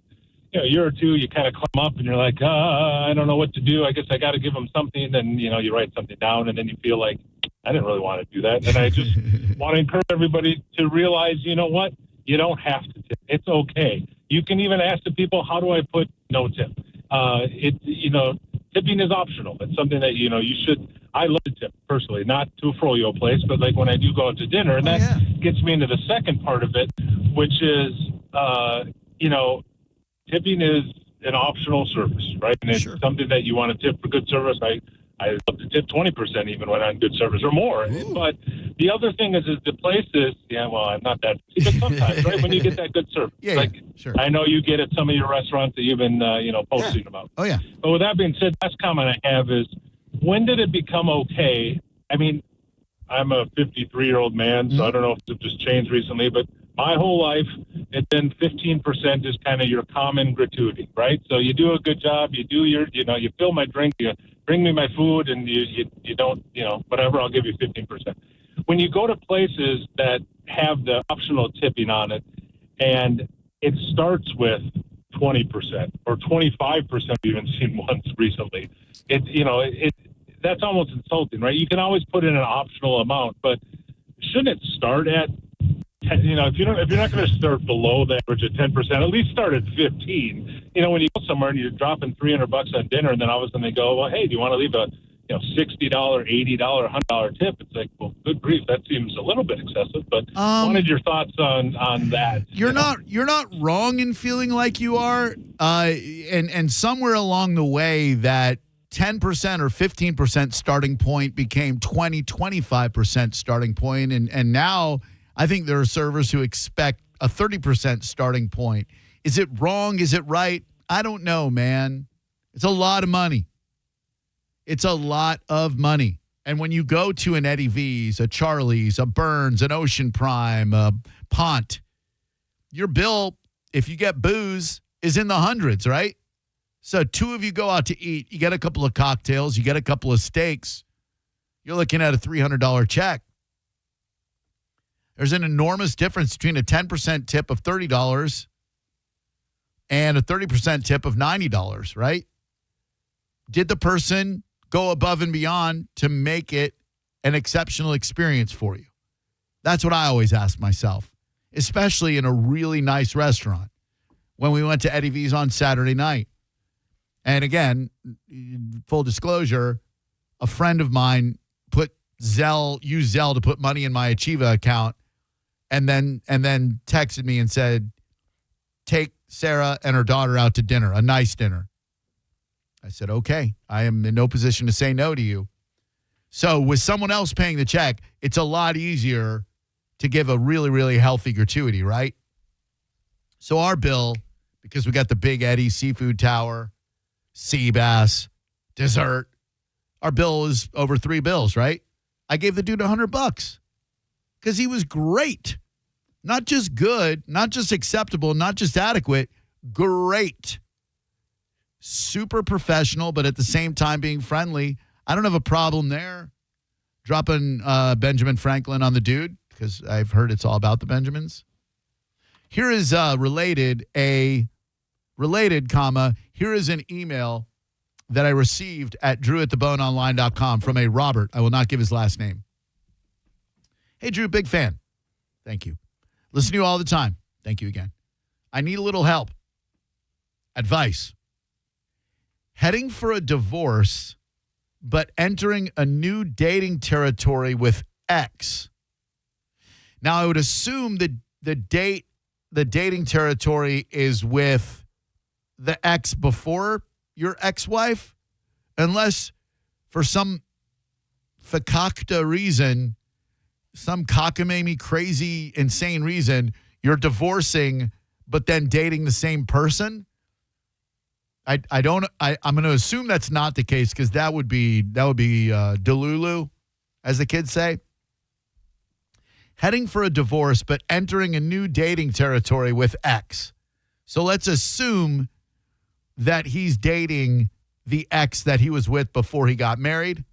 a year or two, you kind of climb up and you're like, I don't know what to do. I guess I got to give them something. And, you write something down and then you feel like, I didn't really want to do that. And I just want to encourage everybody to realize, you know what? You don't have to tip. It's okay. You can even ask the people, how do I put no tip? Tipping is optional. It's something that, you should. I love to tip personally, not to a Froyo place, but like when I do go out to dinner. And that gets me into the second part of it, which is, tipping is an optional service, right? And it's something that you want to tip for good service. I love to tip 20% even when I'm good service or more. Ooh. But the other thing is the places, I'm not that, but sometimes, right, when you get that good service. I know you get at some of your restaurants that you've been, posting about. Oh, yeah. But with that being said, last comment I have is, when did it become okay? I mean, I'm a 53-year-old man, so I don't know if it just changed recently, but my whole life, and then 15% is kind of your common gratuity, right? So you do a good job, you do your, you fill my drink, you bring me my food, and you don't, whatever, I'll give you 15%. When you go to places that have the optional tipping on it, and it starts with 20% or 25%, I've even seen once recently, that's almost insulting, right? You can always put in an optional amount, but shouldn't it start at, if you're not going to start below the average at 10%, at least start at 15. When you go somewhere and you're dropping $300 on dinner, and then all of a sudden they go, well, hey, do you want to leave a $60, $80, $100 tip? It's like, well, good grief, that seems a little bit excessive. But wanted your thoughts on that. You're not wrong in feeling like you are, and somewhere along the way that 10% or 15% starting point became 20, 25% starting point, and now I think there are servers who expect a 30% starting point. Is it wrong? Is it right? I don't know, man. It's a lot of money. It's a lot of money. And when you go to an Eddie V's, a Charlie's, a Burns, an Ocean Prime, a Pont, your bill, if you get booze, is in the hundreds, right? So two of you go out to eat, you get a couple of cocktails, you get a couple of steaks, you're looking at a $300 check. There's an enormous difference between a 10% tip of $30 and a 30% tip of $90, right? Did the person go above and beyond to make it an exceptional experience for you? That's what I always ask myself, especially in a really nice restaurant. When we went to Eddie V's on Saturday night. And again, full disclosure, a friend of mine used Zelle to put money in my Achieva account and then texted me and said, take Sarah and her daughter out to dinner, a nice dinner. I said, okay, I am in no position to say no to you. So with someone else paying the check, it's a lot easier to give a really, really healthy gratuity, right? So our bill, because we got the Big Eddie Seafood Tower, sea bass, dessert, our bill is over 3 bills, right? I gave the dude $100 because he was great. Not just good, not just acceptable, not just adequate, great. Super professional, but at the same time being friendly. I don't have a problem there. Dropping Benjamin Franklin on the dude because I've heard it's all about the Benjamins. Here is related, here is an email that I received at drewattheboneonline.com from a Robert. I will not give his last name. Hey, Drew, big fan. Thank you. Listen to you all the time. Thank you again. I need a little help. Advice. Heading for a divorce, but entering a new dating territory with X. Now, I would assume that the dating territory is with the ex before your ex-wife, unless for some fakakta reason, some cockamamie, crazy, insane reason, you're divorcing but then dating the same person. I'm going to assume that's not the case because that would be delulu, as the kids say. Heading for a divorce, but entering a new dating territory with ex. So let's assume that he's dating the ex that he was with before he got married.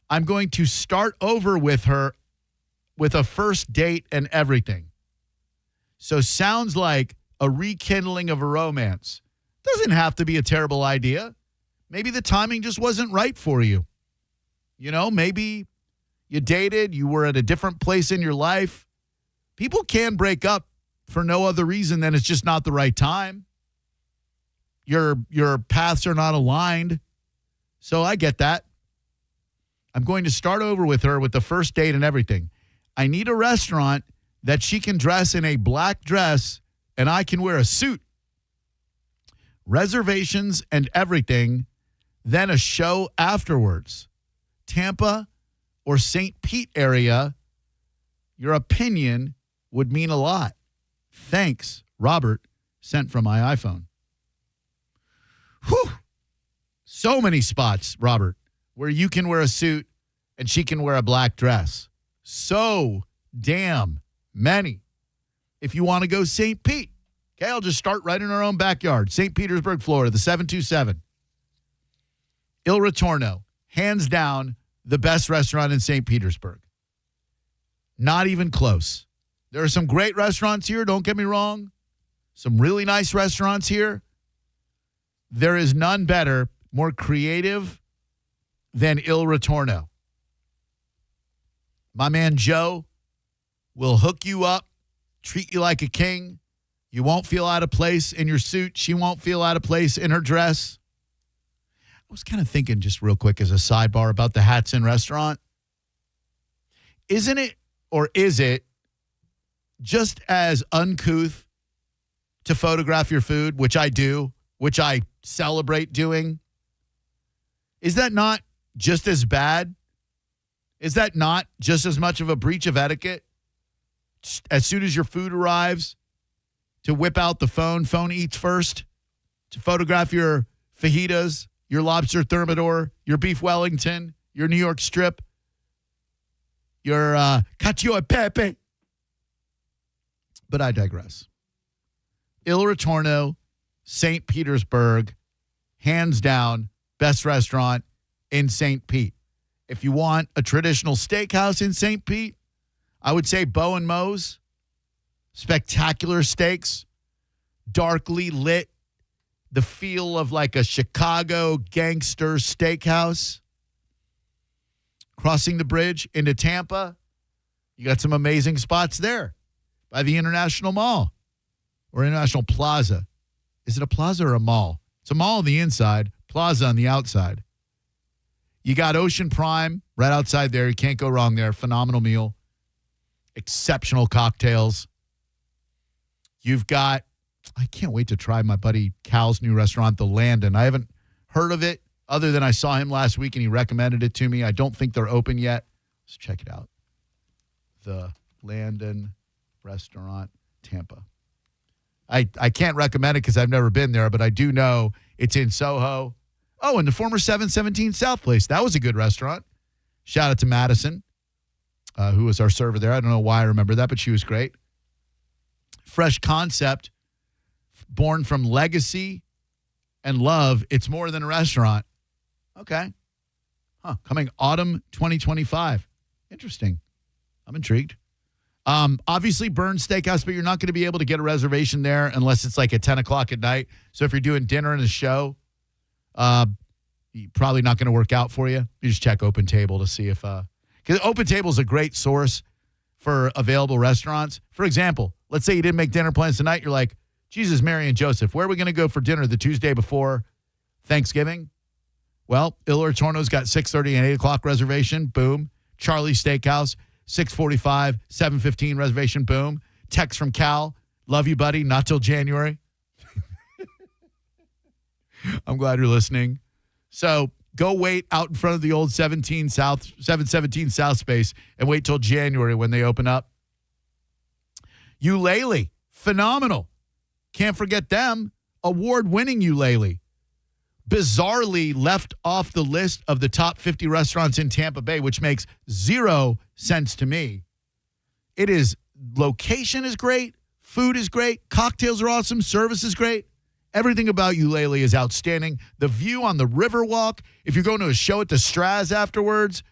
I'm going to start over with her with a first date and everything. So sounds like a rekindling of a romance. Doesn't have to be a terrible idea. Maybe the timing just wasn't right for you. You know, maybe you dated, you were at a different place in your life. People can break up for no other reason than it's just not the right time. Your paths are not aligned. So I get that. I'm going to start over with her with the first date and everything. I need a restaurant that she can dress in a black dress and I can wear a suit. Reservations and everything, then a show afterwards. Tampa or St. Pete area, your opinion would mean a lot. Thanks, Robert, sent from my iPhone. Whew. So many spots, Robert, where you can wear a suit and she can wear a black dress. So damn many. If you want to go St. Pete, okay, I'll just start right in our own backyard. St. Petersburg, Florida, the 727. Il Ritorno, hands down, the best restaurant in St. Petersburg. Not even close. There are some great restaurants here, don't get me wrong. Some really nice restaurants here. There is none better, more creative than Il Ritorno. My man Joe will hook you up, treat you like a king. You won't feel out of place in your suit. She won't feel out of place in her dress. I was kind of thinking just real quick as a sidebar about the Hatson restaurant. Isn't it, or is it, just as uncouth to photograph your food, which I do, which I celebrate doing? Is that not just as bad? Is that not just as much of a breach of etiquette? As soon as your food arrives, to whip out the phone eats first, to photograph your fajitas, your lobster thermidor, your beef Wellington, your New York strip, your cacio e pepe. But I digress. Il Ritorno, St. Petersburg, hands down, best restaurant in St. Pete. If you want a traditional steakhouse in St. Pete, I would say Bo and Mo's. Spectacular steaks, darkly lit, the feel of like a Chicago gangster steakhouse. Crossing the bridge into Tampa, you got some amazing spots there by the International Mall or International Plaza. Is it a plaza or a mall? It's a mall on the inside, plaza on the outside. You got Ocean Prime right outside there. You can't go wrong there. Phenomenal meal. Exceptional cocktails. You've got, I can't wait to try my buddy Cal's new restaurant, The Landon. I haven't heard of it other than I saw him last week and he recommended it to me. I don't think they're open yet. Let's check it out. The Landon Restaurant, Tampa. I can't recommend it because I've never been there, but I do know it's in Soho. Oh, and the former 717 South Place. That was a good restaurant. Shout out to Madison, who was our server there. I don't know why I remember that, but she was great. Fresh concept, born from legacy and love. It's more than a restaurant. Okay. Coming autumn 2025. Interesting. I'm intrigued. Obviously, Burns Steakhouse, but you're not going to be able to get a reservation there unless it's like at 10 o'clock at night. So if you're doing dinner and a show, probably not going to work out for you. You just check Open Table to see if because Open Table is a great source for available restaurants. For example, let's say you didn't make dinner plans tonight. You're like, Jesus, Mary, and Joseph, where are we going to go for dinner the Tuesday before Thanksgiving? Well, Il Ritorno's got 6:30 and 8 o'clock reservation. Boom. Charlie's Steakhouse, 6:45, 7:15 reservation. Boom. Text from Cal. Love you, buddy. Not till January. I'm glad you're listening. So go wait out in front of the old 717 South space and wait till January when they open up. Eulalie, phenomenal. Can't forget them. Award-winning Eulalie. Bizarrely left off the list of the top 50 restaurants in Tampa Bay, which makes 0 sense to me. Location is great. Food is great. Cocktails are awesome. Service is great. Everything about Eulalie is outstanding. The view on the Riverwalk. If you're going to a show at the Straz afterwards,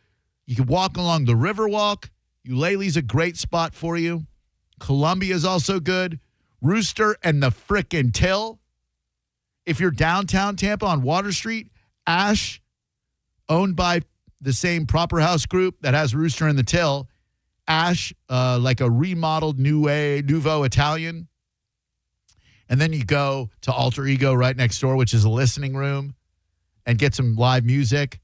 you can walk along the Riverwalk. Eulalie's a great spot for you. Columbia is also good. Rooster and the frickin' Till. If you're downtown Tampa on Water Street, Ash, owned by the same Proper House group that has Rooster and the Till. Ash, like a remodeled Nouveau Italian. And then you go to Alter Ego right next door, which is a listening room, and get some live music.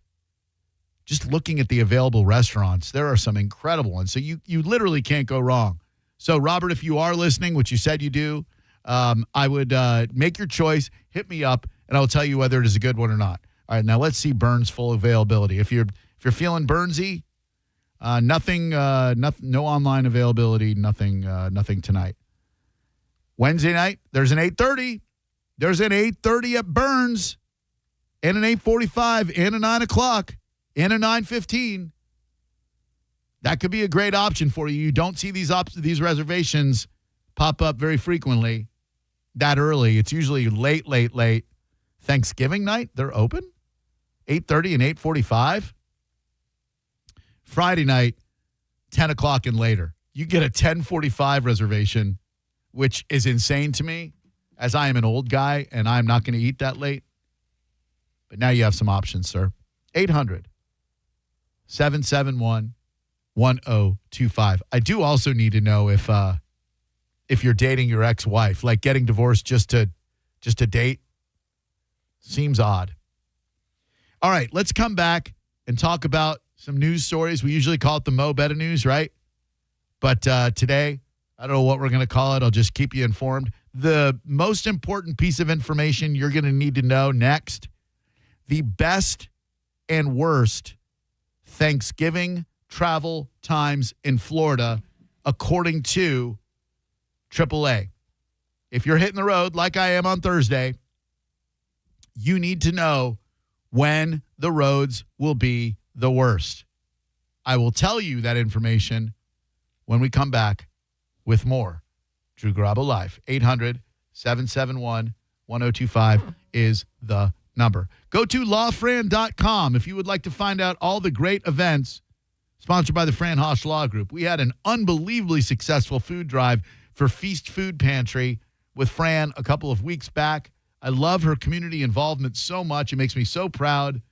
Just looking at the available restaurants, there are some incredible ones. So you literally can't go wrong. So, Robert, if you are listening, which you said you do, I would make your choice, hit me up, and I'll tell you whether it is a good one or not. All right, now let's see Burns' full availability. If you're feeling Burnsy, nothing, no online availability, nothing tonight. Wednesday night, there's an 8:30. There's an 8:30 at Burns, and an 8:45, and a 9 o'clock, and a 9:15. That could be a great option for you. You don't see these reservations pop up very frequently that early. It's usually late. Thanksgiving night, they're open, 8:30 and 8:45. Friday night, 10 o'clock and later. You get a 10:45 reservation, which is insane to me, as I am an old guy and I'm not going to eat that late. But now you have some options, sir. 800-771-1025. I do also need to know if you're dating your ex-wife, like getting divorced just to date. Seems odd. All right, let's come back and talk about some news stories. We usually call it the Mo Betta News, right? But today, I don't know what we're going to call it. I'll just keep you informed. The most important piece of information you're going to need to know next, the best and worst Thanksgiving travel times in Florida, according to AAA. If you're hitting the road like I am on Thursday, you need to know when the roads will be the worst. I will tell you that information when we come back with more. Drew Garabo Live. 800-771-1025 is the number. Go to lawfran.com if you would like to find out all the great events sponsored by the Fran Hosch Law Group. We had an unbelievably successful food drive for Feast Food Pantry with Fran a couple of weeks back. I love her community involvement so much. It makes me so proud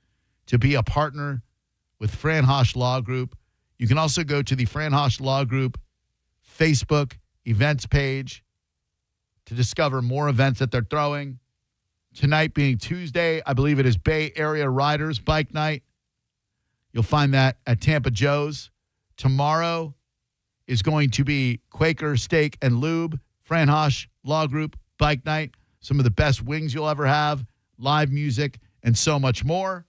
to be a partner with Fran Hosch Law Group. You can also go to the Fran Hosch Law Group Facebook events page to discover more events that they're throwing. Tonight being Tuesday, I believe it is Bay Area Riders Bike Night. You'll find that at Tampa Joe's. Tomorrow is going to be Quaker Steak and Lube, Fran Hosch Law Group Bike Night. Some of the best wings you'll ever have, live music, and so much more.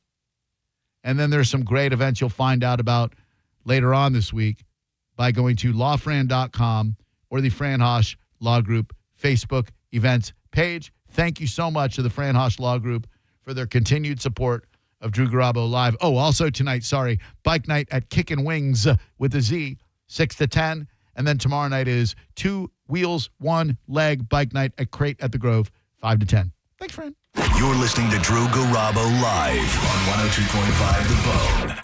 And then there's some great events you'll find out about later on this week by going to lawfran.com or the Fran Hosch Law Group Facebook events page. Thank you so much to the Fran Hosch Law Group for their continued support of Drew Garabo Live. Oh, also tonight, Bike Night at Kickin' Wings with a Z, 6 to 10. And then tomorrow night is 2 wheels, 1 leg bike night at Crate at the Grove, 5 to 10. Thanks, Fran. You're listening to Drew Garabo Live on 102.5 The Bone.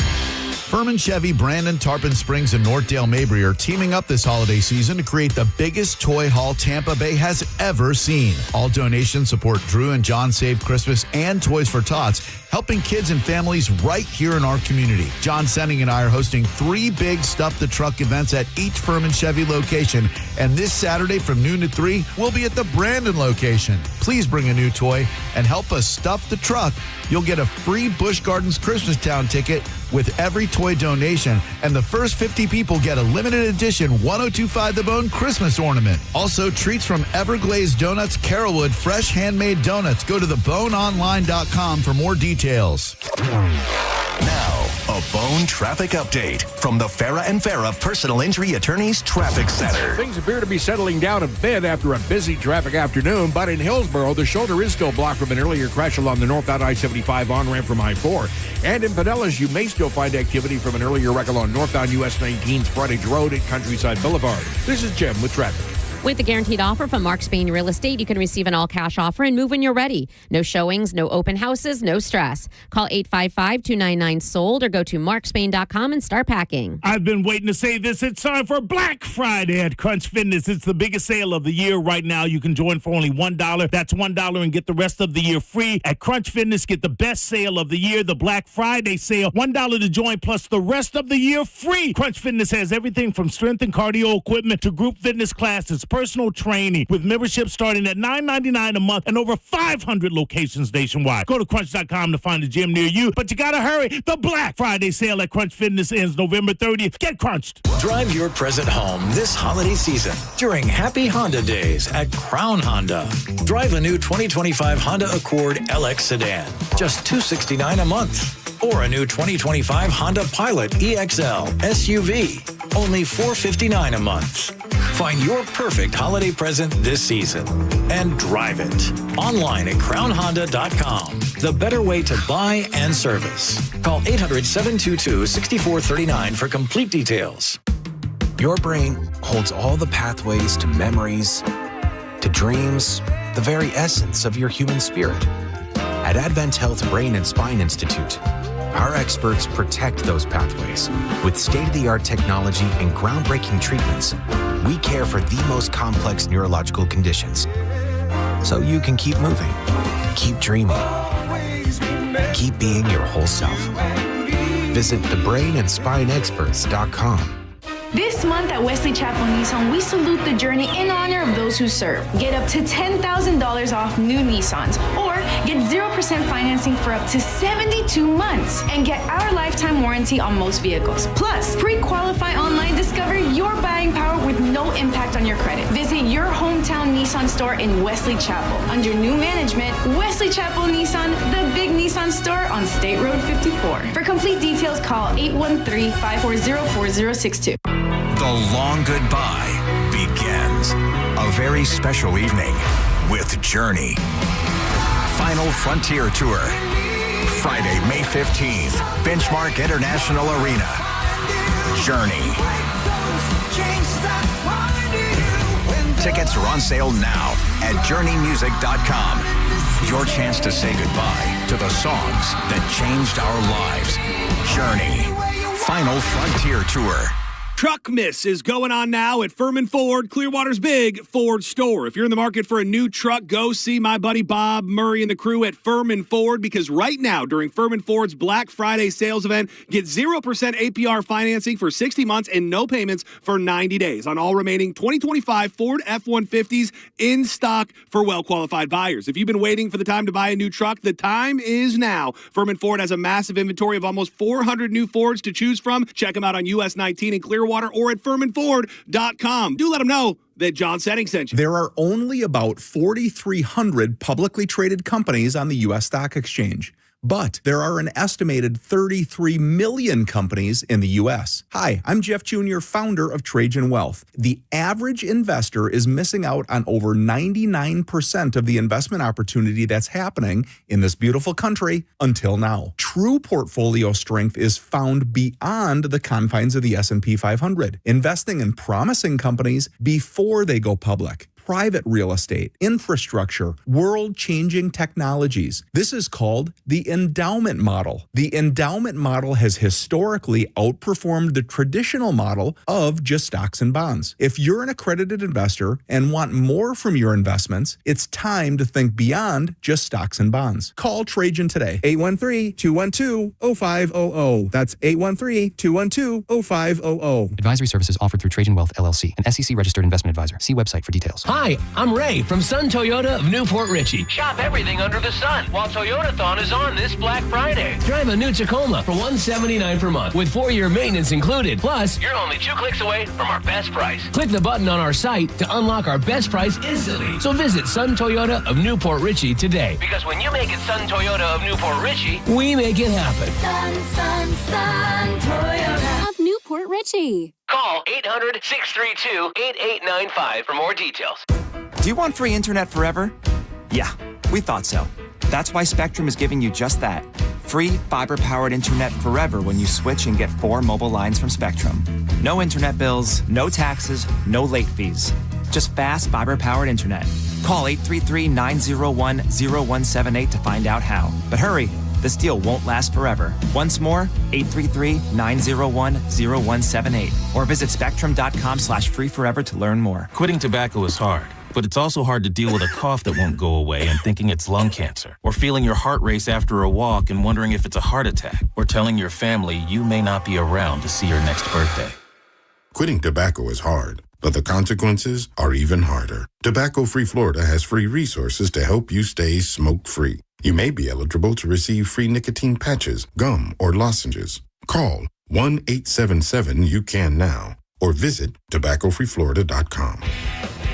Furman Chevy, Brandon, Tarpon Springs, and Northdale Mabry are teaming up this holiday season to create the biggest toy haul Tampa Bay has ever seen. All donations support Drew and John Save Christmas and Toys for Tots, helping kids and families right here in our community. John Senning and I are hosting 3 big Stuff the Truck events at each Furman Chevy location, and this Saturday from noon to 3, we'll be at the Brandon location. Please bring a new toy and help us stuff the truck. You'll get a free Busch Gardens Christmas Town ticket with every toy donation, and the first 50 people get a limited edition 1025 The Bone Christmas ornament. Also, treats from Everglazed Donuts, Carrollwood, fresh handmade donuts. Go to theboneonline.com for more details. Now, a Bone traffic update from the Farah and Farah Personal Injury Attorneys Traffic Center. Things appear to be settling down a bit after a busy traffic afternoon, but in Hillsborough, the shoulder is still blocked from an earlier crash along the northbound I-75 on-ramp from I-4. And in Pinellas, you may still find activity from an earlier wreck along northbound US 19's Frontage Road at Countryside Boulevard. This is Jim with traffic. With the guaranteed offer from Mark Spain Real Estate, you can receive an all-cash offer and move when you're ready. No showings, no open houses, no stress. Call 855-299-SOLD or go to markspain.com and start packing. I've been waiting to say this. It's time for Black Friday at Crunch Fitness. It's the biggest sale of the year right now. You can join for only $1. That's $1 and get the rest of the year free. At Crunch Fitness, get the best sale of the year, the Black Friday sale. $1 to join plus the rest of the year free. Crunch Fitness has everything from strength and cardio equipment to group fitness classes, personal training, with membership starting at $9.99 a month and over 500 locations nationwide. Go to crunch.com to find a gym near you, but you gotta hurry. The Black Friday sale at Crunch Fitness ends November 30th. Get crunched. Drive your present home this holiday season during Happy Honda Days at Crown Honda. Drive a new 2025 Honda Accord LX sedan, just $269 a month. Or a new 2025 Honda Pilot EXL SUV, only $459 a month. Find your perfect holiday present this season and drive it. Online at crownhonda.com. The better way to buy and service. Call 800-722-6439 for complete details. Your brain holds all the pathways to memories, to dreams, the very essence of your human spirit. At Advent Health Brain and Spine Institute, our experts protect those pathways. With state-of-the-art technology and groundbreaking treatments, we care for the most complex neurological conditions. So you can keep moving, keep dreaming, keep being your whole self. Visit thebrainandspineexperts.com. This month at Wesley Chapel Nissan, we salute the journey in honor of those who serve. Get up to $10,000 off new Nissans, or get 0% financing for up to 72 months, and get our lifetime warranty on most vehicles. Plus, pre-qualify online, discover your buying power with no impact on your credit. Visit your hometown Nissan store in Wesley Chapel. Under new management, Wesley Chapel Nissan, the big Nissan store on State Road 54. For complete details, call 813-540-4062. The long goodbye begins. A very special evening with Journey. Final Frontier Tour. Friday, May 15th, Benchmark International Arena. Journey. Tickets are on sale now at journeymusic.com. Your chance to say goodbye to the songs that changed our lives. Journey. Final Frontier Tour. Truck Miss is going on now at Furman Ford, Clearwater's big Ford store. If you're in the market for a new truck, go see my buddy Bob Murray and the crew at Furman Ford, because right now during Furman Ford's Black Friday sales event, get 0% APR financing for 60 months and no payments for 90 days on all remaining 2025 Ford F-150s in stock for well-qualified buyers. If you've been waiting for the time to buy a new truck, the time is now. Furman Ford has a massive inventory of almost 400 new Fords to choose from. Check them out on US 19 in Clearwater or at FurmanFord.com. Do let them know that John Setting sent you. There are only about 4,300 publicly traded companies on the U.S. Stock Exchange. But there are an estimated 33 million companies in the U.S. Hi, I'm Jeff Jr., founder of Trajan Wealth. The average investor is missing out on over 99% of the investment opportunity that's happening in this beautiful country until now. True portfolio strength is found beyond the confines of the S&P 500, investing in promising companies before they go public. Private real estate, infrastructure, world-changing technologies. This is called the endowment model. The endowment model has historically outperformed the traditional model of just stocks and bonds. If you're an accredited investor and want more from your investments, it's time to think beyond just stocks and bonds. Call Trajan today, 813-212-0500. That's 813-212-0500. Advisory services offered through Trajan Wealth, LLC, an SEC-registered investment advisor. See website for details. Hi, I'm Ray from Sun Toyota of Newport Richey. Shop everything under the sun while Toyotathon is on this Black Friday. Drive a new Tacoma for $179 per month with 4-year maintenance included. Plus, You're only 2 clicks away from our best price. click the button on our site to unlock our best price instantly. So visit Sun Toyota of Newport Richey today. Because when you make it Sun Toyota of Newport Richey, We make it happen. Sun Toyota of Newport Richey. call 800-632-8895 for more details. Do you want free internet forever? Yeah, we thought so. That's why Spectrum is giving you just that. Free fiber-powered internet forever when you switch and get 4 mobile lines from Spectrum. No internet bills, no taxes, no late fees. Just fast fiber-powered internet. Call 833-901-0178 to find out how. But hurry, this deal won't last forever. Once more, 833-901-0178. Or visit spectrum.com/freeforever to learn more. Quitting tobacco is hard, but it's also hard to deal with a cough that won't go away and thinking it's lung cancer, or feeling your heart race after a walk and wondering if it's a heart attack, or telling your family you may not be around to see your next birthday. Quitting tobacco is hard, but the consequences are even harder. Tobacco-Free Florida has free resources to help you stay smoke-free. You may be eligible to receive free nicotine patches, gum, or lozenges. Call 1-877-YOU-CAN now or visit tobaccofreeflorida.com.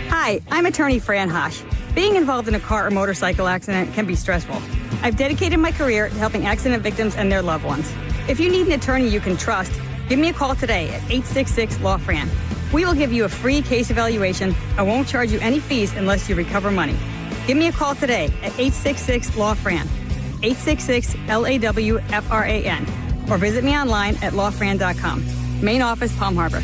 Hi, I'm attorney Fran Hosh. Being involved in a car or motorcycle accident can be stressful. I've dedicated my career to helping accident victims and their loved ones. If you need an attorney you can trust, give me a call today at 866-LAW-FRAN. We will give you a free case evaluation and won't charge you any fees unless you recover money. Give me a call today at 866-LAW-FRAN, 866-LAW-FRAN, or visit me online at lawfran.com. Main office, Palm Harbor.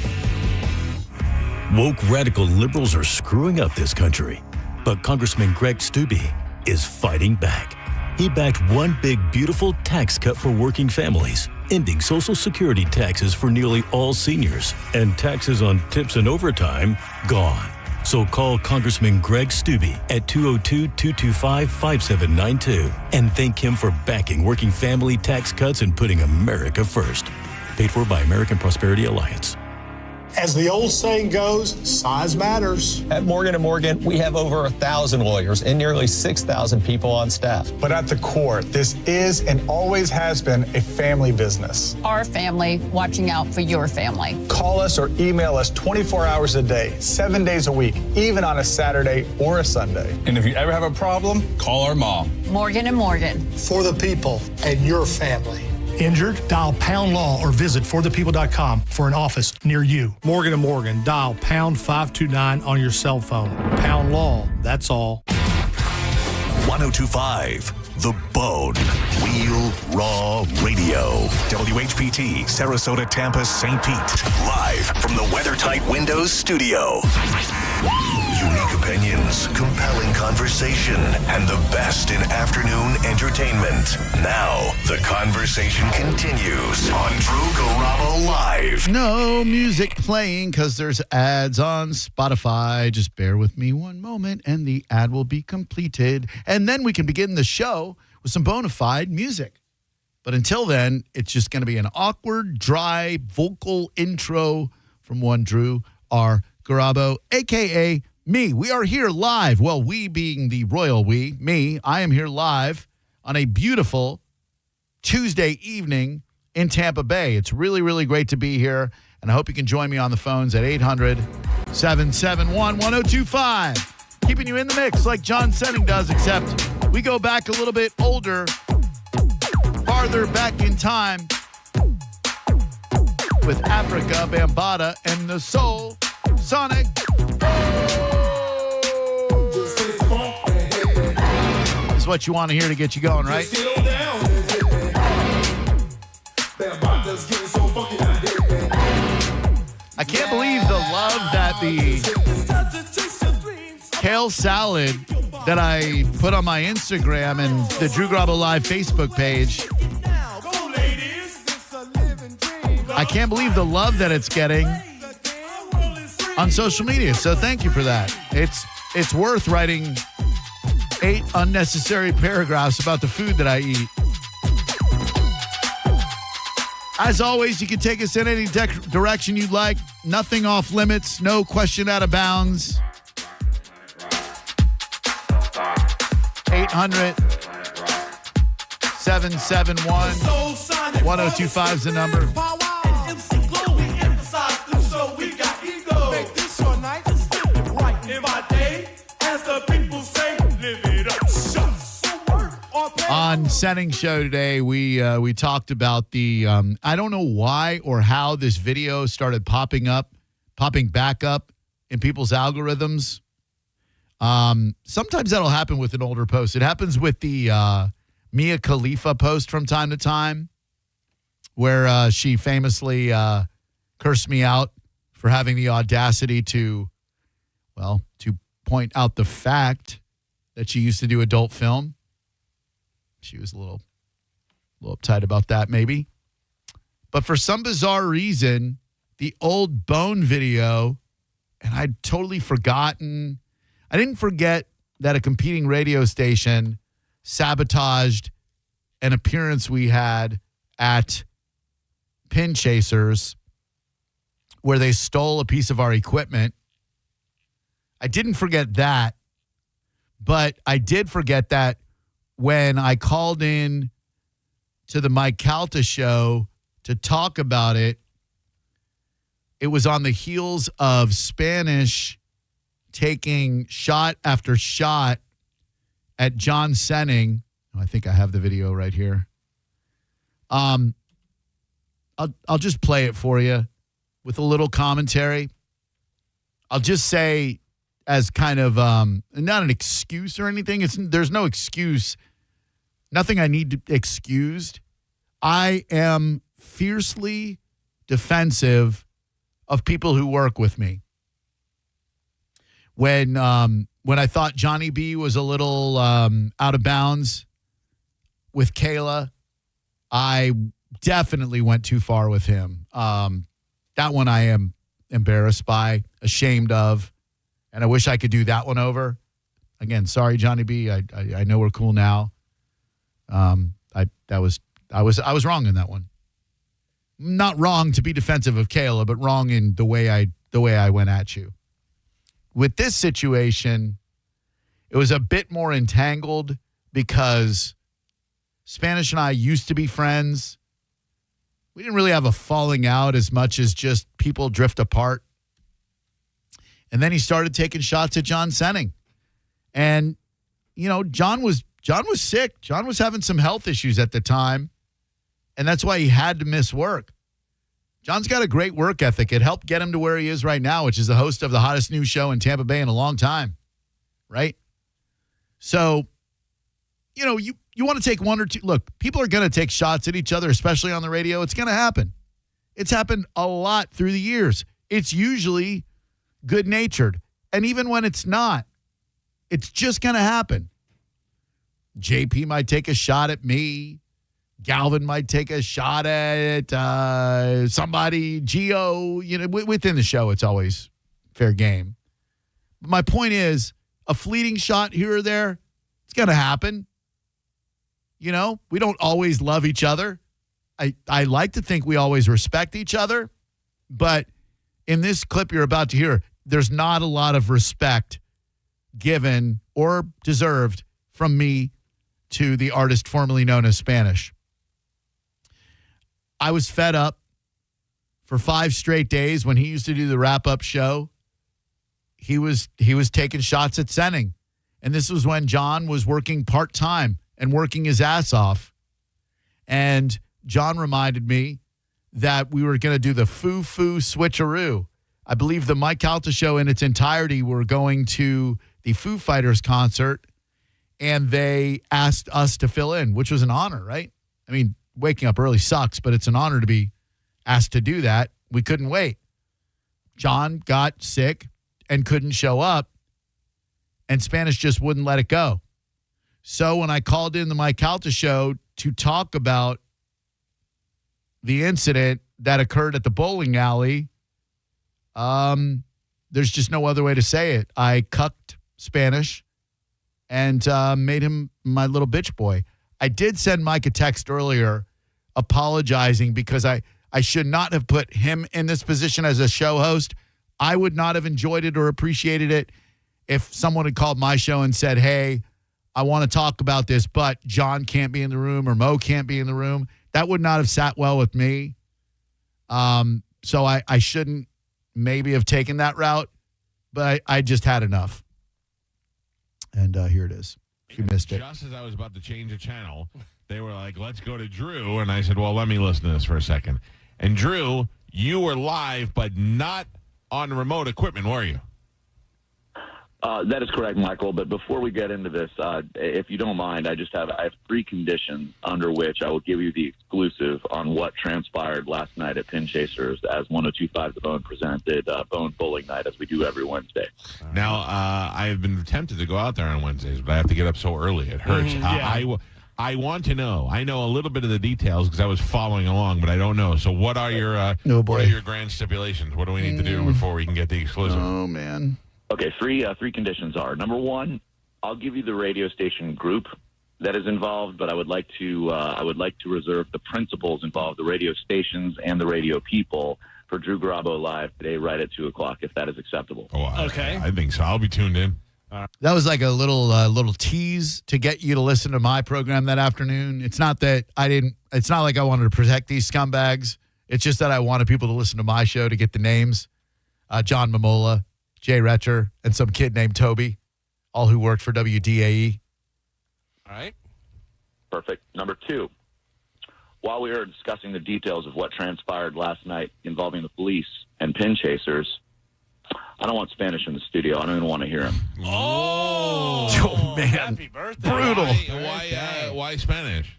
Woke radical liberals are screwing up this country, but Congressman Greg Steube is fighting back. He backed one big, beautiful tax cut for working families, ending Social Security taxes for nearly all seniors, and taxes on tips and overtime gone. So call Congressman Greg Steube at 202-225-5792 and thank him for backing working family tax cuts and putting America first. Paid for by American Prosperity Alliance. As the old saying goes, size matters. At Morgan & Morgan, we have over 1,000 lawyers and nearly 6,000 people on staff. But at the core, this is and always has been a family business. Our family watching out for your family. Call us or email us 24 hours a day, 7 days a week, even on a Saturday or a Sunday. And if you ever have a problem, call our mom. Morgan & Morgan. For the people and your family. Injured? Dial Pound Law or visit forthepeople.com for an office near you. Morgan & Morgan. Dial pound 529 on your cell phone. Pound Law. That's all. 1025 The Bone. Real Raw Radio. WHPT, Sarasota, Tampa, St. Pete. Live from the WeatherTight Windows studio. Unique opinions, compelling conversation, and the best in afternoon entertainment. Now, the conversation continues on Drew Garabo Live. No music playing because there's ads on Spotify. Just bear with me one moment and the ad will be completed. And then we can begin the show with some bona fide music. But until then, it's just going to be an awkward, dry vocal intro from one Drew R. Garabo, a.k.a. me. We are here live. Well, we being the royal we, me, I am here live on a beautiful Tuesday evening in Tampa Bay. It's really, really great to be here, and I hope you can join me on the phones at 800-771-1025. Keeping you in the mix like John Senning does, except we go back a little bit older, farther back in time with Africa Bambaataa and the Soul Sonic. This is what you want to hear to get you going, right? I can't believe the love that the kale salad that I put on my Instagram and the Drew Garabo Live Facebook page. I can't believe the love that it's getting on social media. So thank you for that. It's worth writing 8 unnecessary paragraphs about the food that I eat. As always, you can take us in any direction you'd like. Nothing off limits. No question out of bounds. 800-771-1025 is the number. On Setting Show today, we talked about the I don't know why or how this video started popping back up in people's algorithms. Sometimes that'll happen with an older post. It happens with the Mia Khalifa post from time to time, where she famously cursed me out for having the audacity to point out the fact that she used to do adult film. She was a little uptight about that, maybe. But for some bizarre reason, the old Bone video, and I'd totally forgotten. I didn't forget that a competing radio station sabotaged an appearance we had at Pin Chasers where they stole a piece of our equipment. I didn't forget that, but I did forget that when I called in to the Mike Calta show to talk about it, it was on the heels of Spanish taking shot after shot at John Senning. I think I have the video right here. I'll just play it for you with a little commentary. I'll just say, as kind of not an excuse or anything. There's no excuse. Nothing I need to excused. I am fiercely defensive of people who work with me. When I thought Johnny B was a little out of bounds with Kayla, I definitely went too far with him. That one I am embarrassed by, ashamed of, and I wish I could do that one over. Again, sorry, Johnny B. I know we're cool now. I was wrong in that one. Not wrong to be defensive of Kayla, but wrong in the way I went at you. With this situation, it was a bit more entangled because Spanish and I used to be friends. We didn't really have a falling out as much as just people drift apart. And then he started taking shots at John Senning. And, John was sick. John was having some health issues at the time. And that's why he had to miss work. John's got a great work ethic. It helped get him to where he is right now, which is the host of the hottest news show in Tampa Bay in a long time. Right? So, you want to take one or two. Look, people are going to take shots at each other, especially on the radio. It's going to happen. It's happened a lot through the years. It's usually good-natured. And even when it's not, it's just going to happen. JP might take a shot at me. Galvin might take a shot at somebody. Gio, within the show, it's always fair game. But my point is, a fleeting shot here or there, it's going to happen. We don't always love each other. I like to think we always respect each other. But in this clip you're about to hear, there's not a lot of respect given or deserved from me to the artist formerly known as Spanish. I was fed up for 5 straight days when he used to do the wrap-up show. He was taking shots at Senning. And this was when John was working part-time and working his ass off. And John reminded me that we were going to do the foo-foo switcheroo. I believe the Mike Calta show in its entirety were going to the Foo Fighters concert, and they asked us to fill in, which was an honor, right? I mean, waking up early sucks, but it's an honor to be asked to do that. We couldn't wait. John got sick and couldn't show up, and Spanish just wouldn't let it go. So when I called in the Mike Calta show to talk about the incident that occurred at the bowling alley, there's just no other way to say it. I cucked Spanish and made him my little bitch boy. I did send Mike a text earlier apologizing because I should not have put him in this position as a show host. I would not have enjoyed it or appreciated it if someone had called my show and said, hey, I want to talk about this, but John can't be in the room or Mo can't be in the room. That would not have sat well with me. So I shouldn't maybe have taken that route, but I just had enough. And here it is. If you missed it. Just as I was about to change the channel, they were like, let's go to Drew. And I said, well, let me listen to this for a second. And Drew, you were live, but not on the remote equipment, were you? That is correct, Michael. But before we get into this, if you don't mind, I have 3 conditions under which I will give you the exclusive on what transpired last night at Pin Chasers as 102.5 The Bone presented Bone Bowling Night, as we do every Wednesday. Now, I have been tempted to go out there on Wednesdays, but I have to get up so early. It hurts. I want to know. I know a little bit of the details because I was following along, but I don't know. So what are your what are your grand stipulations? What do we need to do before we can get the exclusive? Oh, man. Okay, three conditions are. Number one, I'll give you the radio station group that is involved, but I would like to reserve the principals involved, the radio stations and the radio people, for Drew Garabo Live today right at 2 o'clock, if that is acceptable. Oh, okay. I think so. I'll be tuned in. That was like a little tease to get you to listen to my program that afternoon. It's not that it's not like I wanted to protect these scumbags. It's just that I wanted people to listen to my show to get the names. John Momola, Jay Retcher, and some kid named Toby, all who worked for WDAE. All right. Perfect. Number two, while we were discussing the details of what transpired last night involving the police and Pin Chasers, I don't want Spanish in the studio. I don't even want to hear him. Oh man. Happy birthday. Brutal. Why Spanish?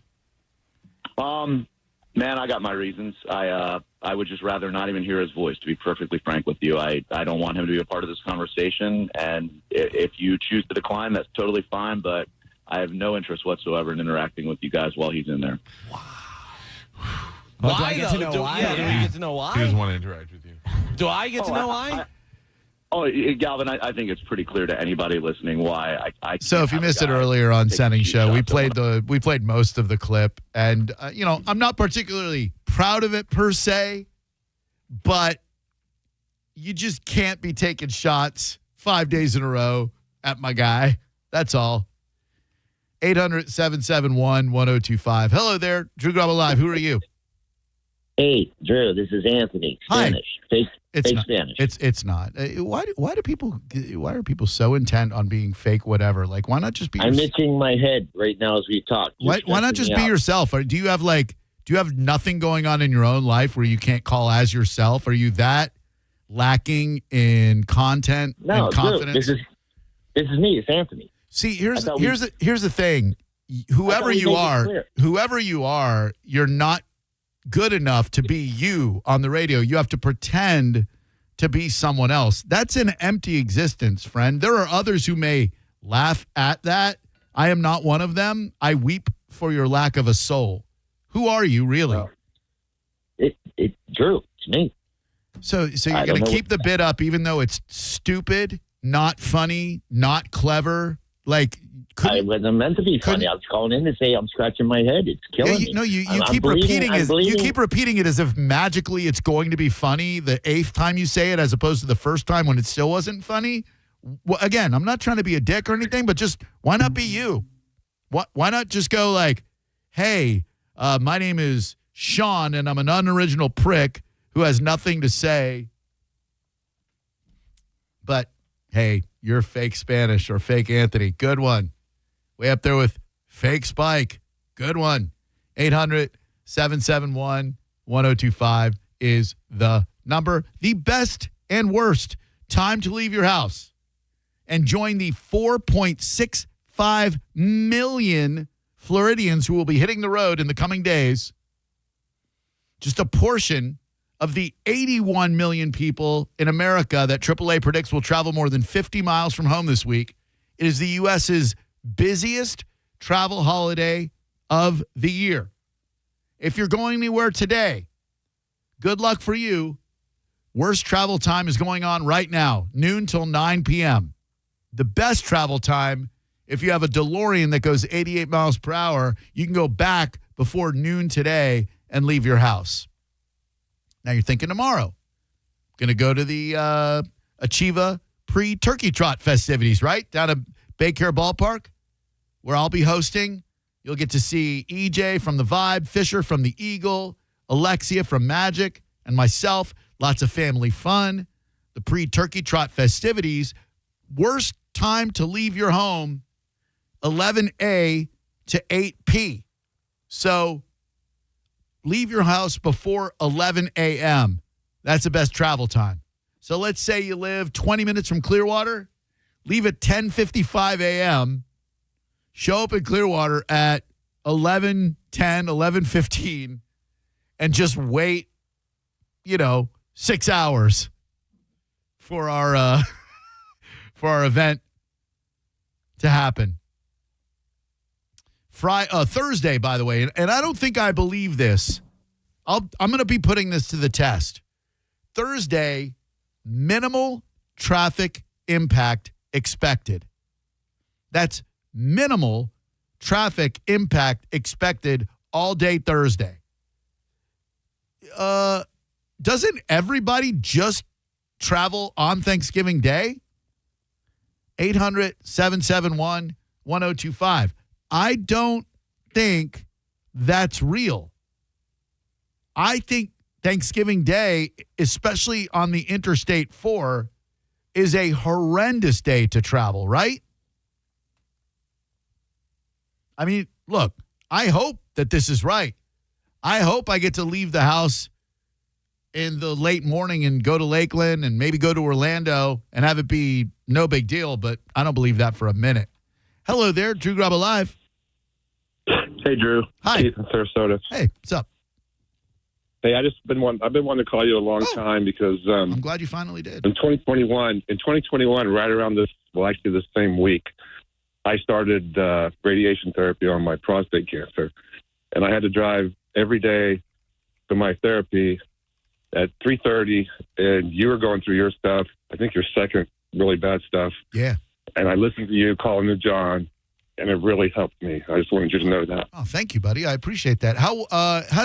Man, I got my reasons. I would just rather not even hear his voice, to be perfectly frank with you. I don't want him to be a part of this conversation, and if you choose to decline, that's totally fine, but I have no interest whatsoever in interacting with you guys while he's in there. Why, do I get to know why? Yeah. Do we get to know why? He doesn't want to interact with you. Do I get to know why? Galvin, I think it's pretty clear to anybody listening why I So if you missed it earlier on Sending Show, we played most of the clip, and I'm not particularly proud of it per se, but you just can't be taking shots 5 days in a row at my guy. That's all. 800-771-1025. Hello there, Drew Garabo Live. Who are you? Hey, Drew. This is Anthony. Spanish. Hi. Fake Spanish. It's not. Why are people so intent on being fake whatever? Like, why not just be? I'm itching my head right now as we talk. Why not just be yourself? Or do you have nothing going on in your own life where you can't call as yourself? Are you that lacking in content and confidence? Drew, this is me. It's Anthony. See, here's the thing. Whoever you are, you're not good enough to be you on the radio. You have to pretend to be someone else. That's an empty existence, friend. There are others who may laugh at that. I am not one of them. I weep for your lack of a soul. Who are you, really? Drew, it's me. So you're going to keep the bit up even though it's stupid, not funny, not clever? Like, I wasn't meant to be funny. I was calling in to say I'm scratching my head. It's killing me. No, you keep repeating it. You keep repeating it as if magically it's going to be funny the 8th time you say it, as opposed to the first time when it still wasn't funny. Well, again, I'm not trying to be a dick or anything, but just why not be you? Why not just go like, "Hey, my name is Sean, and I'm an unoriginal prick who has nothing to say." But hey, you're fake Spanish or fake Anthony. Good one. Way up there with fake Spike. Good one. 800-771-1025 is the number. The best and worst time to leave your house and join the 4.65 million Floridians who will be hitting the road in the coming days. Just a portion of the 81 million people in America that AAA predicts will travel more than 50 miles from home this week. It is the U.S.'s busiest travel holiday of the year. If you're going anywhere today, good luck for you. Worst travel time is going on right now, noon till 9 p.m. The best travel time, if you have a DeLorean that goes 88 miles per hour, you can go back before noon today and leave your house. Now you're thinking tomorrow. Going to go to the Achieva pre-Turkey Trot festivities, right? Down at Baycare Ballpark. where I'll be hosting. You'll get to see EJ from The Vibe, Fisher from The Eagle, Alexia from Magic, and myself. Lots of family fun. The pre-Turkey Trot festivities. Worst time to leave your home, 11 to 8 p. So leave your house before 11 a.m. That's the best travel time. So let's say you live 20 minutes from Clearwater. Leave at 10:55 a.m. Show up in Clearwater at 11:10, 11:15, and just wait, 6 hours for our event to happen. Thursday, by the way, and I don't think I believe this. I'm going to be putting this to the test. Thursday, minimal traffic impact expected. That's minimal traffic impact expected all day Thursday. Doesn't everybody just travel on Thanksgiving Day? 800-771-1025. I don't think that's real. I think Thanksgiving Day, especially on the Interstate 4, is a horrendous day to travel, right? I mean, look, I hope that this is right. I hope I get to leave the house in the late morning and go to Lakeland and maybe go to Orlando and have it be no big deal, but I don't believe that for a minute. Hello there, Drew Garabo Live. Hey, Drew. Hi. Keith in Sarasota. Hey, what's up? Hey, I've been wanting to call you a long time because I'm glad you finally did. In 2021, right around this same week, I started radiation therapy on my prostate cancer, and I had to drive every day to my therapy at 3:30, and you were going through your stuff. I think your second really bad stuff. Yeah. And I listened to you calling to John, and it really helped me. I just wanted you to know that. Oh, thank you, buddy. I appreciate that. How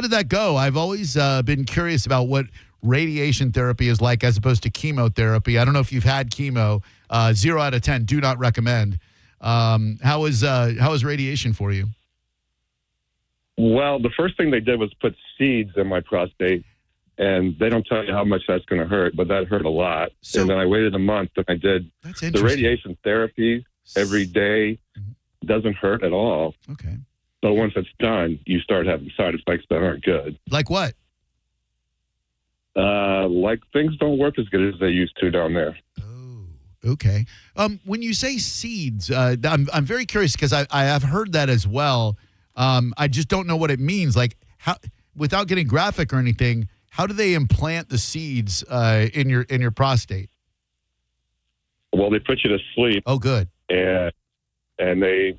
did that go? I've always been curious about what radiation therapy is like as opposed to chemotherapy. I don't know if you've had chemo. 0 out of 10, do not recommend. How is radiation for you? Well, the first thing they did was put seeds in my prostate, and they don't tell you how much that's going to hurt, but that hurt a lot. And then I waited a month, and I did the radiation therapy every day. Doesn't hurt at all. Okay. So once it's done, you start having side effects that aren't good. Like what? Like things don't work as good as they used to down there. Okay. When you say seeds, I'm very curious because I have heard that as well. I just don't know what it means. Like, how, without getting graphic or anything, how do they implant the seeds in your prostate? Well, they put you to sleep. Oh, good. And they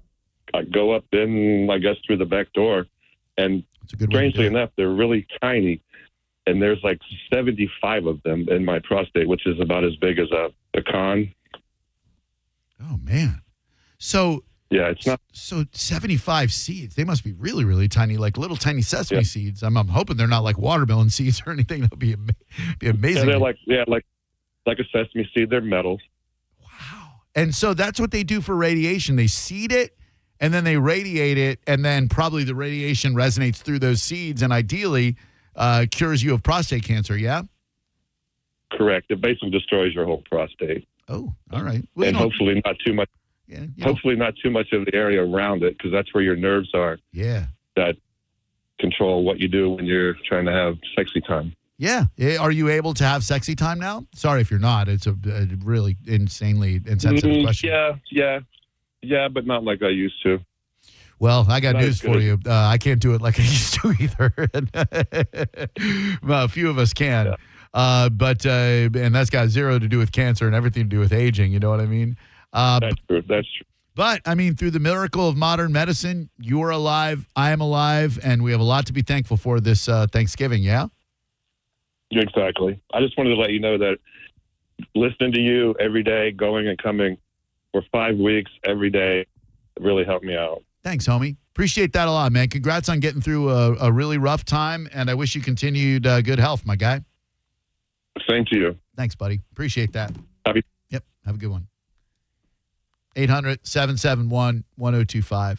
go up in, I guess, through the back door. And strangely enough, they're really tiny. And there's like 75 of them in my prostate, which is about as big as a pecan. Oh, man. So yeah, it's not. So 75 seeds. They must be really, really tiny, like little tiny sesame seeds. I'm hoping they're not like watermelon seeds or anything. That would be amazing. Yeah, they're like a sesame seed. They're metal. And so that's what they do for radiation. They seed it, and then they radiate it, and then probably the radiation resonates through those seeds and ideally cures you of prostate cancer, yeah? Correct. It basically destroys your whole prostate. Oh, all right. Well, and hopefully not too much. Yeah, hopefully not too much of the area around it, because that's where your nerves are. Yeah. That control what you do when you're trying to have sexy time. Yeah. Are you able to have sexy time now? Sorry if you're not. It's a really insanely insensitive question. Yeah, but not like I used to. Well, I got news for you. I can't do it like I used to either. Well, a few of us can. Yeah. But that's got zero to do with cancer and everything to do with aging. You know what I mean? That's true. That's true. But, I mean, through the miracle of modern medicine, you are alive, I am alive, and we have a lot to be thankful for this Thanksgiving, yeah? Exactly. I just wanted to let you know that listening to you every day, going and coming for 5 weeks every day, really helped me out. Thanks, homie. Appreciate that a lot, man. Congrats on getting through a really rough time, and I wish you continued good health, my guy. Same to you. Thanks, buddy. Appreciate that. Yep. Have a good one. 800-771-1025.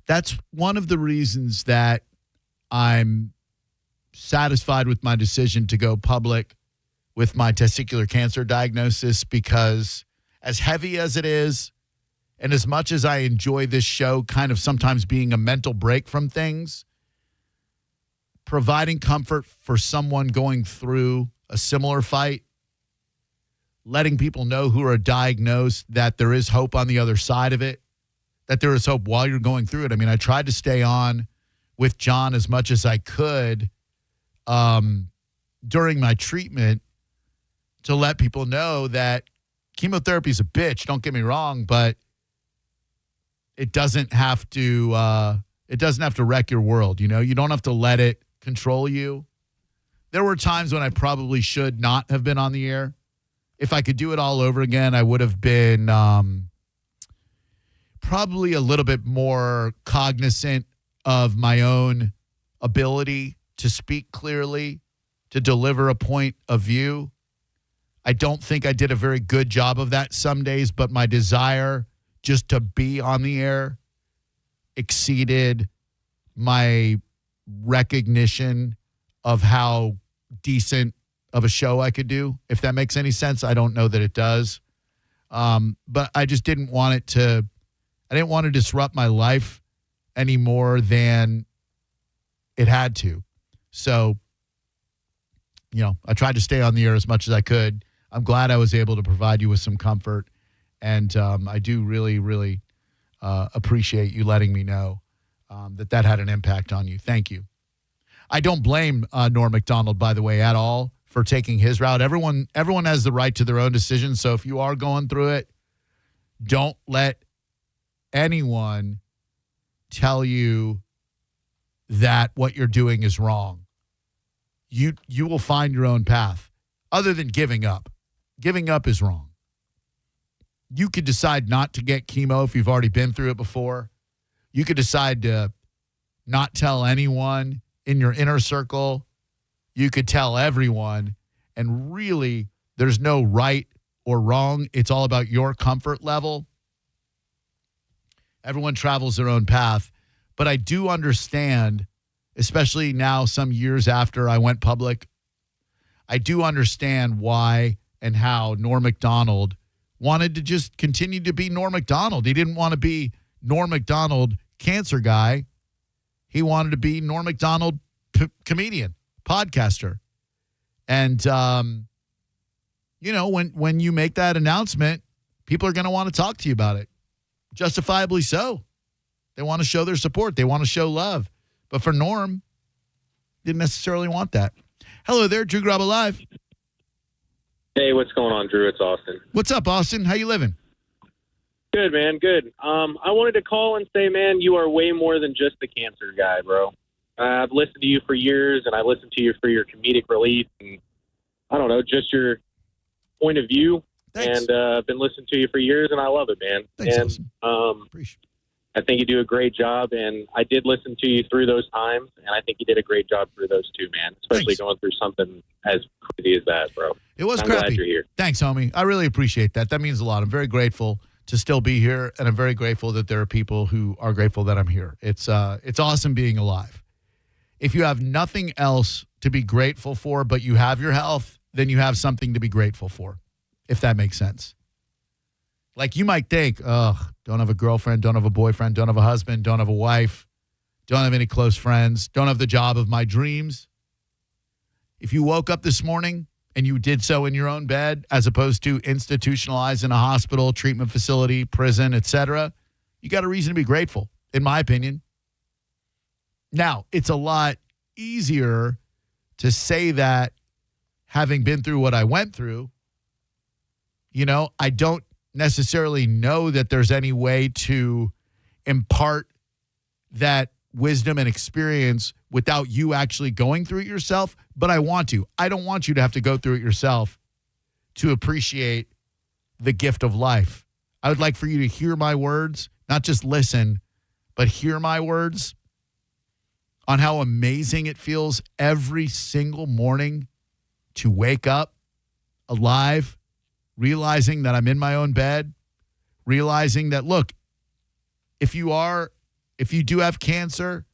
That's one of the reasons that I'm satisfied with my decision to go public with my testicular cancer diagnosis, because as heavy as it is, and as much as I enjoy this show kind of sometimes being a mental break from things, providing comfort for someone going through a similar fight, letting people know who are diagnosed that there is hope on the other side of it, that there is hope while you're going through it. I mean, I tried to stay on with John as much as I could during my treatment to let people know that chemotherapy is a bitch, don't get me wrong, but it doesn't have to wreck your world. You know, you don't have to let it control you. There were times when I probably should not have been on the air. If I could do it all over again, I would have been probably a little bit more cognizant of my own ability to speak clearly, to deliver a point of view. I don't think I did a very good job of that some days, but my desire just to be on the air exceeded my recognition of how decent of a show I could do, if that makes any sense. I don't know that it does. But I just didn't want to disrupt my life any more than it had to. So, you know, I tried to stay on the air as much as I could. I'm glad I was able to provide you with some comfort. And I do really, really appreciate you letting me know that had an impact on you. Thank you. I don't blame Norm Macdonald, by the way, at all for taking his route. Everyone has the right to their own decision. So if you are going through it, don't let anyone tell you that what you're doing is wrong. You will find your own path other than giving up. Giving up is wrong. You could decide not to get chemo if you've already been through it before. You could decide to not tell anyone in your inner circle. You could tell everyone. And really, there's no right or wrong. It's all about your comfort level. Everyone travels their own path. But I do understand, especially now some years after I went public, I do understand why and how Norm Macdonald wanted to just continue to be Norm Macdonald. He didn't want to be Norm Macdonald, cancer guy. He wanted to be Norm Macdonald, comedian, podcaster. And, you know, when you make that announcement, people are going to want to talk to you about it. Justifiably so. They want to show their support. They want to show love. But for Norm, didn't necessarily want that. Hello there, Drew Garabo Live. Hey, what's going on, Drew? It's Austin. What's up, Austin? How you living? Good, man. Good. I wanted to call and say, man, you are way more than just the cancer guy, bro. I've listened to you for years, and I listened to you for your comedic relief, and I don't know, just your point of view. Thanks. And I've been listening to you for years, and I love it, man. Thanks, and I think you do a great job, and I did listen to you through those times, and I think you did a great job through those too, man, especially going through something as crazy as that, bro. It was I'm crappy. glad you're here. Thanks, homie. I really appreciate that. That means a lot. I'm very grateful to still be here, and I'm very grateful that there are people who are grateful that I'm here. It's awesome being alive. If you have nothing else to be grateful for, but you have your health, then you have something to be grateful for, if that makes sense. Like you might think, don't have a girlfriend, don't have a boyfriend, don't have a husband, don't have a wife, don't have any close friends, don't have the job of my dreams. If you woke up this morning and you did so in your own bed, as opposed to institutionalized in a hospital, treatment facility, prison, etc., you got a reason to be grateful, in my opinion. Now, it's a lot easier to say that having been through what I went through. You know, I don't necessarily know that there's any way to impart that wisdom and experience without you actually going through it yourself, but I want to. I don't want you to have to go through it yourself to appreciate the gift of life. I would like for you to hear my words, not just listen, but hear my words on how amazing it feels every single morning to wake up alive, realizing that I'm in my own bed, realizing that, look, if you do have cancer,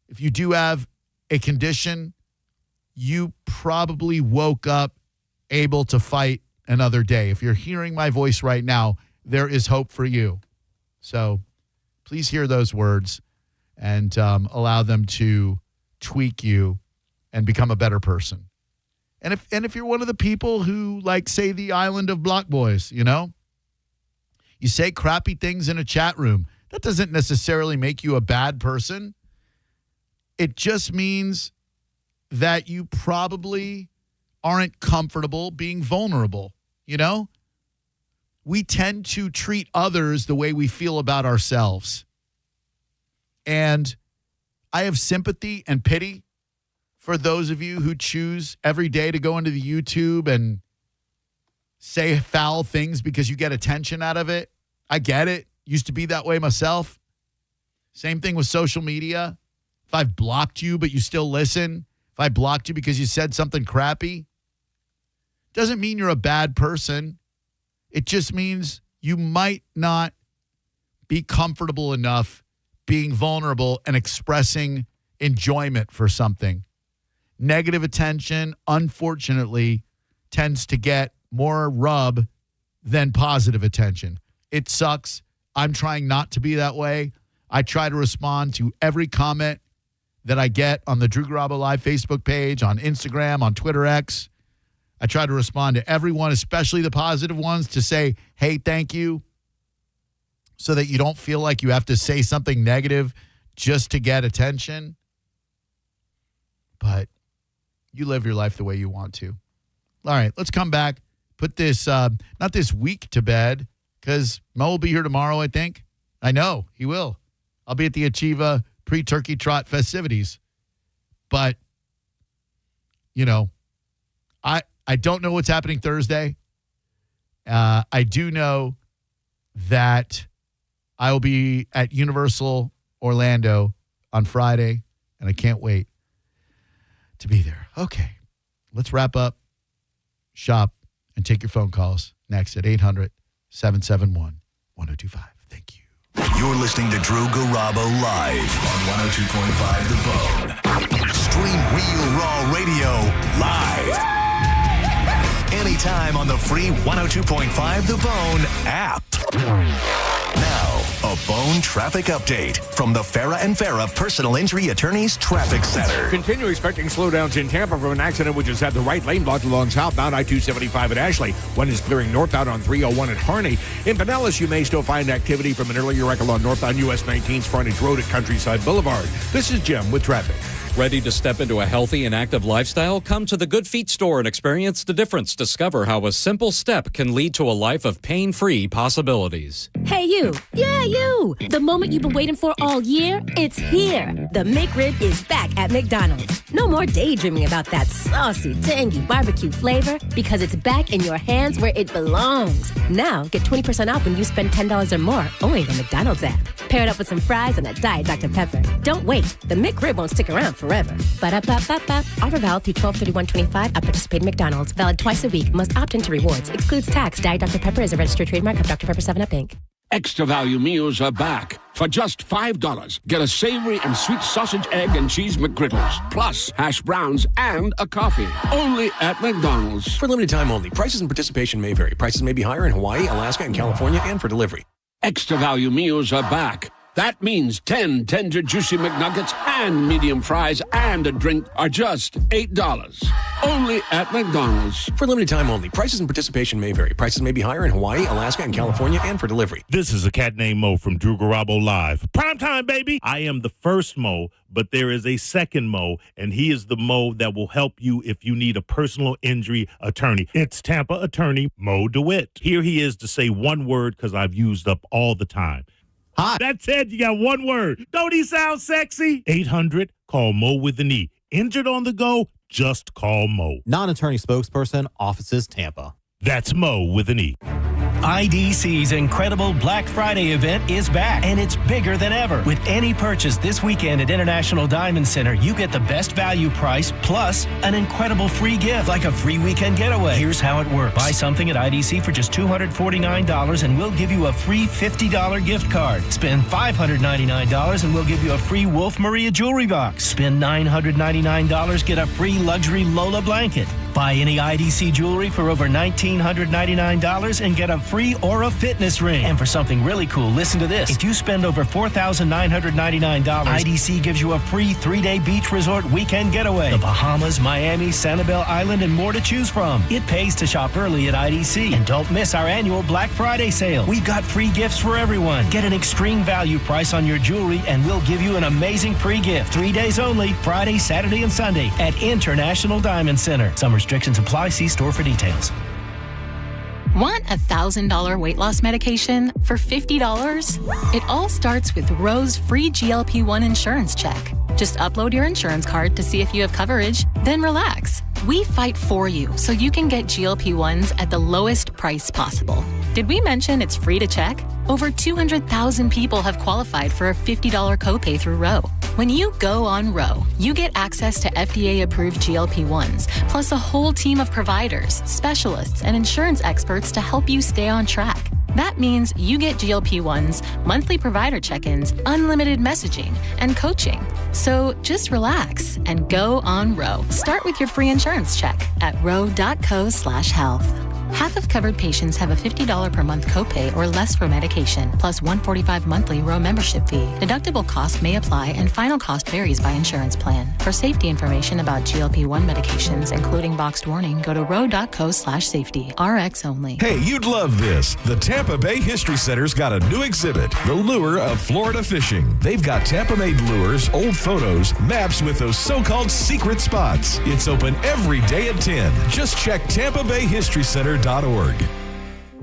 if you do have a condition, you probably woke up able to fight another day. If you're hearing my voice right now, there is hope for you. So please hear those words and allow them to tweak you and become a better person. And if you're one of the people who, like, say, the island of Block Boys, you say crappy things in a chat room, that doesn't necessarily make you a bad person. It just means that you probably aren't comfortable being vulnerable, We tend to treat others the way we feel about ourselves. And I have sympathy and pity for those of you who choose every day to go into the YouTube and say foul things because you get attention out of it. I get it. Used to be that way myself. Same thing with social media. If I've blocked you, but you still listen, if I blocked you because you said something crappy, doesn't mean you're a bad person. It just means you might not be comfortable enough being vulnerable and expressing enjoyment for something. Negative attention, unfortunately, tends to get more rub than positive attention. It sucks. I'm trying not to be that way. I try to respond to every comment that I get on the Drew Garabo Live Facebook page, on Instagram, on Twitter X. I try to respond to everyone, especially the positive ones, to say, hey, thank you, so that you don't feel like you have to say something negative just to get attention. But you live your life the way you want to. All right, let's come back. Put this, not this week to bed, because Mo will be here tomorrow, I think. I know, he will. I'll be at the Achieva pre-turkey trot festivities. But, I don't know what's happening Thursday. I do know that I will be at Universal Orlando on Friday, and I can't wait to be there. Okay, let's wrap up, shop, and take your phone calls next at 800-771-1025. Thank you. You're listening to Drew Garabo live on 102.5 The Bone. Stream Real Raw Radio live. Anytime on the free 102.5 The Bone app. Now, a Bone traffic update from the Farah and Farah Personal Injury Attorneys Traffic Center. Continue expecting slowdowns in Tampa from an accident which has had the right lane blocked along southbound I-275 at Ashley. One is clearing northbound on 301 at Harney. In Pinellas, you may still find activity from an earlier wreck along northbound US 19's frontage road at Countryside Boulevard. This is Jim with traffic. Ready to step into a healthy and active lifestyle? Come to the Good Feet store and experience the difference. Discover how a simple step can lead to a life of pain-free possibilities. Hey, you. Yeah, you. The moment you've been waiting for all year, it's here. The McRib is back at McDonald's. No more daydreaming about that saucy, tangy barbecue flavor, because it's back in your hands where it belongs. Now, get 20% off when you spend $10 or more, only in the McDonald's app. Pair it up with some fries and a Diet Dr. Pepper. Don't wait. The McRib won't stick around forever. Ba-da-ba-ba-ba. Offer valid through 12/31/25 at participating McDonald's. Valid twice a week. Must opt into rewards. Excludes tax. Diet Dr. Pepper is a registered trademark of Dr. Pepper 7-Up, Inc. Extra value meals are back. For just $5, get a savory and sweet sausage, egg, and cheese McGriddles, plus hash browns and a coffee. Only at McDonald's. For limited time only. Prices and participation may vary. Prices may be higher in Hawaii, Alaska, and California, and for delivery. Extra value meals are back. That means 10 tender, juicy McNuggets and medium fries and a drink are just $8. Only at McDonald's. For limited time only. Prices and participation may vary. Prices may be higher in Hawaii, Alaska, and California, and for delivery. This is a cat named Mo from Drew Garabo Live. Prime time, baby! I am the first Mo, but there is a second Mo, and he is the Mo that will help you if you need a personal injury attorney. It's Tampa attorney Mo DeWitt. Here he is to say one word because I've used up all the time. Hi. That's it. You got one word. Don't he sound sexy? 800, call Mo with an E. Injured on the go? Just call Mo. Non-attorney spokesperson, offices Tampa. That's Mo with an E. IDC's incredible Black Friday event is back, and it's bigger than ever. With any purchase this weekend at International Diamond Center, you get the best value price plus an incredible free gift, like a free weekend getaway. Here's how it works. Buy something at IDC for just $249, and we'll give you a free $50 gift card. Spend $599, and we'll give you a free Wolf Maria jewelry box. Spend $999, get a free luxury Lola blanket. Buy any IDC jewelry for over $1,999 and get a free Aura Fitness ring. And for something really cool, listen to this. If you spend over $4,999, IDC gives you a free 3-day beach resort weekend getaway. The Bahamas, Miami, Sanibel Island, and more to choose from. It pays to shop early at IDC. And don't miss our annual Black Friday sale. We've got free gifts for everyone. Get an extreme value price on your jewelry, and we'll give you an amazing free gift. 3 days only, Friday, Saturday, and Sunday at International Diamond Center. Some restrictions apply. See store for details. Want $1,000 weight loss medication for $50? It all starts with Roe's free GLP-1 insurance check. Just upload your insurance card to see if you have coverage, then relax. We fight for you so you can get GLP-1s at the lowest price possible. Did we mention it's free to check? Over 200,000 people have qualified for a $50 copay through Roe. When you go on Roe, you get access to FDA-approved GLP-1s, plus a whole team of providers, specialists, and insurance experts to help you stay on track. That means you get GLP-1s, monthly provider check-ins, unlimited messaging, and coaching. So just relax and go on Roe. Start with your free insurance check at roe.co/health. Half of covered patients have a $50 per month copay or less for medication, plus $145 monthly Roe membership fee. Deductible cost may apply, and final cost varies by insurance plan. For safety information about GLP-1 medications, including boxed warning, go to roe.co/safety. RX only. Hey, you'd love this. The Tampa Bay History Center's got a new exhibit, The Lure of Florida Fishing. They've got Tampa-made lures, old photos, maps with those so-called secret spots. It's open every day at 10. Just check TampaBayHistoryCenter.org.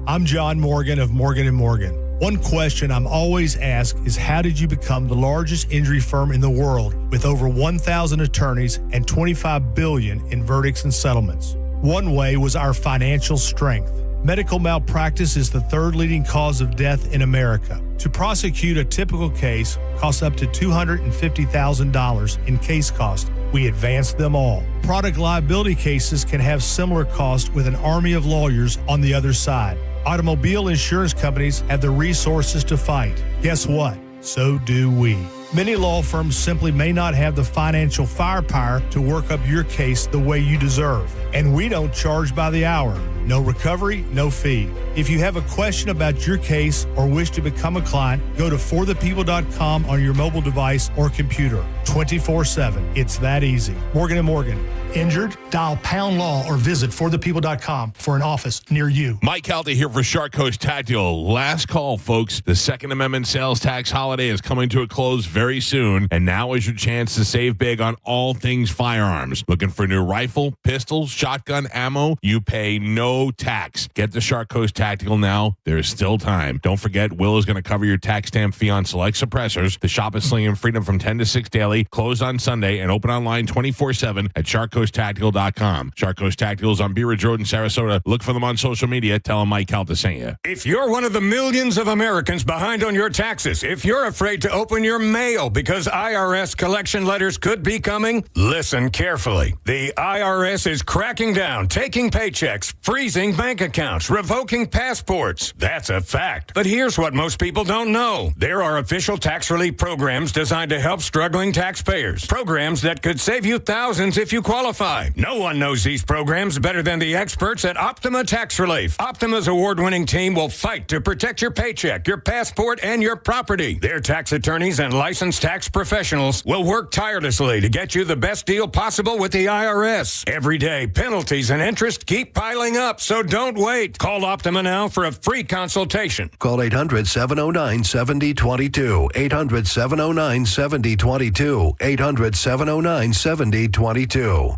I'm John Morgan of Morgan & Morgan. One question I'm always asked is, how did you become the largest injury firm in the world with over 1,000 attorneys and $25 billion in verdicts and settlements? One way was our financial strength. Medical malpractice is the third leading cause of death in America. To prosecute a typical case costs up to $250,000 in case cost. We advance them all. Product liability cases can have similar costs with an army of lawyers on the other side. Automobile insurance companies have the resources to fight. Guess what? So do we. Many law firms simply may not have the financial firepower to work up your case the way you deserve. And we don't charge by the hour. No recovery, no fee. If you have a question about your case or wish to become a client, go to forthepeople.com on your mobile device or computer. 24/7. It's that easy. Morgan & Morgan. Injured? Dial pound law or visit forthepeople.com for an office near you. Mike Calta here for Shark Coast Tactical. Last call, folks. The Second Amendment sales tax holiday is coming to a close very soon, and now is your chance to save big on all things firearms. Looking for a new rifle, pistol, shotgun, ammo? You pay no tax. Get to Shark Coast Tactical now. There's still time. Don't forget, Will is going to cover your tax stamp fee on select suppressors. The shop is slinging freedom from 10 to 6 daily, closed on Sunday, and open online 24/7 at SharkCoastTactical.com. Shark Coast Tactical is on Bee Ridge Road in Sarasota. Look for them on social media. Tell them Mike Calta sent you. If you're one of the millions of Americans behind on your taxes, if you're afraid to open your mail because IRS collection letters could be coming, listen carefully. The IRS is cracking down, taking paychecks, freezing bank accounts, revoking passports. That's a fact. But here's what most people don't know. There are official tax relief programs designed to help struggling taxpayers. Programs that could save you thousands if you qualify. No one knows these programs better than the experts at Optima Tax Relief. Optima's award-winning team will fight to protect your paycheck, your passport, and your property. Their tax attorneys and licensed tax professionals will work tirelessly to get you the best deal possible with the IRS. Every day, penalties and interest keep piling up, so don't wait. Call Optima now for a free consultation. Call 800-709-7022. 800-709-7022. 800-709-7022.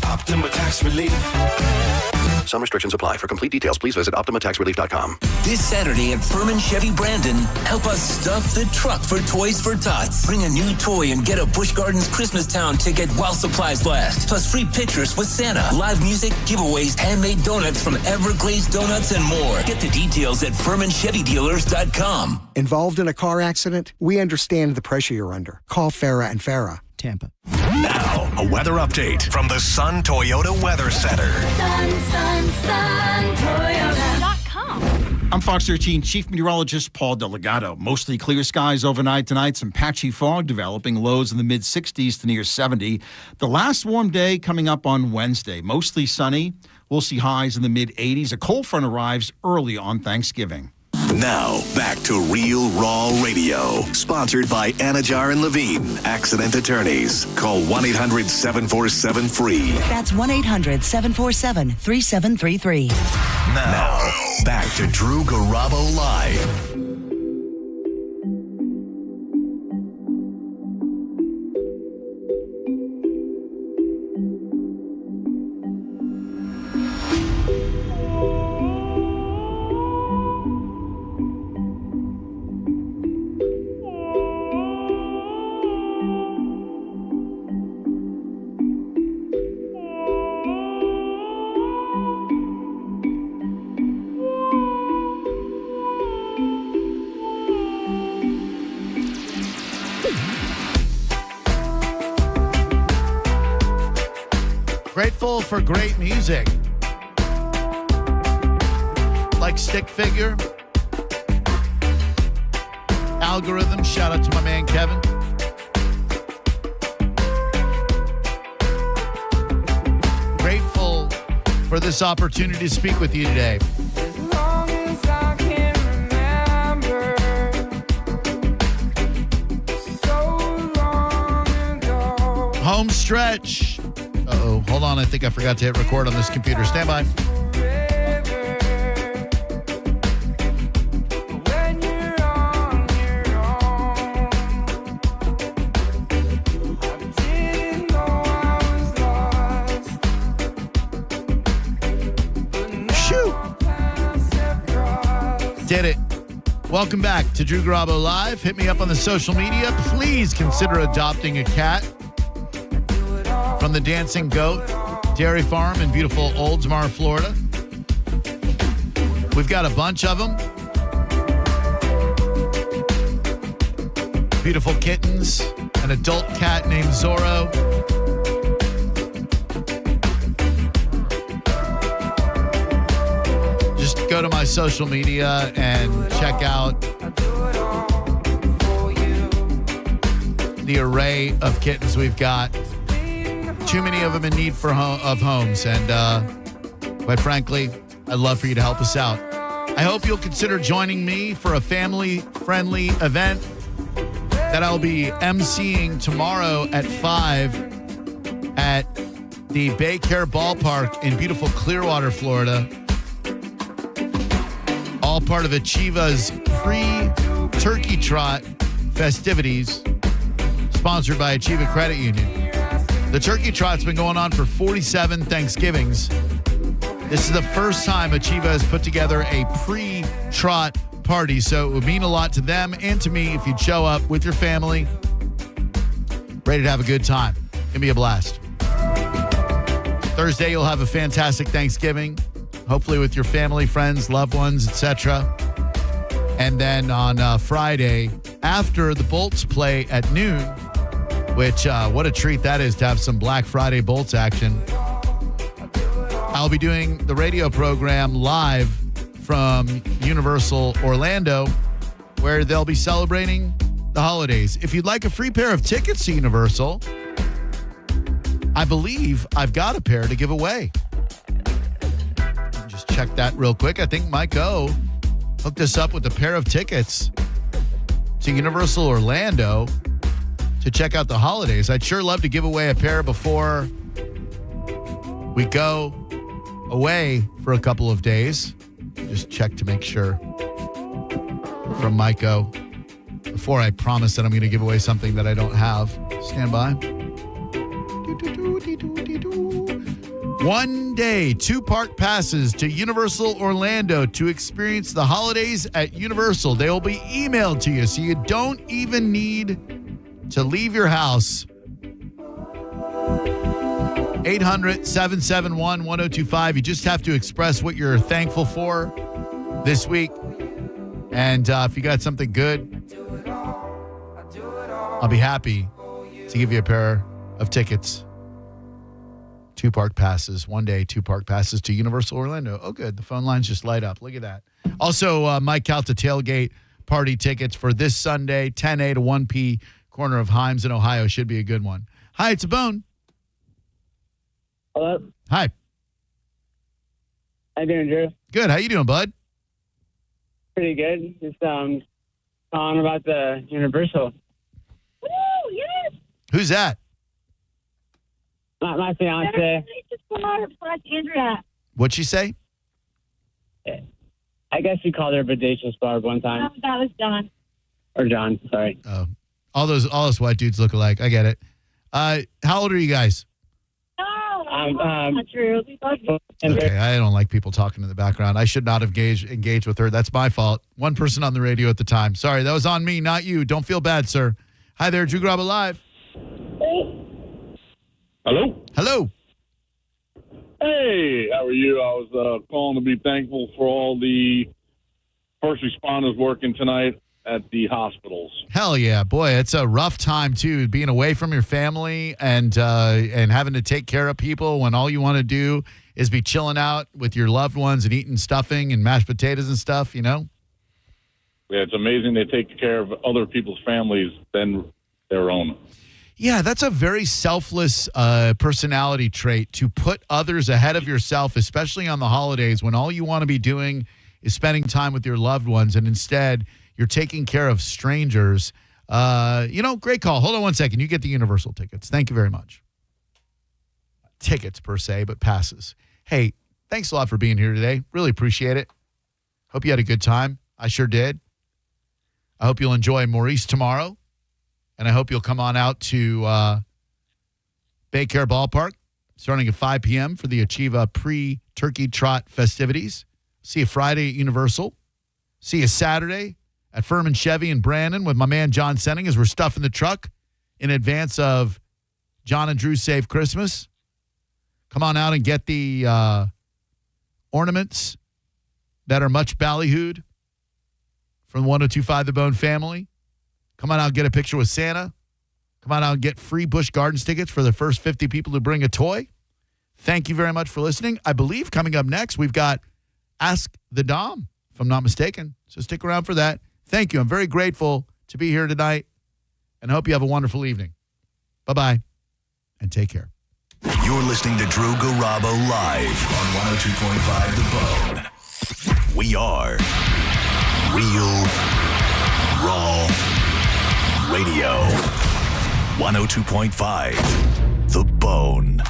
Optima Tax Relief. Some restrictions apply. For complete details, please visit OptimaTaxRelief.com. This Saturday at Furman Chevy Brandon, help us stuff the truck for Toys for Tots. Bring a new toy and get a Busch Gardens Christmastown ticket while supplies last. Plus free pictures with Santa, live music, giveaways, handmade donuts from Everglazed Donuts, and more. Get the details at FurmanChevyDealers.com. Involved in a car accident? We understand the pressure you're under. Call Farah and Farah, Tampa. Now, a weather update from the Sun Toyota Weather Center. Sun, Toyota.com. I'm Fox 13 Chief Meteorologist Paul Delgado. Mostly clear skies overnight tonight. Some patchy fog developing. Lows in the mid-60s to near 70. The last warm day coming up on Wednesday. Mostly sunny. We'll see highs in the mid-80s. A cold front arrives early on Thanksgiving. Now, back to Real Raw Radio. Sponsored by Anajar and Levine, Accident Attorneys. Call 1-800-747-FREE. That's 1-800-747-3733. Now, back to Drew Garabo Live. Grateful for great music. Like Stick Figure. Algorithm. Shout out to my man Kevin. Grateful for this opportunity to speak with you today. Home stretch. Uh-oh, hold on. I think I forgot to hit record on this computer. Stand by. Shoot! Did it. Welcome back to Drew Garabo Live. Hit me up on the social media. Please consider adopting a cat from the Dancing Goat Dairy Farm in beautiful Oldsmar, Florida. We've got a bunch of them. Beautiful kittens, an adult cat named Zorro. Just go to my social media and check out the array of kittens we've got. Too many of them in need of homes. And quite frankly, I'd love for you to help us out. I hope you'll consider joining me for a family-friendly event that I'll be emceeing tomorrow at 5 at the Baycare Ballpark in beautiful Clearwater, Florida. All part of Achiva's pre-Turkey Trot festivities, sponsored by Achiva Credit Union. The Turkey Trot's been going on for 47 Thanksgivings. This is the first time Achiva has put together a pre-trot party, so it would mean a lot to them and to me if you'd show up with your family, ready to have a good time. It'll be a blast. Thursday, you'll have a fantastic Thanksgiving, hopefully with your family, friends, loved ones, etc. And then on Friday, after the Bolts play at noon, which, what a treat that is to have some Black Friday Bolts action. I'll be doing the radio program live from Universal Orlando, where they'll be celebrating the holidays. If you'd like a free pair of tickets to Universal, I believe I've got a pair to give away. Just check that real quick. I think Mike O hooked us up with a pair of tickets to Universal Orlando to check out the holidays. I'd sure love to give away a pair before we go away for a couple of days. Just check to make sure from Mike-O before I promise that I'm going to give away something that I don't have. Stand by. 1 day, 2 park passes to Universal Orlando to experience the holidays at Universal. They will be emailed to you, so you don't even need to leave your house. 800-771-1025. You just have to express what you're thankful for this week. And if you got something good, I'll be happy to give you a pair of tickets. 2 park passes, 1 day, 2 park passes to Universal Orlando. Oh, good. The phone lines just light up. Look at that. Also, Mike Calta tailgate party tickets for this Sunday, 10A to 1P, corner of Himes in Ohio. Should be a good one. Hi, it's a Bone. Hello. Hi. How you doing, Drew? Good. How you doing, bud? Pretty good. Just calling about the Universal. Woo, yes. Who's that? My fiance. Andrea. What'd she say? I guess you called her Bodacious Barb one time. That was John. Or John, sorry. Oh, all those white dudes look alike. I get it. How old are you guys? Not true. Okay, I don't like people talking in the background. I should not have engaged with her. That's my fault. One person on the radio at the time. Sorry, that was on me, not you. Don't feel bad, sir. Hi there, Drew Garabo Live. Hello? Hello. Hey, how are you? I was calling to be thankful for all the first responders working tonight at the hospitals. Hell yeah, boy, it's a rough time too, being away from your family and having to take care of people when all you want to do is be chilling out with your loved ones and eating stuffing and mashed potatoes and stuff, you know? Yeah, it's amazing they take care of other people's families than their own. Yeah, that's a very selfless personality trait, to put others ahead of yourself, especially on the holidays when all you want to be doing is spending time with your loved ones, and instead you're taking care of strangers. Great call. Hold on one second. You get the Universal tickets. Thank you very much. Tickets per se, but passes. Hey, thanks a lot for being here today. Really appreciate it. Hope you had a good time. I sure did. I hope you'll enjoy Maurice tomorrow. And I hope you'll come on out to Baycare Ballpark starting at 5 p.m. for the Achieva pre-Turkey Trot festivities. See you Friday at Universal. See you Saturday at Furman Chevy in Brandon with my man John Senning as we're stuffing the truck in advance of John and Drew's Save Christmas. Come on out and get the ornaments that are much ballyhooed from 1025 The Bone family. Come on out and get a picture with Santa. Come on out and get free Busch Gardens tickets for the first 50 people who bring a toy. Thank you very much for listening. I believe coming up next, we've got Ask the Dom, if I'm not mistaken. So stick around for that. Thank you. I'm very grateful to be here tonight, and I hope you have a wonderful evening. Bye-bye, and take care. You're listening to Drew Garabo live on 102.5 The Bone. We are Real Raw Radio. 102.5 The Bone.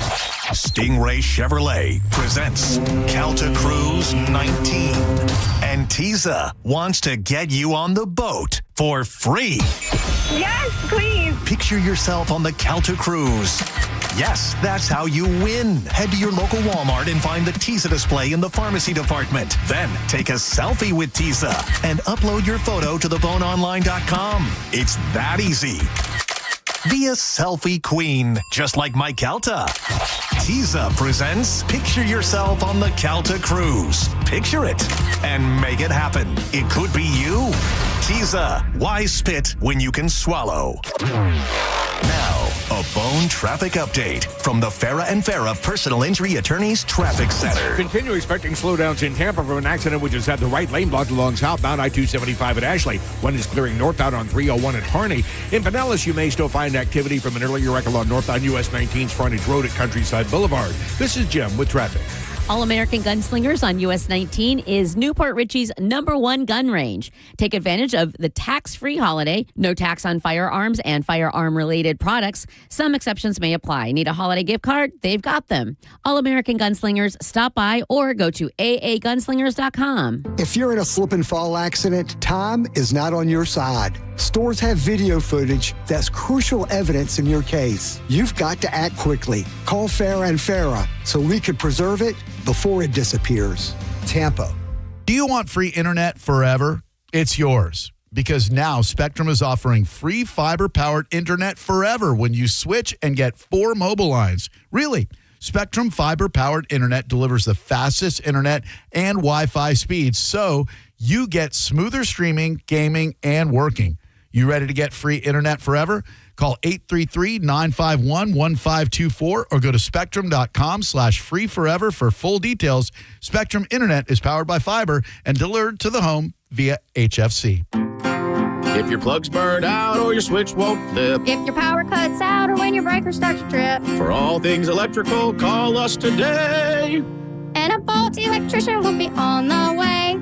Stingray Chevrolet presents Calta Cruise 19. And Tisa wants to get you on the boat for free. Yes, please. Picture yourself on the Calta Cruise. Yes, that's how you win. Head to your local Walmart and find the Tisa display in the pharmacy department. Then take a selfie with Tisa and upload your photo to theboneonline.com. It's that easy. Be a selfie queen, just like Mike Calta. Tisa presents Picture Yourself on the Calta Cruise. Picture it and make it happen. It could be you. Tisa, why spit when you can swallow? Now, a Bone traffic update from the Farah and Farah Personal Injury Attorneys Traffic Center. Continue expecting slowdowns in Tampa from an accident which has had the right lane blocked along southbound I-275 at Ashley. One is clearing northbound on 301 at Harney. In Pinellas, you may still find activity from an earlier wreck along northbound US 19's frontage road at Countryside Boulevard. This is Jim with traffic. All-American Gunslingers on US 19 is Newport Richie's #1 gun range. Take advantage of the tax-free holiday. No tax on firearms and firearm-related products. Some exceptions may apply. Need a holiday gift card? They've got them. All-American Gunslingers, stop by or go to aagunslingers.com. If you're in a slip and fall accident, time is not on your side. Stores have video footage that's crucial evidence in your case. You've got to act quickly. Call Farah and Farah so we can preserve it before it disappears. Tampa. Do you want free internet forever? It's yours. Because now Spectrum is offering free fiber-powered internet forever when you switch and get 4 mobile lines. Really, Spectrum fiber-powered internet delivers the fastest internet and Wi-Fi speeds, so you get smoother streaming, gaming, and working. You ready to get free internet forever? Call 833-951-1524 or go to spectrum.com/free forever for full details. Spectrum Internet is powered by fiber and delivered to the home via HFC. If your plug's burned out or your switch won't flip. If your power cuts out or when your breaker starts to trip. For all things electrical, call us today. And a Bolt electrician will be on the way.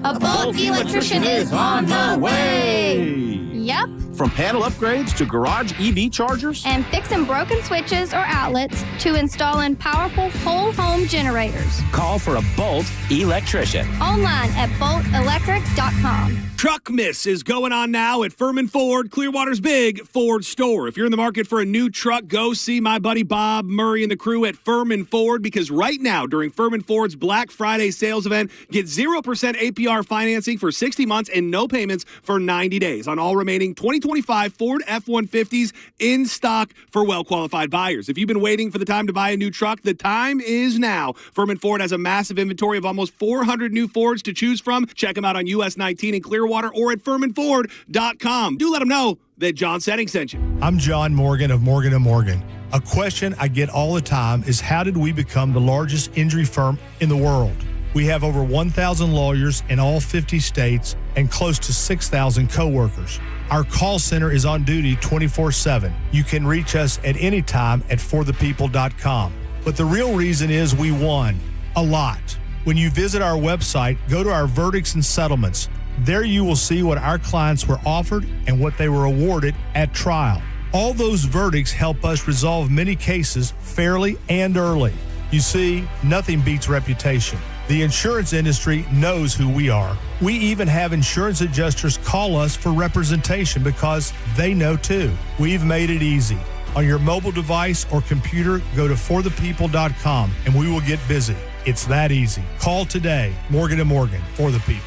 A Bolt electrician is on the way. Yep. From panel upgrades to garage EV chargers. And fixing broken switches or outlets to installing powerful whole home generators. Call for a Bolt electrician. Online at boltelectric.com. Truck Miss is going on now at Furman Ford, Clearwater's big Ford store. If you're in the market for a new truck, go see my buddy Bob Murray and the crew at Furman Ford, because right now during Furman Ford's Black Friday sales event, get 0% APR financing for 60 months and no payments for 90 days on all remaining 2025 Ford F-150s in stock for well-qualified buyers. If you've been waiting for the time to buy a new truck, the time is now. Furman Ford has a massive inventory of almost 400 new Fords to choose from. Check them out on US 19 in Clearwater or at FurmanFord.com. Do let them know that John Setting sent you. I'm John Morgan of Morgan & Morgan. A question I get all the time is, how did we become the largest injury firm in the world? We have over 1,000 lawyers in all 50 states and close to 6,000 coworkers. Our call center is on duty 24/7. You can reach us at any time at forthepeople.com. But the real reason is we won a lot. When you visit our website, go to our verdicts and settlements. There you will see what our clients were offered and what they were awarded at trial. All those verdicts help us resolve many cases fairly and early. You see, nothing beats reputation. The insurance industry knows who we are. We even have insurance adjusters call us for representation because they know too. We've made it easy. On your mobile device or computer, go to forthepeople.com and we will get busy. It's that easy. Call today. Morgan & Morgan, for the people.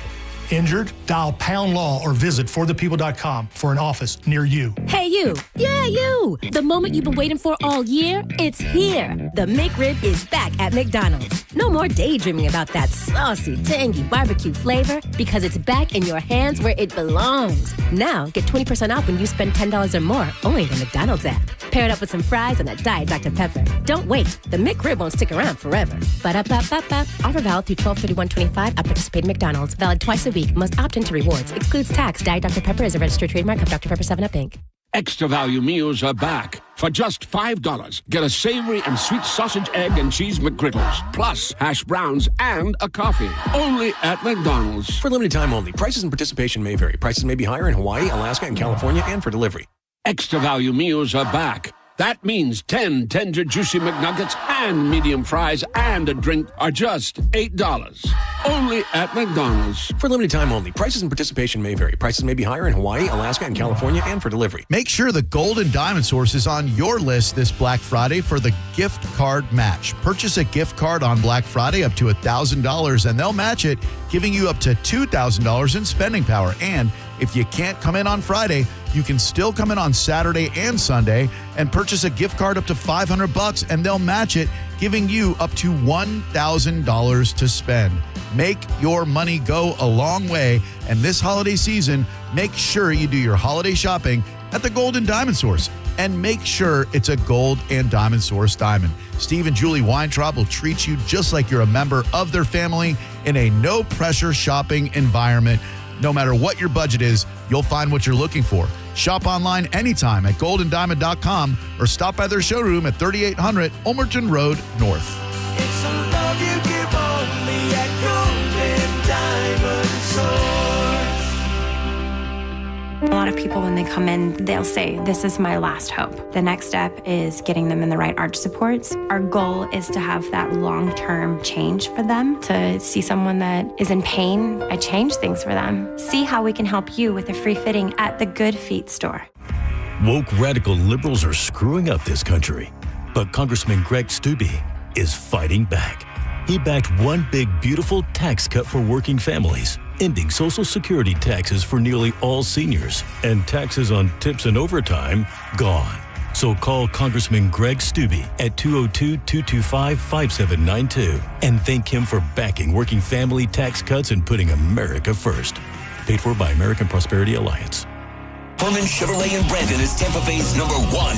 Injured? Dial #law or visit forthepeople.com for an office near you. Hey, you. Yeah, you. The moment you've been waiting for all year, it's here. The McRib is back at McDonald's. No more daydreaming about that saucy, tangy barbecue flavor, because it's back in your hands where it belongs. Now, get 20% off when you spend $10 or more, only in the McDonald's app. Pair it up with some fries and a Diet Dr. Pepper. Don't wait. The McRib won't stick around forever. Ba-da-ba-ba-ba. Offer valid through 12/31/25 at participating McDonald's. Valid twice a week. Must opt into rewards. Excludes tax. Diet Dr. Pepper is a registered trademark of Dr. Pepper 7-Up, Inc. Extra value meals are back. For just $5, get a savory and sweet sausage, egg, and cheese McGriddles, plus hash browns and a coffee. Only at McDonald's. For limited time only. Prices and participation may vary. Prices may be higher in Hawaii, Alaska, and California, and for delivery. Extra value meals are back. That means 10 tender, juicy McNuggets and medium fries and a drink are just $8. Only at McDonald's. For limited time only. Prices and participation may vary. Prices may be higher in Hawaii, Alaska, and California, and for delivery. Make sure the Gold and Diamond Source is on your list this Black Friday for the gift card match. Purchase a gift card on Black Friday up to $1,000 and they'll match it, giving you up to $2,000 in spending power. And if you can't come in on Friday, you can still come in on Saturday and Sunday and purchase a gift card up to $500 and they'll match it, giving you up to $1,000 to spend. Make your money go a long way. And this holiday season, make sure you do your holiday shopping at the Gold and Diamond Source. And make sure it's a Gold and Diamond Source diamond. Steve and Julie Weintraub will treat you just like you're a member of their family in a no-pressure shopping environment. No matter what your budget is, you'll find what you're looking for. Shop online anytime at goldanddiamond.com or stop by their showroom at 3800 Ulmerton Road North. It's a love you give only at Gold and Diamond Source. A lot of people, when they come in, they'll say, this is my last hope. The next step is getting them in the right arch supports. Our goal is to have that long-term change for them. To see someone that is in pain, I change things for them. See how we can help you with a free fitting at the Good Feet store. Woke radical liberals are screwing up this country, but Congressman Greg Steube is fighting back. He backed one big, beautiful tax cut for working families, ending Social Security taxes for nearly all seniors, and taxes on tips and overtime gone. So call Congressman Greg Steube at 202-225-5792 and thank him for backing working family tax cuts and putting America first. Paid for by American Prosperity Alliance. Furman Chevrolet in Brandon is Tampa Bay's #1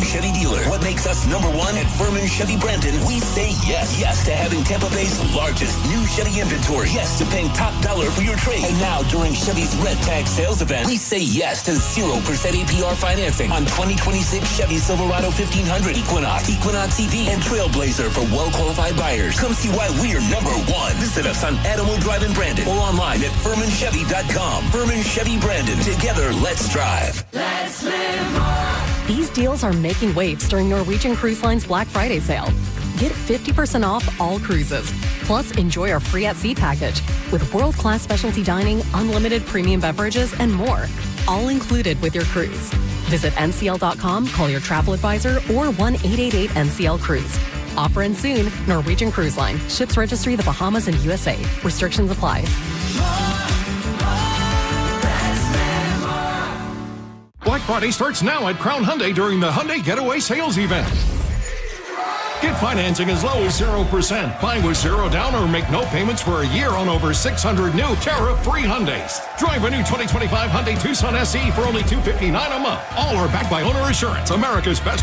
Chevy dealer. What makes us #1 at Furman Chevy Brandon? We say yes. Yes to having Tampa Bay's largest new Chevy inventory. Yes to paying top dollar for your trade. And now during Chevy's Red Tag sales event, we say yes to 0% APR financing on 2026 Chevy Silverado 1500, Equinox, Equinox EV, and Trailblazer for well-qualified buyers. Come see why we're #1. Visit us on Adamo Drive in Brandon or online at FurmanChevy.com. Furman Chevy Brandon. Together, let's drive. Let's live more. These deals are making waves during Norwegian Cruise Line's Black Friday sale. Get 50% off all cruises. Plus, enjoy our free at sea package with world-class specialty dining, unlimited premium beverages, and more. All included with your cruise. Visit ncl.com, call your travel advisor, or 1-888-NCL-CRUISE. Offer ends soon. Norwegian Cruise Line. Ships registry the Bahamas and USA. Restrictions apply. Black Friday starts now at Crown Hyundai during the Hyundai Getaway Sales Event. Get financing as low as 0%. Buy with zero down or make no payments for a year on over 600 new tariff-free Hyundais. Drive a new 2025 Hyundai Tucson SE for only $259 a month. All are backed by owner assurance, America's best